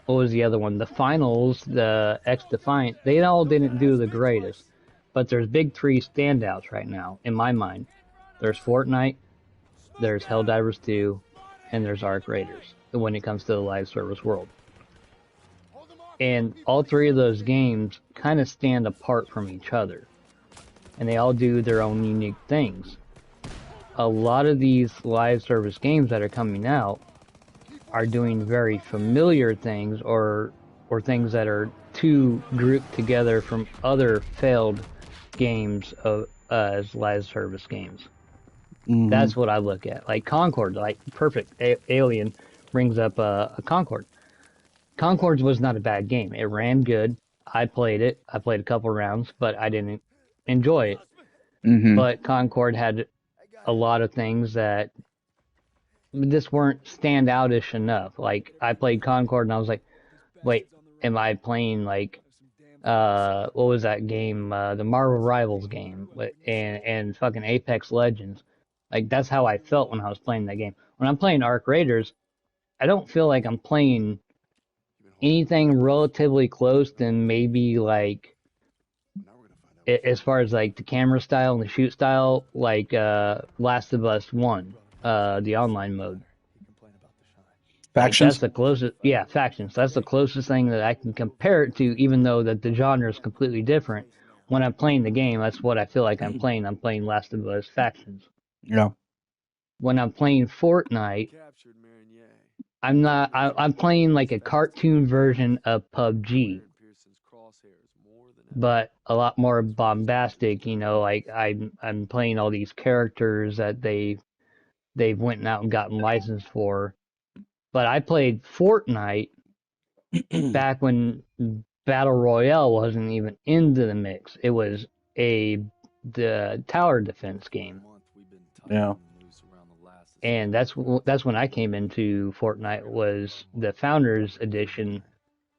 what was the other one? The Finals, the X Defiant, they all didn't do the greatest. But there's big three standouts right now in my mind. There's Fortnite, there's Helldivers 2, and there's Arc Raiders when it comes to the live service world. And all three of those games kind of stand apart from each other. And they all do their own unique things. A lot of these live service games that are coming out are doing very familiar things or things that are too grouped together from other failed games of as live service games. Mhm. That's what I look at. Like Concord, like perfect. Alien brings up a Concord. Concords was not a bad game. It ran good. I played it. I played a couple rounds, but I didn't enjoy it. Mhm. But Concord had a lot of things that just weren't standoutish enough. Like I played Concord and I was like, wait, am I playing like what was that game? The Marvel Rivals game and fucking Apex Legends. Like that's how I felt when I was playing that game. When I'm playing Arc Raiders, I don't feel like I'm playing anything relatively close than maybe like as far as like the camera style and the shoot style, like Last of Us 1, the online mode. Like that's Factions. the closest, yeah, factions. That's the closest thing that I can compare it to, even though that the genre is completely different. When I'm playing the game, that's what I feel like I'm playing. I'm playing Last of Us Factions. Yeah. When I'm playing Fortnite, I'm not. I'm playing like a cartoon version of PUBG, but a lot more bombastic. You know, like I'm playing all these characters that they've went out and gotten licensed for. But I played Fortnite back when Battle Royale wasn't even into the mix. It was the tower defense game. Yeah. And that's when I came into Fortnite was the Founders Edition,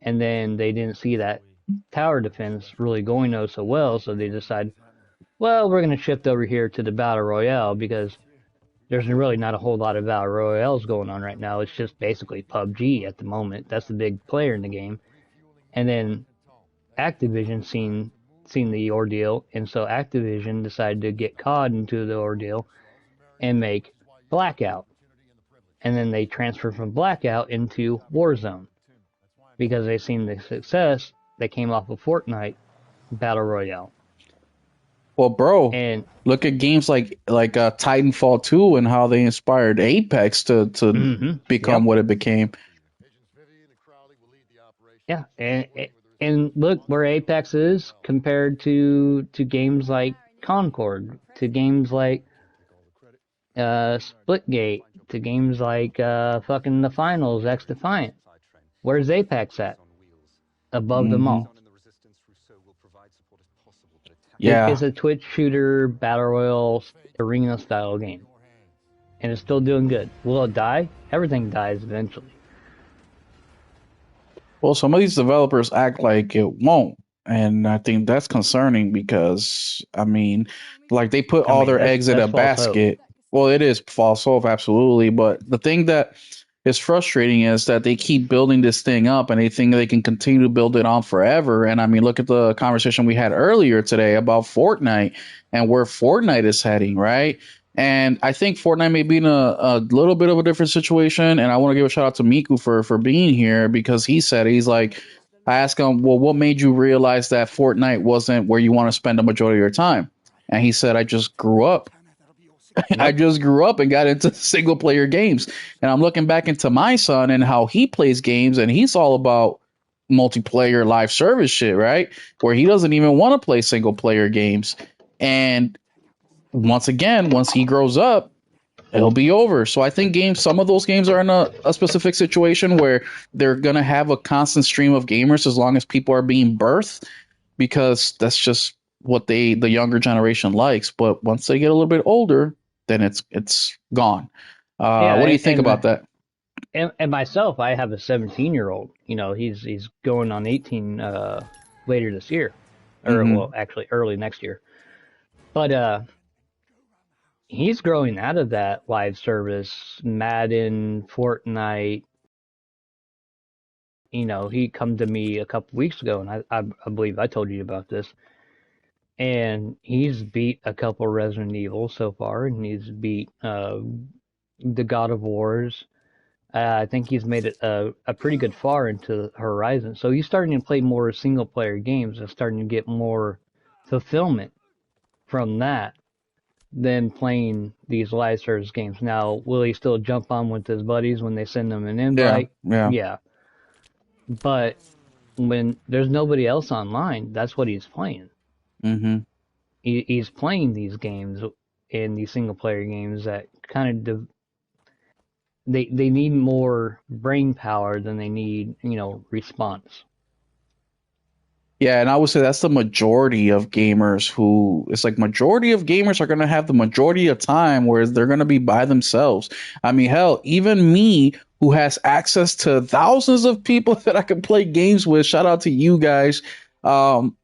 and then they didn't see that tower defense really going so well, so they decided, well, we're going to shift over here to the Battle Royale because there's really not a whole lot of Battle Royales going on right now. It's just basically PUBG at the moment. That's the big player in the game. And then Activision seen the ordeal, and so Activision decided to get COD into the ordeal and make Blackout. And then they transferred from Blackout into Warzone because they seen the success that came off of Fortnite Battle Royale. Well, bro, And look at games like Titanfall 2 and how they inspired Apex to become what it became. Yeah, and look where Apex is compared to games like Concord, to games like Splitgate, to games like fucking the Finals, X Defiant. Where's Apex at? Above them all. Yeah. It's a Twitch shooter, battle royale, arena style game. And it's still doing good. Will it die? Everything dies eventually. Well, some of these developers act like it won't. And I think that's concerning because, I mean, like they put all their eggs in a basket. Hope. Well, it is false hope, absolutely. But the thing that is frustrating is that they keep building this thing up and they think they can continue to build it on forever. And I mean, look at the conversation we had earlier today about Fortnite and where Fortnite is heading, right? And I think Fortnite may be in a little bit of a different situation. And I want to give a shout out to Miku for being here because he said, he's like, I asked him, well, what made you realize that Fortnite wasn't where you want to spend the majority of your time? And he said, I just grew up. I just grew up and got into single player games. And I'm looking back into my son and how he plays games, and he's all about multiplayer live service shit, right? Where he doesn't even want to play single player games. And once again, once he grows up, it'll be over. So I think some of those games are in a specific situation where they're going to have a constant stream of gamers as long as people are being birthed, because that's just what the younger generation likes. But once they get a little bit older, then it's gone. Yeah, What do you think about that? and myself, I have a 17-year-old. You know, he's going on 18 later this year, or well, Hmm. actually early next year. But he's growing out of that live service, Madden, Fortnite. You know, he come to me a couple weeks ago, and I believe I told you about this. And he's beat a couple Resident Evil so far, and he's beat the God of Wars. I think he's made it a pretty good far into Horizon. So he's starting to play more single player games and starting to get more fulfillment from that than playing these live service games. Now, will he still jump on with his buddies when they send him an Yeah, invite? yeah. Yeah. But when there's nobody else online, that's what he's playing. Hmm. He's playing these games in these single player games that kind of they need more brain power than they need, response. Yeah, and I would say that's the majority of gamers who it's like majority of gamers are going to have the majority of time where they're going to be by themselves. I mean, hell, even me who has access to thousands of people that I can play games with, shout out to you guys.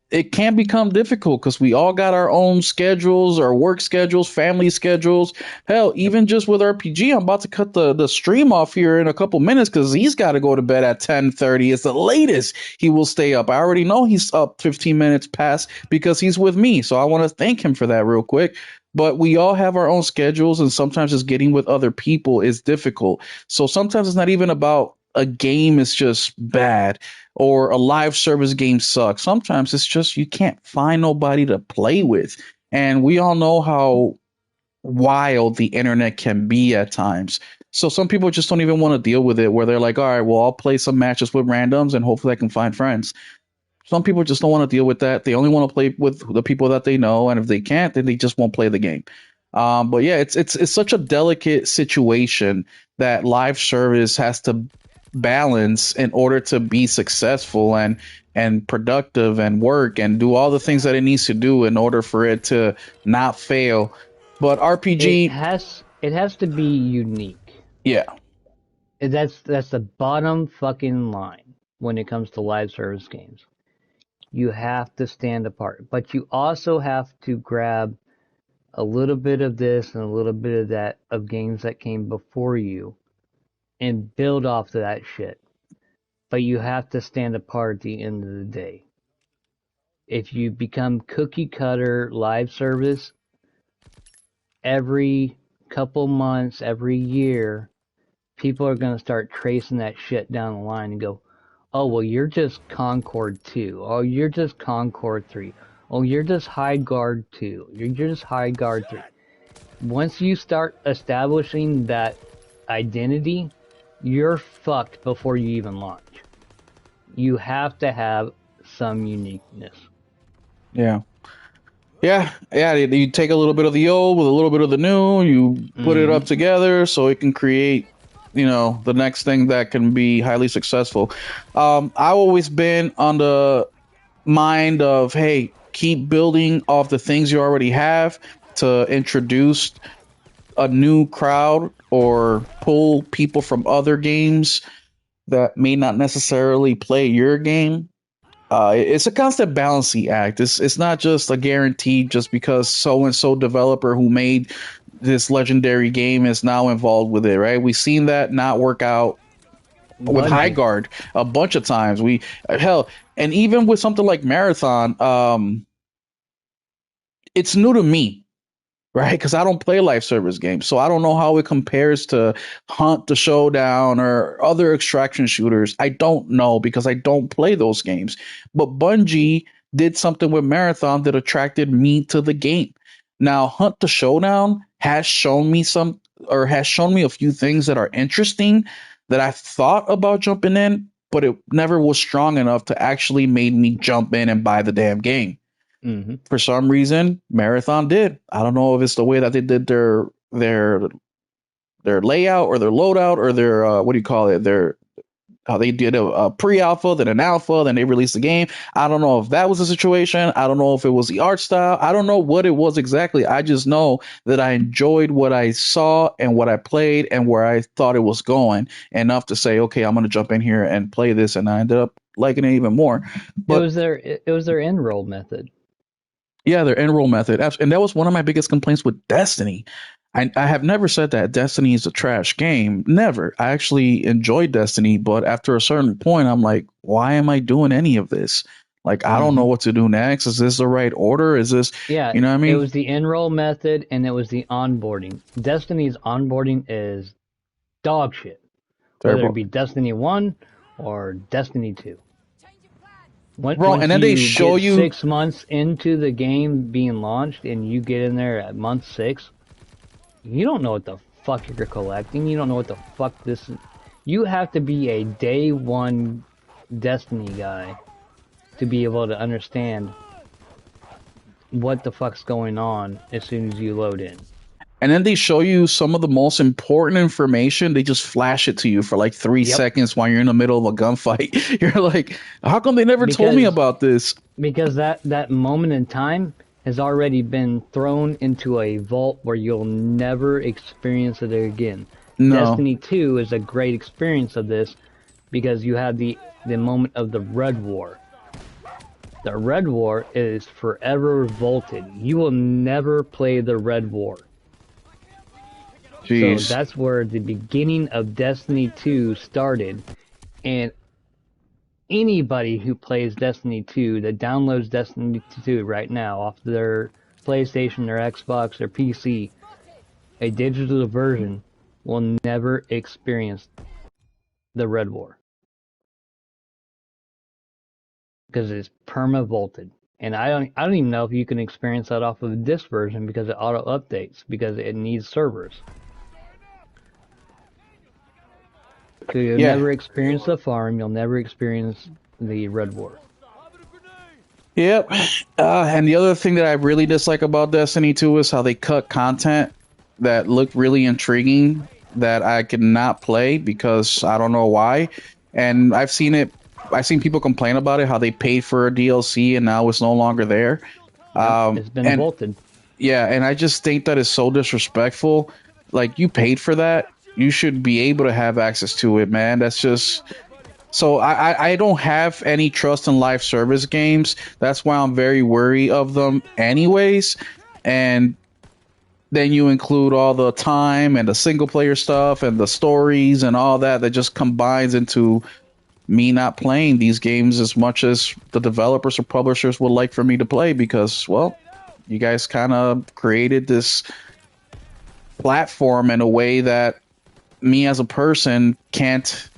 It can become difficult because we all got our own schedules, our work schedules, family schedules. Hell, Yep. even just with RPG, I'm about to cut the stream off here in a couple minutes because he's got to go to bed at 10:30. It's the latest he will stay up. I already know he's up 15 minutes past because he's with me. So I want to thank him for that real quick. But we all have our own schedules, and sometimes just getting with other people is difficult. So sometimes it's not even about a game is just bad or a live service game sucks. Sometimes it's just you can't find nobody to play with. And we all know how wild the internet can be at times. So some people just don't even want to deal with it where they're like, all right, well, I'll play some matches with randoms and hopefully I can find friends. Some people just don't want to deal with that. They only want to play with the people that they know, and if they can't, then they just won't play the game. But yeah, it's such a delicate situation that live service has to balance in order to be successful and productive and work and do all the things that it needs to do in order for it to not fail. But It RPG, has it has to be unique. yeah, That's the bottom fucking line when it comes to live service games. You have to stand apart, but you also have to grab a little bit of this and a little bit of that of games that came before you and build off of that shit. But you have to stand apart at the end of the day. If you become cookie cutter live service every couple months, every year, people are going to start tracing that shit down the line and go, oh, well, you're just Concord 2. Oh, you're just Concord 3. Oh, you're just High Guard 2. You're just High Guard 3. Once you start establishing that identity, you're fucked before you even launch. You have to have some uniqueness. yeah. Yeah, yeah. You take a little bit of the old with a little bit of the new. You put it up Mm-hmm. together so it can create, the next thing that can be highly successful. I've always been on the mind of, hey, keep building off the things you already have to introduce a new crowd or pull people from other games that may not necessarily play your game. It's a constant balancing act. It's not just a guarantee just because so and so developer who made this legendary game is now involved with it, right? We've seen that not work out with High Bungie. Guard a bunch of times. We hell, and even with something like Marathon, it's new to me, right? Because I don't play live service games, so I don't know how it compares to Hunt the Showdown or other extraction shooters. I don't know because I don't play those games. But Bungie did something with Marathon that attracted me to the game. Now, Hunt the Showdown has shown me a few things that are interesting that I thought about jumping in, but it never was strong enough to actually made me jump in and buy the damn game. Mm-hmm. For some reason, Marathon did. I don't know if it's the way that they did their layout or their loadout or their what do you call it? how they did a pre-alpha, then an alpha, then they released the game. I don't know if that was the situation. I don't know if it was the art style. I don't know what it was exactly. I just know that I enjoyed what I saw and what I played and where I thought it was going enough to say, okay, I'm going to jump in here and play this, and I ended up liking it even more. But it was their enroll method. yeah, their enroll method. And that was one of my biggest complaints with Destiny. I have never said that Destiny is a trash game. Never. I actually enjoyed Destiny, but after a certain point, I'm like, why am I doing any of this? Like, I don't know what to do next. Is this the right order? Is this, Yeah, you know what I it mean? was the enroll method and it was the onboarding. Destiny's onboarding is dog shit, whether it Terrible. be Destiny 1 or Destiny 2. Bro, Once and then they you show get you, 6 months into the game being launched and you get in there at month 6, you don't know what the fuck you're collecting. You don't know what the fuck this is. You have to be a day one Destiny guy to be able to understand what the fuck's going on as soon as you load in. and then they show you some of the most important information. They just flash it to you for like 3 seconds while you're in the middle of a gunfight. You're like, how come they never told me about this? Because that moment in time has already been thrown into a vault where you'll never experience it again. No. Destiny 2 is a great experience of this because you have the moment of the Red War. The Red War is forever vaulted. You will never play the Red War. Jeez. So that's where the beginning of Destiny 2 started. And anybody who plays Destiny 2 that downloads Destiny 2 right now off their PlayStation, their Xbox, their PC, a digital version will never experience the Red War. Because it's perma vaulted. And I don't even know if you can experience that off of this version because it auto updates because it needs servers. So you'll never experience the farm, you'll never experience the Red War. Yep. And the other thing that I really dislike about Destiny 2 is how they cut content that looked really intriguing that I could not play because I don't know why. And I've seen people complain about it, how they paid for a DLC and now it's no longer there. It's been vaulted. Yeah, and I just think that is so disrespectful. Like, you paid for that. You should be able to have access to it, man. That's just... So I don't have any trust in live service games. That's why I'm very wary of them anyways. And then you include all the time and the single player stuff and the stories and all that just combines into me not playing these games as much as the developers or publishers would like for me to play because, well, you guys kind of created this platform in a way that me as a person can't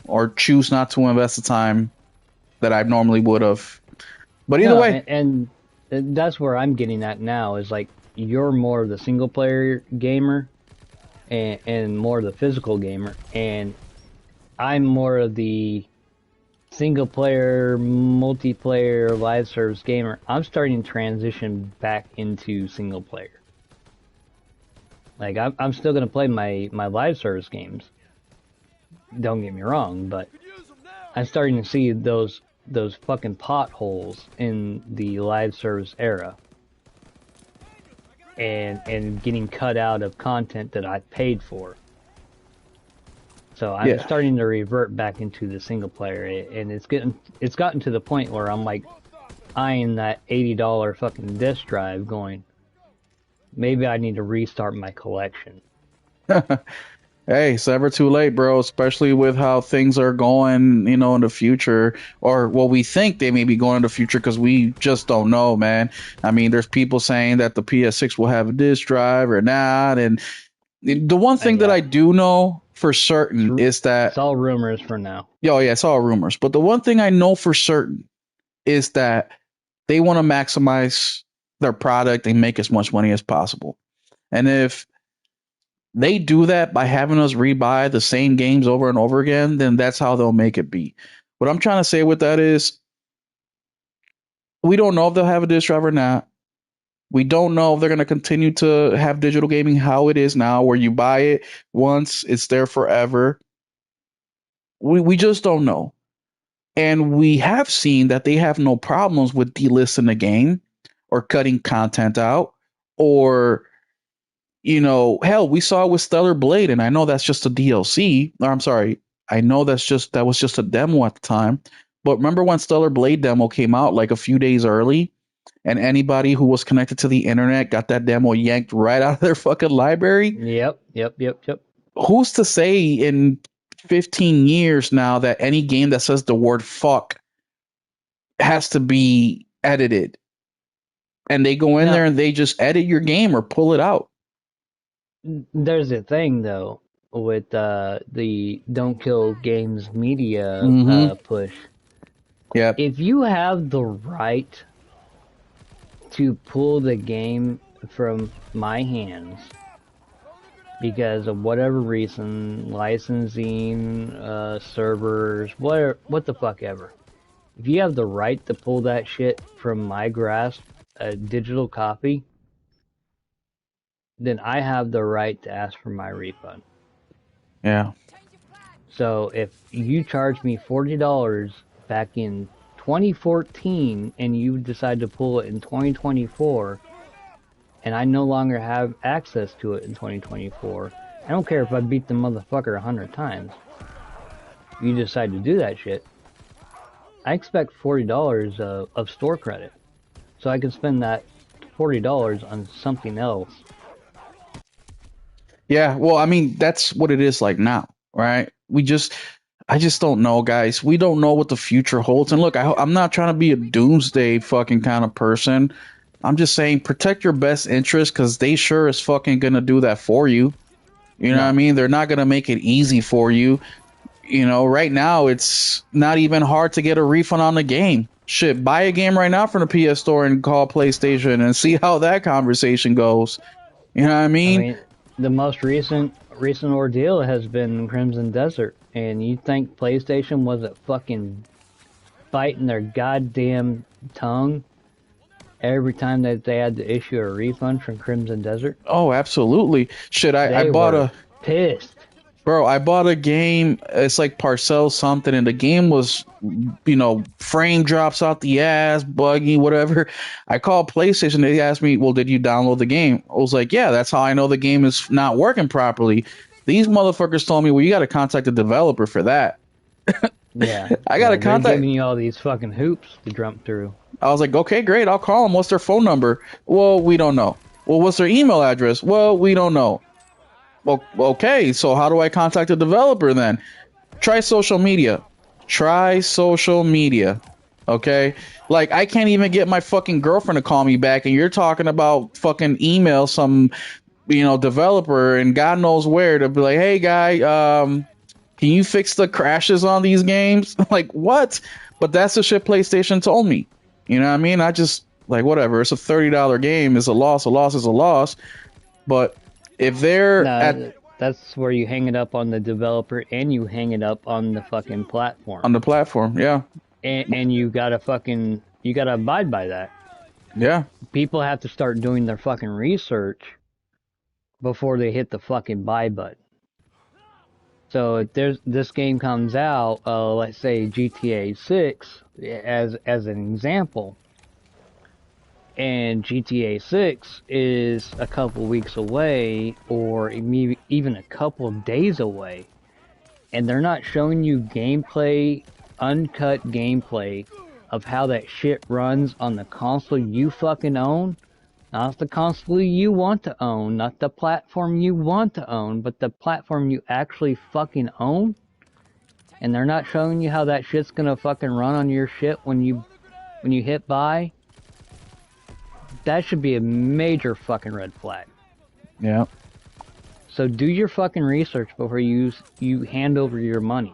or choose not to invest the time that I normally would have. But either way. And that's where I'm getting at now is like you're more of the single player gamer and more of the physical gamer, and I'm more of the single player, multiplayer, live service gamer. I'm starting to transition back into single player. Like I'm still gonna play my live service games. Don't get me wrong, but I'm starting to see those fucking potholes in the live service era, and getting cut out of content that I paid for. So I'm starting to revert back into the single player, and it's gotten to the point where I'm like eyeing that $80 fucking disk drive, going, maybe I need to restart my collection. Hey, it's never too late, bro, especially with how things are going, in the future, or well, we think they may be going in the future because we just don't know, man. I mean, there's people saying that the PS6 will have a disk drive or not. And the one thing that I do know for certain is that it's all rumors for now. Oh, yeah, it's all rumors. But the one thing I know for certain is that they want to maximize their product and make as much money as possible. And if they do that by having us rebuy the same games over and over again, then that's how they'll make it be. What I'm trying to say with that is we don't know if they'll have a disk drive or not. We don't know if they're going to continue to have digital gaming how it is now, where you buy it once, it's there forever. We just don't know. And we have seen that they have no problems with delisting the game or cutting content out or hell, we saw it with Stellar Blade, and I know that's just a DLC. Or I'm sorry, I know that was just a demo at the time. But remember when Stellar Blade demo came out like a few days early, and anybody who was connected to the internet got that demo yanked right out of their fucking library? Yep. Who's to say in 15 years now that any game that says the word fuck has to be edited? And they go in Now, there and they just edit your game or pull it out. there's a thing though with the Don't Kill Games Media Mm-hmm. push. Yep. If you have the right to pull the game from my hands because of whatever reason, licensing, servers, what the fuck ever. If you have the right to pull that shit from my grasp, a digital copy, then I have the right to ask for my refund. Yeah. So if you charge me $40 back in 2014 and you decide to pull it in 2024 and I no longer have access to it in 2024, I don't care if I beat the motherfucker 100 times. You decide to do that shit, I expect $40 of store credit. So I can spend that $40 on something else. Yeah, well, I mean, that's what it is like now, right? I just don't know, guys. We don't know what the future holds. And look, I'm not trying to be a doomsday fucking kind of person. I'm just saying protect your best interest because they sure as fucking gonna do that for you. You know what I mean? They're not gonna make it easy for you. Right now it's not even hard to get a refund on the game. Shit, buy a game right now from the PS Store and call PlayStation and see how that conversation goes. You know what I I mean? mean, the most recent ordeal has been Crimson Desert, and you think PlayStation wasn't fucking biting their goddamn tongue every time that they had to issue a refund from Crimson Desert? Oh, absolutely. Shit, I They bought were pissed. I bought a game. It's like Parcel something, and the game was, frame drops out the ass, buggy, whatever. I called PlayStation. They asked me, well, did you download the game? I was like, yeah, that's how I know the game is not working properly. These motherfuckers told me, well, you got to contact the developer for that. Yeah. I got to They're contact. giving you all these fucking hoops to jump through. I was like, okay, great. I'll call them. What's their phone number? Well, we don't know. Well, what's their email address? Well, we don't know. Well, okay, so how do I contact the developer then? Try social media. Okay? Like, I can't even get my fucking girlfriend to call me back, and you're talking about fucking email some, developer and God knows where to be like, hey, guy, can you fix the crashes on these games? Like, what? But that's the shit PlayStation told me. You know what I mean? I just, like, whatever. It's a $30 game. It's a loss. A loss is a loss. But if they're that's where you hang it up on the developer and you hang it up on the fucking platform. On the platform, yeah. And you gotta abide by that. Yeah. People have to start doing their fucking research before they hit the fucking buy button. So if this game comes out, let's say GTA 6 as an example, and GTA 6 is a couple weeks away or maybe even a couple days away, and they're not showing you gameplay, uncut gameplay of how that shit runs on the console you fucking own, not the console you want to own, not the platform you want to own, but the platform you actually fucking own, and they're not showing you how that shit's gonna fucking run on your shit when you hit buy, that should be a major fucking red flag. Yeah. So do your fucking research before you hand over your money.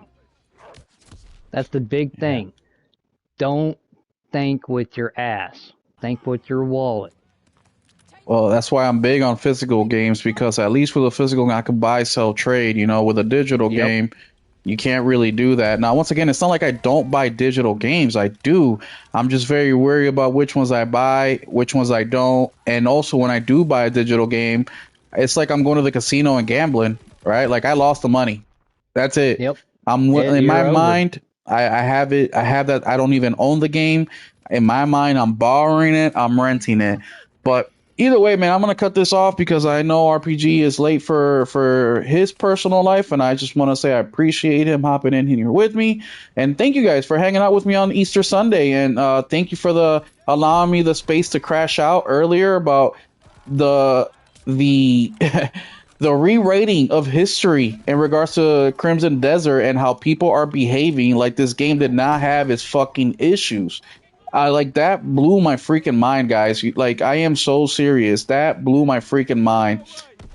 That's the big thing. Don't think with your ass. Think with your wallet. Well, that's why I'm big on physical games, because at least with a physical, I can buy, sell, trade. With a digital game, you can't really do that. Now, once again, it's not like I don't buy digital games. I do. I'm just very wary about which ones I buy, which ones I don't. And also, when I do buy a digital game, it's like I'm going to the casino and gambling, right? Like, I lost the money. That's it. Yep. In my You're over. mind, I have it. I have that. I don't even own the game. In my mind, I'm borrowing it. I'm renting it. But either way, man, I'm gonna cut this off because I know RPG is late for his personal life, and I just want to say I appreciate him hopping in here with me, and thank you guys for hanging out with me on Easter Sunday, and thank you for the allowing me the space to crash out earlier about the the rewriting of history in regards to Crimson Desert and how people are behaving like this game did not have its fucking issues. I like that blew my freaking mind, guys. Like I am so serious. That blew my freaking mind.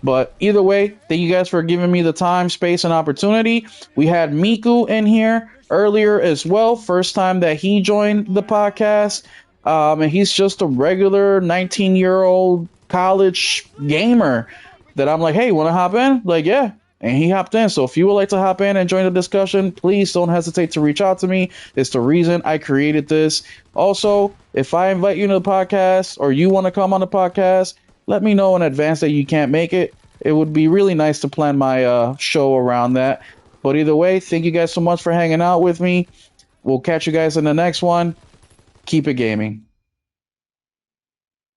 But either way, thank you guys for giving me the time, space, and opportunity. We had Miku in here earlier as well. First time that he joined the podcast. And he's just a regular 19-year-old college gamer that I'm like, hey, want to hop in? Like, yeah. And he hopped in. So if you would like to hop in and join the discussion, please don't hesitate to reach out to me. It's the reason I created this. Also, if I invite you to the podcast or you want to come on the podcast, let me know in advance that you can't make it. It would be really nice to plan my show around that. But either way, thank you guys so much for hanging out with me. We'll catch you guys in the next one. Keep it gaming.